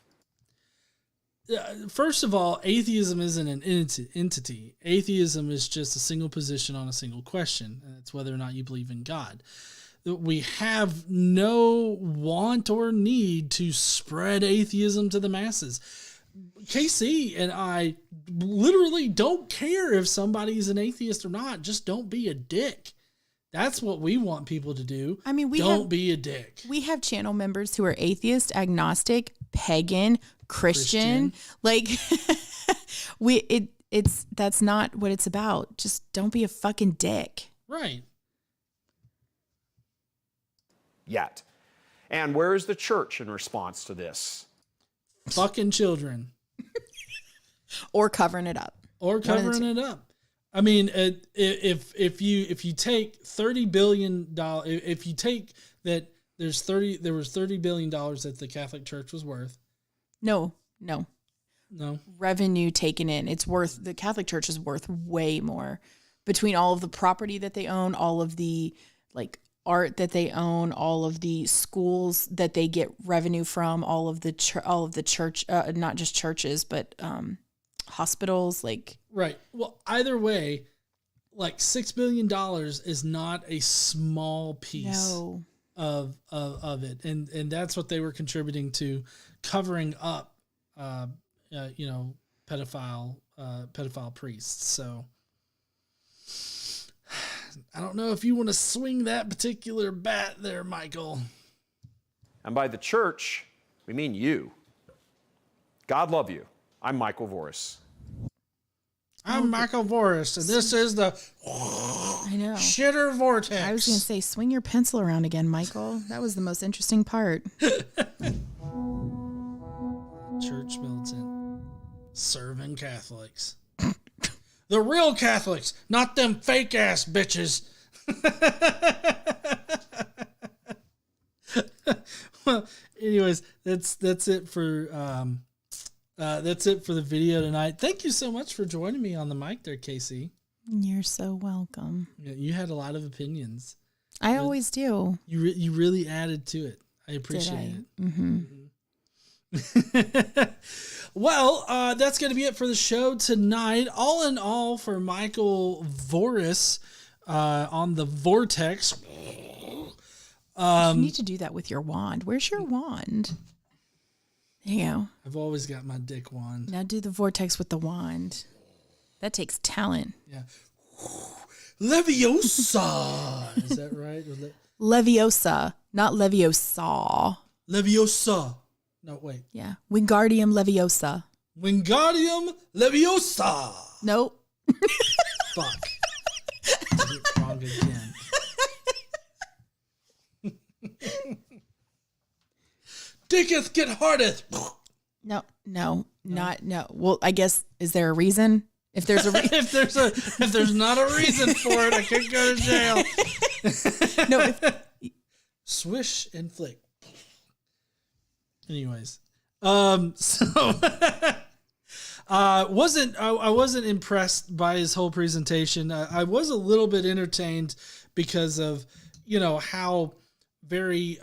Speaker 7: First of all, atheism isn't an entity. Atheism is just a single position on a single question, and it's whether or not you believe in God. We have no want or need to spread atheism to the masses. KC and I literally don't care if somebody's an atheist or not. Just don't be a dick. That's what we want people to do.
Speaker 9: I mean,
Speaker 7: don't be a dick.
Speaker 9: We have channel members who are atheist, agnostic, pagan, Christian. Like, that's not what it's about. Just don't be a fucking dick.
Speaker 7: Right.
Speaker 10: Yet. And where is the church in response to this?
Speaker 7: Fucking children.
Speaker 9: Or covering it up. I mean, if you take $30 billion, if you take that there was $30 billion that the Catholic Church was worth. No. Revenue taken in. The Catholic Church is worth way more between all of the property that they own, all of the like art that they own, all of the schools that they get revenue from, all of the church, not just churches, but hospitals, like.
Speaker 7: Right. Well, either way, like $6 billion is not a small piece of it. And that's what they were contributing to covering up, pedophile priests. So I don't know if you want to swing that particular bat there, Michael.
Speaker 10: And by the church, we mean you. God love you. I'm Michael Voris.
Speaker 7: I'm Michael Voris, and this is the Shitter Vortex.
Speaker 9: I was going to say, swing your pencil around again, Michael. That was the most interesting part.
Speaker 7: Church militant. Serving Catholics. The real Catholics, not them fake ass bitches. Well, anyways, that's it for the video tonight. Thank you so much for joining me on the mic there, Casey.
Speaker 9: You're so welcome.
Speaker 7: You had a lot of opinions.
Speaker 9: I always do.
Speaker 7: You really added to it. I appreciate it.
Speaker 9: Mm-hmm.
Speaker 7: Well, that's going to be it for the show tonight. All in all, for Michael Voris on the Vortex.
Speaker 9: You need to do that with your wand. Where's your wand? There you go.
Speaker 7: I've always got my dick wand.
Speaker 9: Now do the vortex with the wand. That takes talent.
Speaker 7: Yeah. Leviosa. Is that right?
Speaker 9: Leviosa, not Leviosa.
Speaker 7: Leviosa. No, wait.
Speaker 9: Yeah. Wingardium Leviosa.
Speaker 7: Wingardium Leviosa.
Speaker 9: Nope.
Speaker 7: Fuck. Did it wrong again. Dicketh get hardeth.
Speaker 9: No. Well, I guess, is there a reason? If there's a
Speaker 7: if there's not a reason for it, I could go to jail.
Speaker 9: No.
Speaker 7: Swish and flick. Anyways, I wasn't impressed by his whole presentation. I was a little bit entertained because of, how very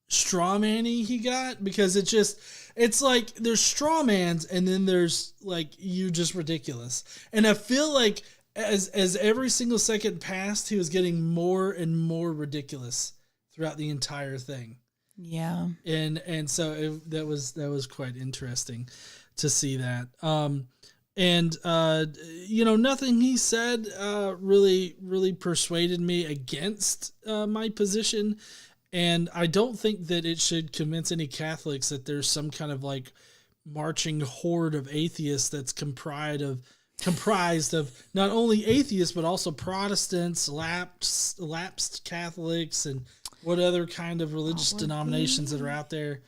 Speaker 7: straw man-y he got, because it's like there's straw mans and then there's like, you just ridiculous. And I feel like as every single second passed, he was getting more and more ridiculous throughout the entire thing.
Speaker 9: Yeah.
Speaker 7: And so that was quite interesting to see that. Nothing he said really persuaded me against my position. And I don't think that it should convince any Catholics that there's some kind of like marching horde of atheists that's comprised of not only atheists, but also Protestants, lapsed Catholics, and what other kind of religious denominations that are out there.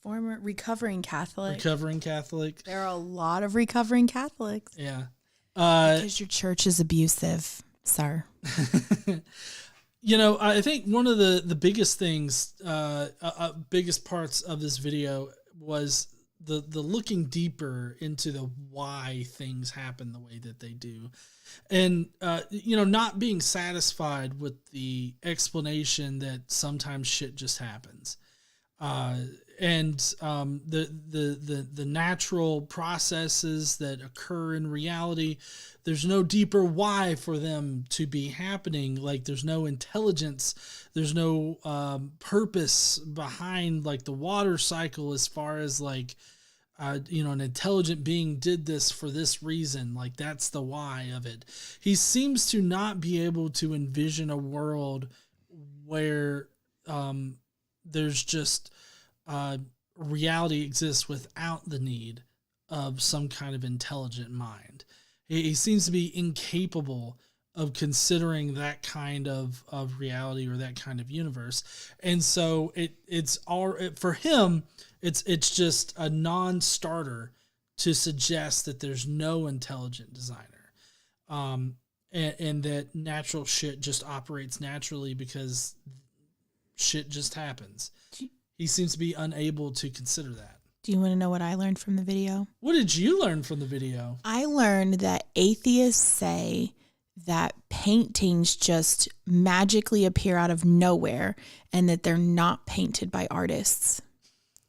Speaker 9: Former recovering Catholic.
Speaker 7: There
Speaker 9: are a lot of recovering Catholics.
Speaker 7: Yeah.
Speaker 9: Because your church is abusive, sir.
Speaker 7: I think one of the biggest things, biggest parts of this video was the looking deeper into the why things happen the way that they do. And, not being satisfied with the explanation that sometimes shit just happens. The natural processes that occur in reality, there's no deeper why for them to be happening. Like there's no intelligence, there's no purpose behind like the water cycle, as far as like, an intelligent being did this for this reason. Like that's the why of it. He seems to not be able to envision a world where there's just reality exists without the need of some kind of intelligent mind. He seems to be incapable of considering that kind of reality or that kind of universe. And so for him, it's just a non-starter to suggest that there's no intelligent designer. And that natural shit just operates naturally because shit just happens. He seems to be unable to consider that.
Speaker 9: Do you want to know what I learned from the video?
Speaker 7: What did you learn from the video?
Speaker 9: I learned that atheists say that paintings just magically appear out of nowhere and that they're not painted by artists.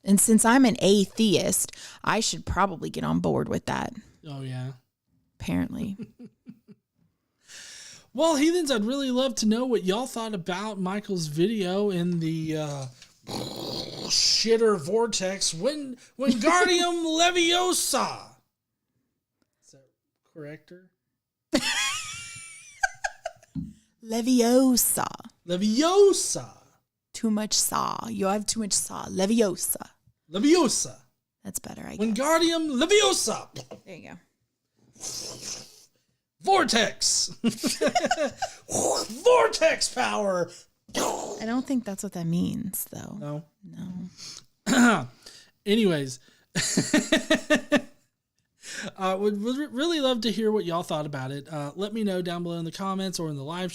Speaker 9: And since I'm an atheist, I should probably get on board with that.
Speaker 7: Oh, yeah.
Speaker 9: Apparently.
Speaker 7: Well, heathens, I'd really love to know what y'all thought about Michael's video in the shitter vortex Wingardium Leviosa. Is that correct?
Speaker 9: Leviosa. Too much saw. You have too much saw. Leviosa. That's better, I guess.
Speaker 7: Wingardium Leviosa.
Speaker 9: There you go.
Speaker 7: Vortex. Vortex power.
Speaker 9: I don't think that's what that means, though.
Speaker 7: No. Anyways, would really love to hear what y'all thought about it. Let me know down below in the comments or in the live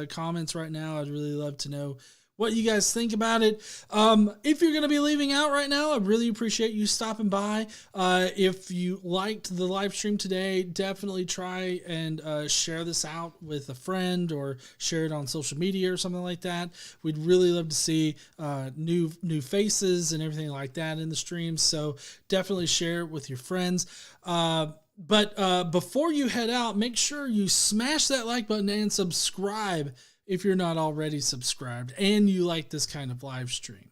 Speaker 7: comments right now. I'd really love to know what you guys think about it. If you're going to be leaving out right now, I really appreciate you stopping by. If you liked the live stream today, definitely try and share this out with a friend or share it on social media or something like that. We'd really love to see new faces and everything like that in the streams. So definitely share it with your friends. But before you head out, make sure you smash that like button and subscribe if you're not already subscribed and you like this kind of live stream.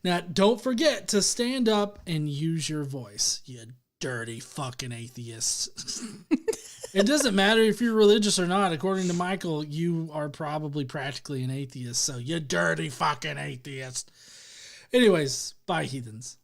Speaker 7: Now, don't forget to stand up and use your voice, you dirty fucking atheists. It doesn't matter if you're religious or not. According to Michael, you are probably practically an atheist, so you dirty fucking atheist. Anyways, bye, heathens.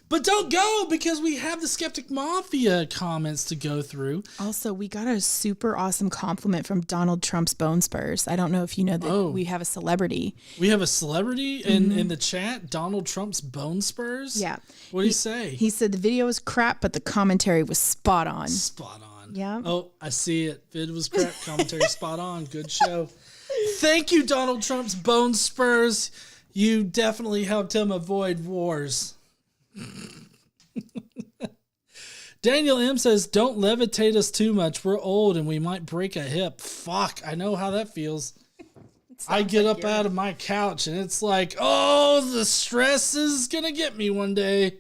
Speaker 7: But don't go, because we have the Skeptic Mafia comments to go through.
Speaker 9: Also, we got a super awesome compliment from Donald Trump's Bone Spurs. I don't know if you know that we have a celebrity.
Speaker 7: We have a celebrity in the chat, Donald Trump's Bone Spurs?
Speaker 9: Yeah.
Speaker 7: What did he say?
Speaker 9: He said the video was crap, but the commentary was spot on.
Speaker 7: Spot on.
Speaker 9: Yeah.
Speaker 7: Oh, I see it. Vid was crap, commentary spot on. Good show. Thank you, Donald Trump's Bone Spurs. You definitely helped him avoid wars. Daniel M says, don't levitate us too much. We're old and we might break a hip. Fuck, I know how that feels. I get up out of my couch and it's like, oh, the stress is going to get me one day.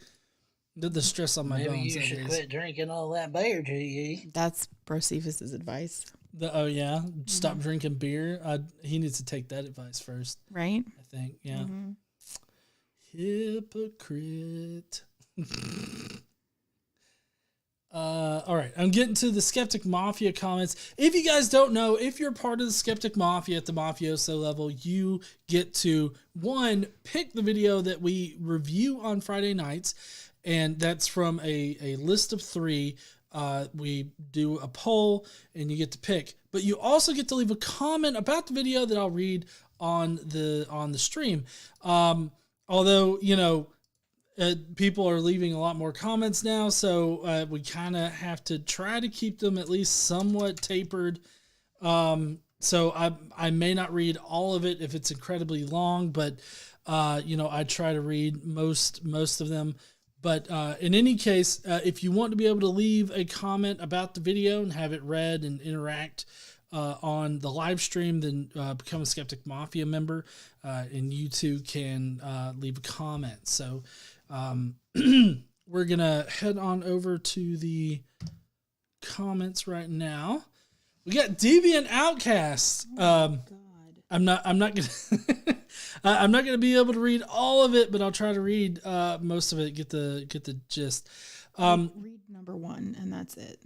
Speaker 7: The stress on my bones.
Speaker 8: Maybe you should quit drinking all that beer, GE.
Speaker 9: That's Brocephus's advice.
Speaker 7: Oh, yeah? Stop drinking beer? He needs to take that advice first.
Speaker 9: Right?
Speaker 7: I think, yeah. Hypocrite. All right, I'm getting to the Skeptic Mafia comments. If you guys don't know, if you're part of the Skeptic Mafia at the Mafioso level, you get to, one, pick the video that we review on Friday nights, and that's from a list of 3. We do a poll, and you get to pick. But you also get to leave a comment about the video that I'll read on the stream. Although, you know, people are leaving a lot more comments now, so we kind of have to try to keep them at least somewhat tapered. So I may not read all of it if it's incredibly long, but you know, I try to read most of them. But in any case, if you want to be able to leave a comment about the video and have it read and interact on the live stream, then become a Skeptic Mafia member, and you too can leave a comment. So we're going to head on over to the comments right now. We got Deviant Outcast. I'm not gonna I'm not gonna be able to read all of it, but I'll try to read most of it. Get the gist.
Speaker 9: Read number 1, and that's it.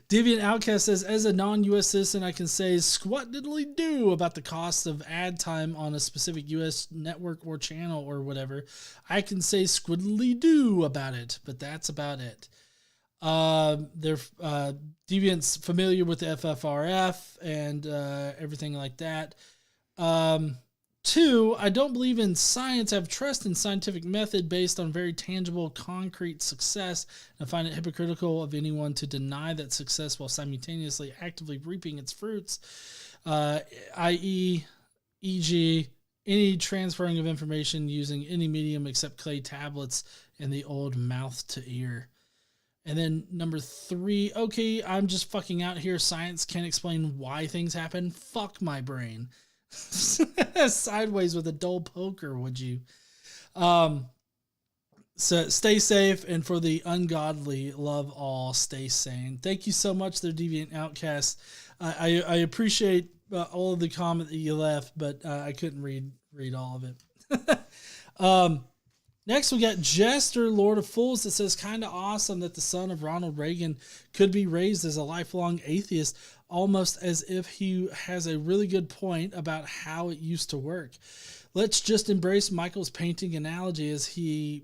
Speaker 7: Deviant Outcast says, as a non-U.S. citizen, I can say squat diddly do about the cost of ad time on a specific U.S. network or channel or whatever. I can say squiddly do about it, but that's about it. Deviant's familiar with the FFRF and everything like that. 2, I don't believe in science. I have trust in scientific method based on very tangible, concrete success. And I find it hypocritical of anyone to deny that success while simultaneously actively reaping its fruits, i.e., e.g., any transferring of information using any medium except clay tablets and the old mouth to ear. And then number 3, okay, I'm just fucking out here. Science can't explain why things happen. Fuck my brain. Sideways with a dull poker, would you? So stay safe, and for the ungodly, love all, stay sane. Thank you so much, there, Deviant Outcast. I appreciate all of the comment that you left, but I couldn't read all of it. Next, we got Jester, Lord of Fools, that says, kind of awesome that the son of Ronald Reagan could be raised as a lifelong atheist, almost as if he has a really good point about how it used to work. Let's just embrace Michael's painting analogy as he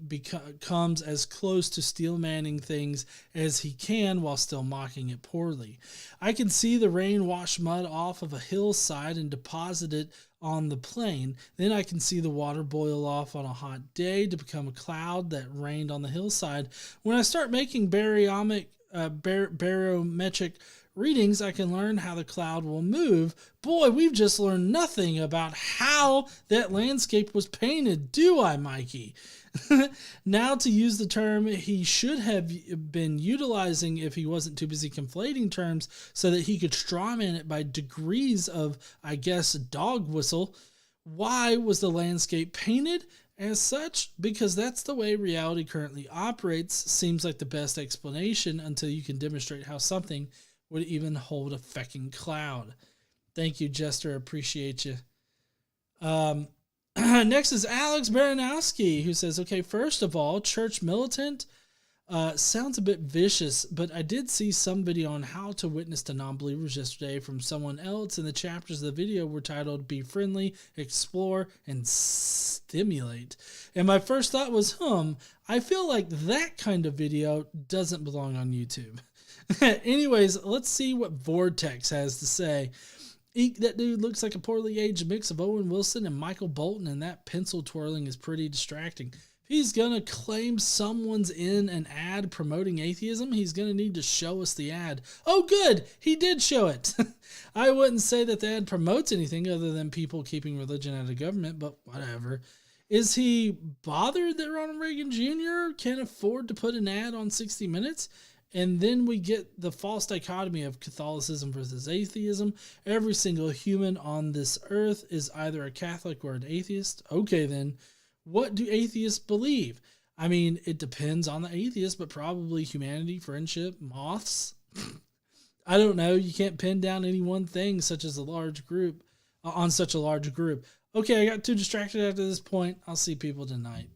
Speaker 7: comes as close to steel manning things as he can while still mocking it poorly. I can see the rain wash mud off of a hillside and deposit it on the plain. Then I can see the water boil off on a hot day to become a cloud that rained on the hillside. When I start making barometric readings, I can learn how the cloud will move. Boy, we've just learned nothing about how that landscape was painted, do I, Mikey? Now, to use the term he should have been utilizing if he wasn't too busy conflating terms so that he could strawman it by degrees of, I guess, dog whistle. Why was the landscape painted as such? Because that's the way reality currently operates. Seems like the best explanation until you can demonstrate how something would even hold a fecking cloud. Thank you, Jester. Appreciate you. Next is Alex Baranowski, who says, okay, first of all, church militant sounds a bit vicious, but I did see some video on how to witness to non-believers yesterday from someone else, and the chapters of the video were titled Be Friendly, Explore, and Stimulate. And my first thought was, I feel like that kind of video doesn't belong on YouTube. Anyways, let's see what Vortex has to say. Eek, that dude looks like a poorly aged mix of Owen Wilson and Michael Bolton, and that pencil twirling is pretty distracting. If he's going to claim someone's in an ad promoting atheism, he's going to need to show us the ad. Oh, good! He did show it! I wouldn't say that the ad promotes anything other than people keeping religion out of government, but whatever. Is he bothered that Ronald Reagan Jr. can't afford to put an ad on 60 Minutes? And then we get the false dichotomy of Catholicism versus atheism. Every single human on this earth is either a Catholic or an atheist. Okay, then, what do atheists believe? I mean, it depends on the atheist, but probably humanity, friendship, moths. I don't know. You can't pin down any one thing such as a large group on such a large group. Okay, I got too distracted after this point. I'll see people tonight.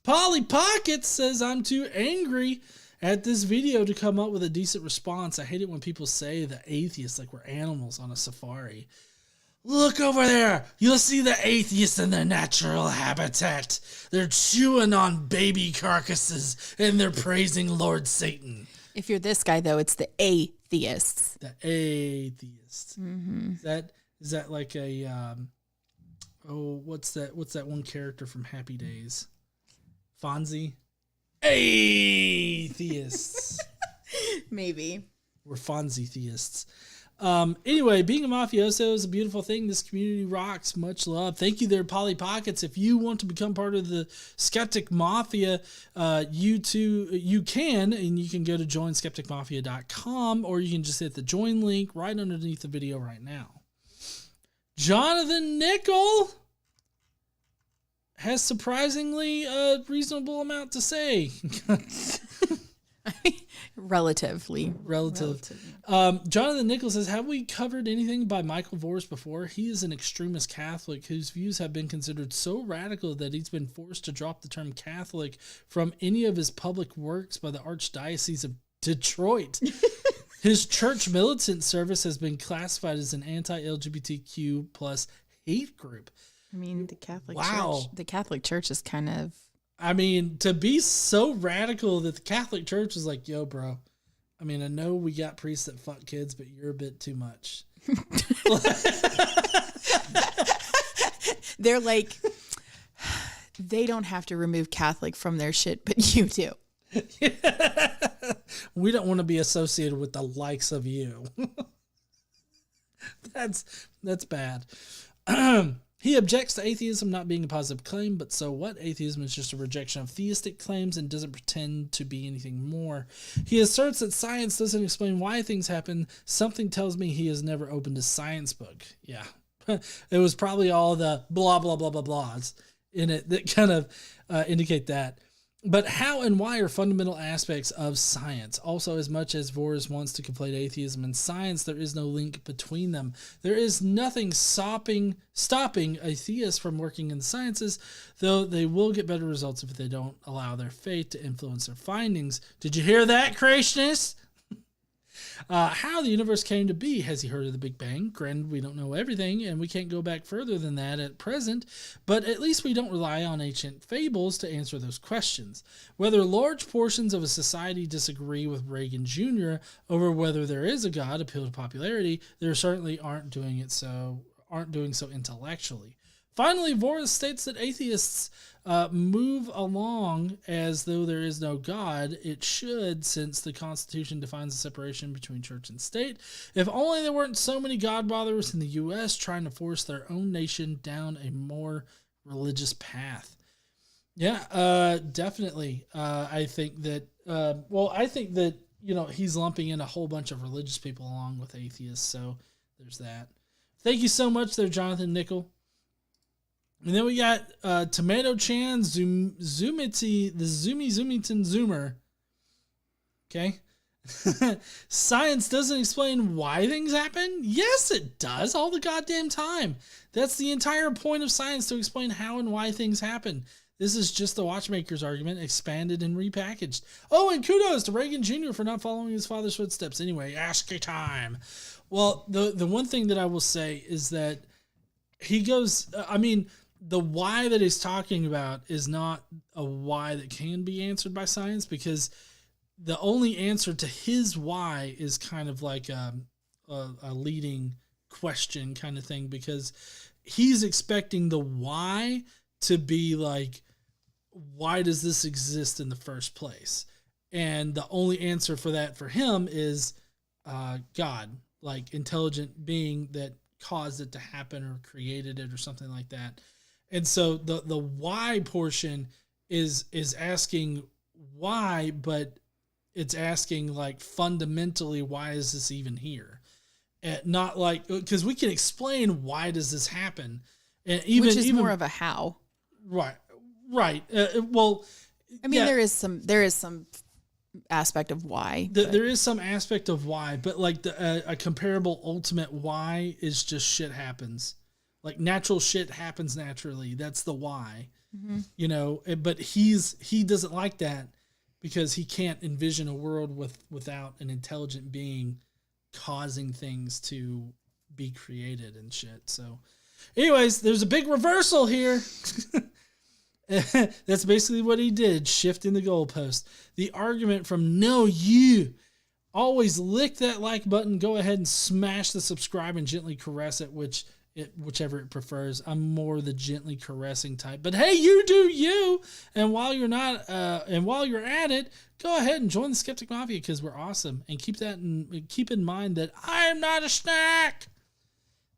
Speaker 7: Polly Pocket says, I'm too angry at this video to come up with a decent response. I hate it when people say the atheists like we're animals on a safari. Look over there. You'll see the atheists in their natural habitat. They're chewing on baby carcasses and they're praising Lord Satan.
Speaker 9: If you're this guy, though, it's the atheists.
Speaker 7: The atheists.
Speaker 9: Mm-hmm.
Speaker 7: Is that like a, what's that one character from Happy Days? Fonzie? Atheists.
Speaker 9: Maybe.
Speaker 7: We're Fonzie theists. Anyway, being a mafioso is a beautiful thing. This community rocks. Much love. Thank you there, Polly Pockets. If you want to become part of the Skeptic Mafia, you can, and you can go to joinskepticmafia.com, or you can just hit the join link right underneath the video right now. Jonathan Nickel has surprisingly a reasonable amount to say.
Speaker 9: Relatively.
Speaker 7: Jonathan Nichols says, have we covered anything by Michael Voris before? He is an extremist Catholic whose views have been considered so radical that he's been forced to drop the term Catholic from any of his public works by the Archdiocese of Detroit. His church militant service has been classified as an anti-LGBTQ plus hate group.
Speaker 9: I mean, the Catholic Church is kind of...
Speaker 7: I mean, to be so radical that the Catholic Church is like, yo, bro, I mean, I know we got priests that fuck kids, but you're a bit too much.
Speaker 9: They're like, they don't have to remove Catholic from their shit, but you do.
Speaker 7: We don't want to be associated with the likes of you. That's bad. He objects to atheism not being a positive claim, but so what? Atheism is just a rejection of theistic claims and doesn't pretend to be anything more. He asserts that science doesn't explain why things happen. Something tells me he has never opened a science book. Yeah. It was probably all the blah, blah, blah, blah, blahs in it that kind of indicate that. But how and why are fundamental aspects of science. Also, as much as Voris wants to conflate atheism and science, there is no link between them. There is nothing stopping atheists from working in the sciences, though they will get better results if they don't allow their faith to influence their findings. Did you hear that, creationists? How the universe came to be. Has he heard of the Big Bang? Granted, we don't know everything, and we can't go back further than that at present, but at least we don't rely on ancient fables to answer those questions. Whether large portions of a society disagree with Reagan Jr. over whether there is a God appeal to popularity, they certainly aren't doing it so aren't doing so intellectually. Finally, Voris states that atheists move along as though there is no God. It should, since the Constitution defines the separation between church and state. If only there weren't so many God-botherers in the U.S. trying to force their own nation down a more religious path. Yeah, definitely. I think that, he's lumping in a whole bunch of religious people along with atheists, so there's that. Thank you so much there, Jonathan Nickel. And then we got Tomato Chan, Zoomity, the Zoomington Zoomer. Okay. Science doesn't explain why things happen? Yes, it does all the goddamn time. That's the entire point of science, to explain how and why things happen. This is just the watchmaker's argument expanded and repackaged. Oh, and kudos to Reagan Jr. for not following his father's footsteps. Anyway, ASCII time. Well, the one thing that I will say is that he goes, the why that he's talking about is not a why that can be answered by science, because the only answer to his why is kind of like a leading question kind of thing, because he's expecting the why to be like, why does this exist in the first place? And the only answer for that for him is God, like intelligent being that caused it to happen or created it or something like that. And so the why portion is asking why, but it's asking like fundamentally, why is this even here? And not like, because we can explain why does this happen, and
Speaker 9: which is more of a how.
Speaker 7: Right.
Speaker 9: There is some aspect of why.
Speaker 7: There is some aspect of why, but like a comparable ultimate why is just shit happens. Like natural shit happens naturally. That's the why, but he doesn't like that, because he can't envision a world without an intelligent being causing things to be created and shit. So anyways, there's a big reversal here. That's basically what he did, shifting the goalpost. The argument from no, you always lick that like button, go ahead and smash the subscribe and gently caress it, whichever it prefers. I'm more the gently caressing type, but hey, you do you. And while you're at it, go ahead and join the Skeptic Mafia, because we're awesome. And keep in mind that I'm not a snack.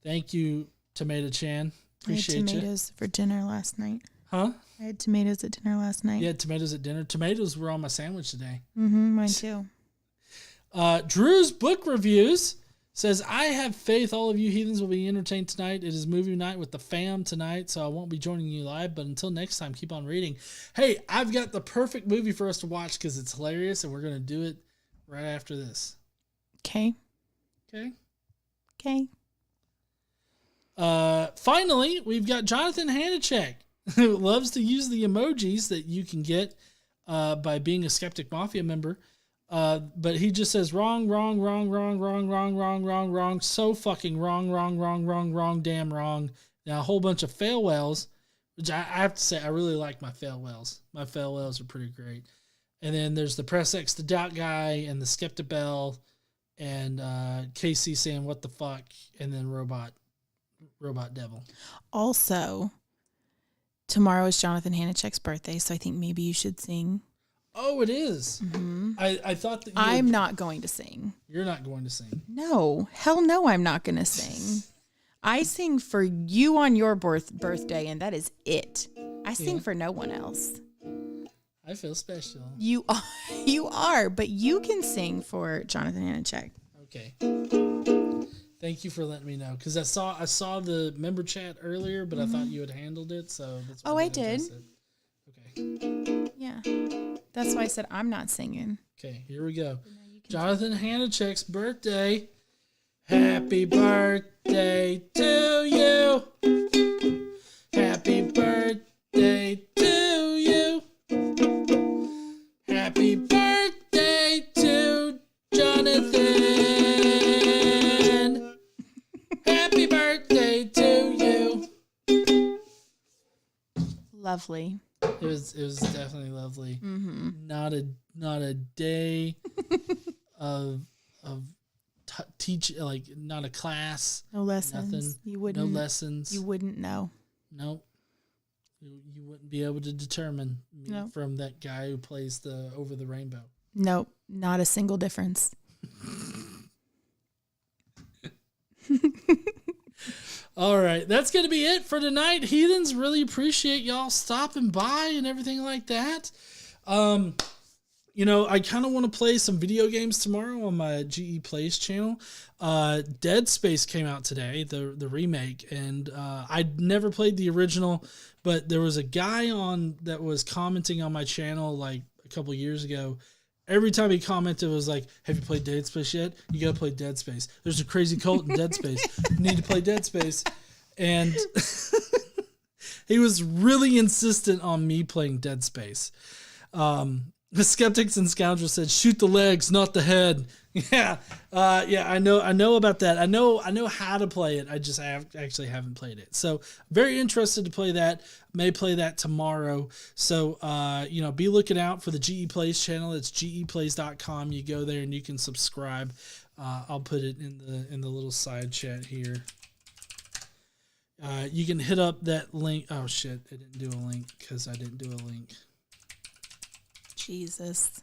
Speaker 7: Thank you, Tomato Chan. Appreciate you.
Speaker 9: I had tomatoes for dinner last night.
Speaker 7: Huh?
Speaker 9: I had tomatoes at dinner last night.
Speaker 7: You had tomatoes at dinner. Tomatoes were on my sandwich today.
Speaker 9: Mine too.
Speaker 7: Drew's book reviews says, I have faith all of you heathens will be entertained tonight. It is movie night with the fam tonight, so I won't be joining you live, but until next time, keep on reading. Hey, I've got the perfect movie for us to watch, because it's hilarious, and we're going to do it right after this.
Speaker 9: Okay.
Speaker 7: Finally, we've got Jonathan Hanachek, who loves to use the emojis that you can get by being a Skeptic Mafia member. But he just says wrong, so fucking wrong, damn wrong. Now a whole bunch of fail whales, which I have to say, I really like my fail whales. My fail whales are pretty great. And then there's the Press X the Doubt guy and the Skeptibell and Casey saying what the fuck, and then Robot Devil.
Speaker 9: Also, tomorrow is Jonathan Hanachek's birthday, so I think maybe you should sing.
Speaker 7: Oh, it is.
Speaker 9: Mm-hmm.
Speaker 7: I thought that
Speaker 9: I'm not going to sing.
Speaker 7: You're not going to sing.
Speaker 9: No. Hell no, I'm not going to sing. I sing for you on your birthday, and that is it. I sing for no one else.
Speaker 7: I feel special.
Speaker 9: You are, but you can sing for Jonathan Hanachek.
Speaker 7: Okay. Thank you for letting me know, because I saw the member chat earlier, but I thought you had handled it, so that's why
Speaker 9: I did.
Speaker 7: Okay.
Speaker 9: Yeah. That's why I said I'm not singing.
Speaker 7: Okay, here we go. Jonathan Hanachek's birthday. Happy birthday to you. Happy birthday to you. Happy birthday to Jonathan. Happy birthday to you.
Speaker 9: Lovely.
Speaker 7: It was definitely lovely.
Speaker 9: Mm-hmm.
Speaker 7: Not a day of teach, like not a class.
Speaker 9: No lessons.
Speaker 7: Nothing.
Speaker 9: You wouldn't.
Speaker 7: No lessons.
Speaker 9: You wouldn't know.
Speaker 7: Nope. You wouldn't be able to determine me
Speaker 9: Nope.
Speaker 7: from that guy who plays the Over the Rainbow.
Speaker 9: Nope. Not a single difference.
Speaker 7: All right, that's going to be it for tonight, heathens. Really appreciate y'all stopping by and everything like that. You know, I kind of want to play some video games tomorrow on my GE Plays channel. Dead Space came out today, the remake, and I'd never played the original, but there was a guy on that was commenting on my channel like a couple years ago. Every time he commented, it was like, have you played Dead Space yet? You got to play Dead Space. There's a crazy cult in Dead Space. You need to play Dead Space. And he was really insistent on me playing Dead Space. The Skeptics and Scoundrels said, shoot the legs, not the head. Yeah. I know about that. I know how to play it. I just actually haven't played it. So very interested to play that. May play that tomorrow. So, be looking out for the GE Plays channel. It's geplays.com. You go there and you can subscribe. I'll put it in the little side chat here. You can hit up that link. Oh shit. I didn't do a link because I didn't do a link.
Speaker 9: Jesus.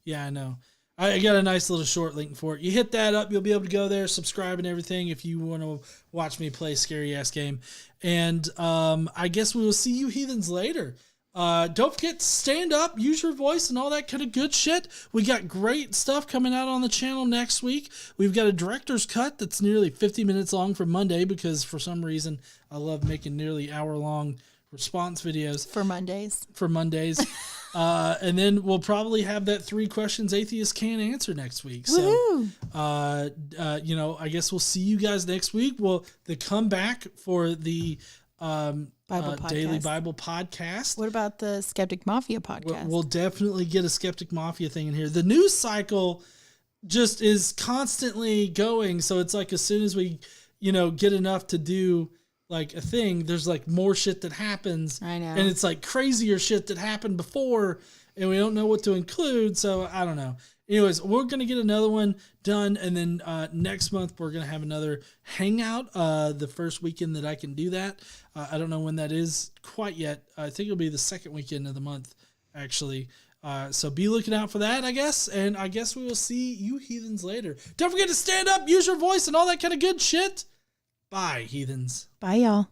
Speaker 7: Yeah, I know. I got a nice little short link for it. You hit that up, you'll be able to go there, subscribe and everything if you want to watch me play a scary-ass game. And I guess we will see you heathens later. Don't forget to stand up, use your voice, and all that kind of good shit. We got great stuff coming out on the channel next week. We've got a director's cut that's nearly 50 minutes long for Monday because for some reason I love making nearly hour-long response videos.
Speaker 9: For Mondays.
Speaker 7: And then we'll probably have that 3 questions atheists can't answer next week. So, I guess we'll see you guys next week. Well, the comeback for the Daily Bible podcast.
Speaker 9: What about the Skeptic Mafia podcast?
Speaker 7: We'll definitely get a Skeptic Mafia thing in here. The news cycle just is constantly going. So it's like as soon as we, get enough to do like a thing, there's like more shit that happens.
Speaker 9: I know.
Speaker 7: And it's like crazier shit that happened before and we don't know what to include. So I don't know. Anyways, we're going to get another one done. And then next month, we're going to have another hangout the first weekend that I can do that. I don't know when that is quite yet. I think it'll be the second weekend of the month, actually. So be looking out for that, I guess. And I guess we will see you heathens later. Don't forget to stand up, use your voice, and all that kind of good shit. Bye, heathens.
Speaker 9: Bye, y'all.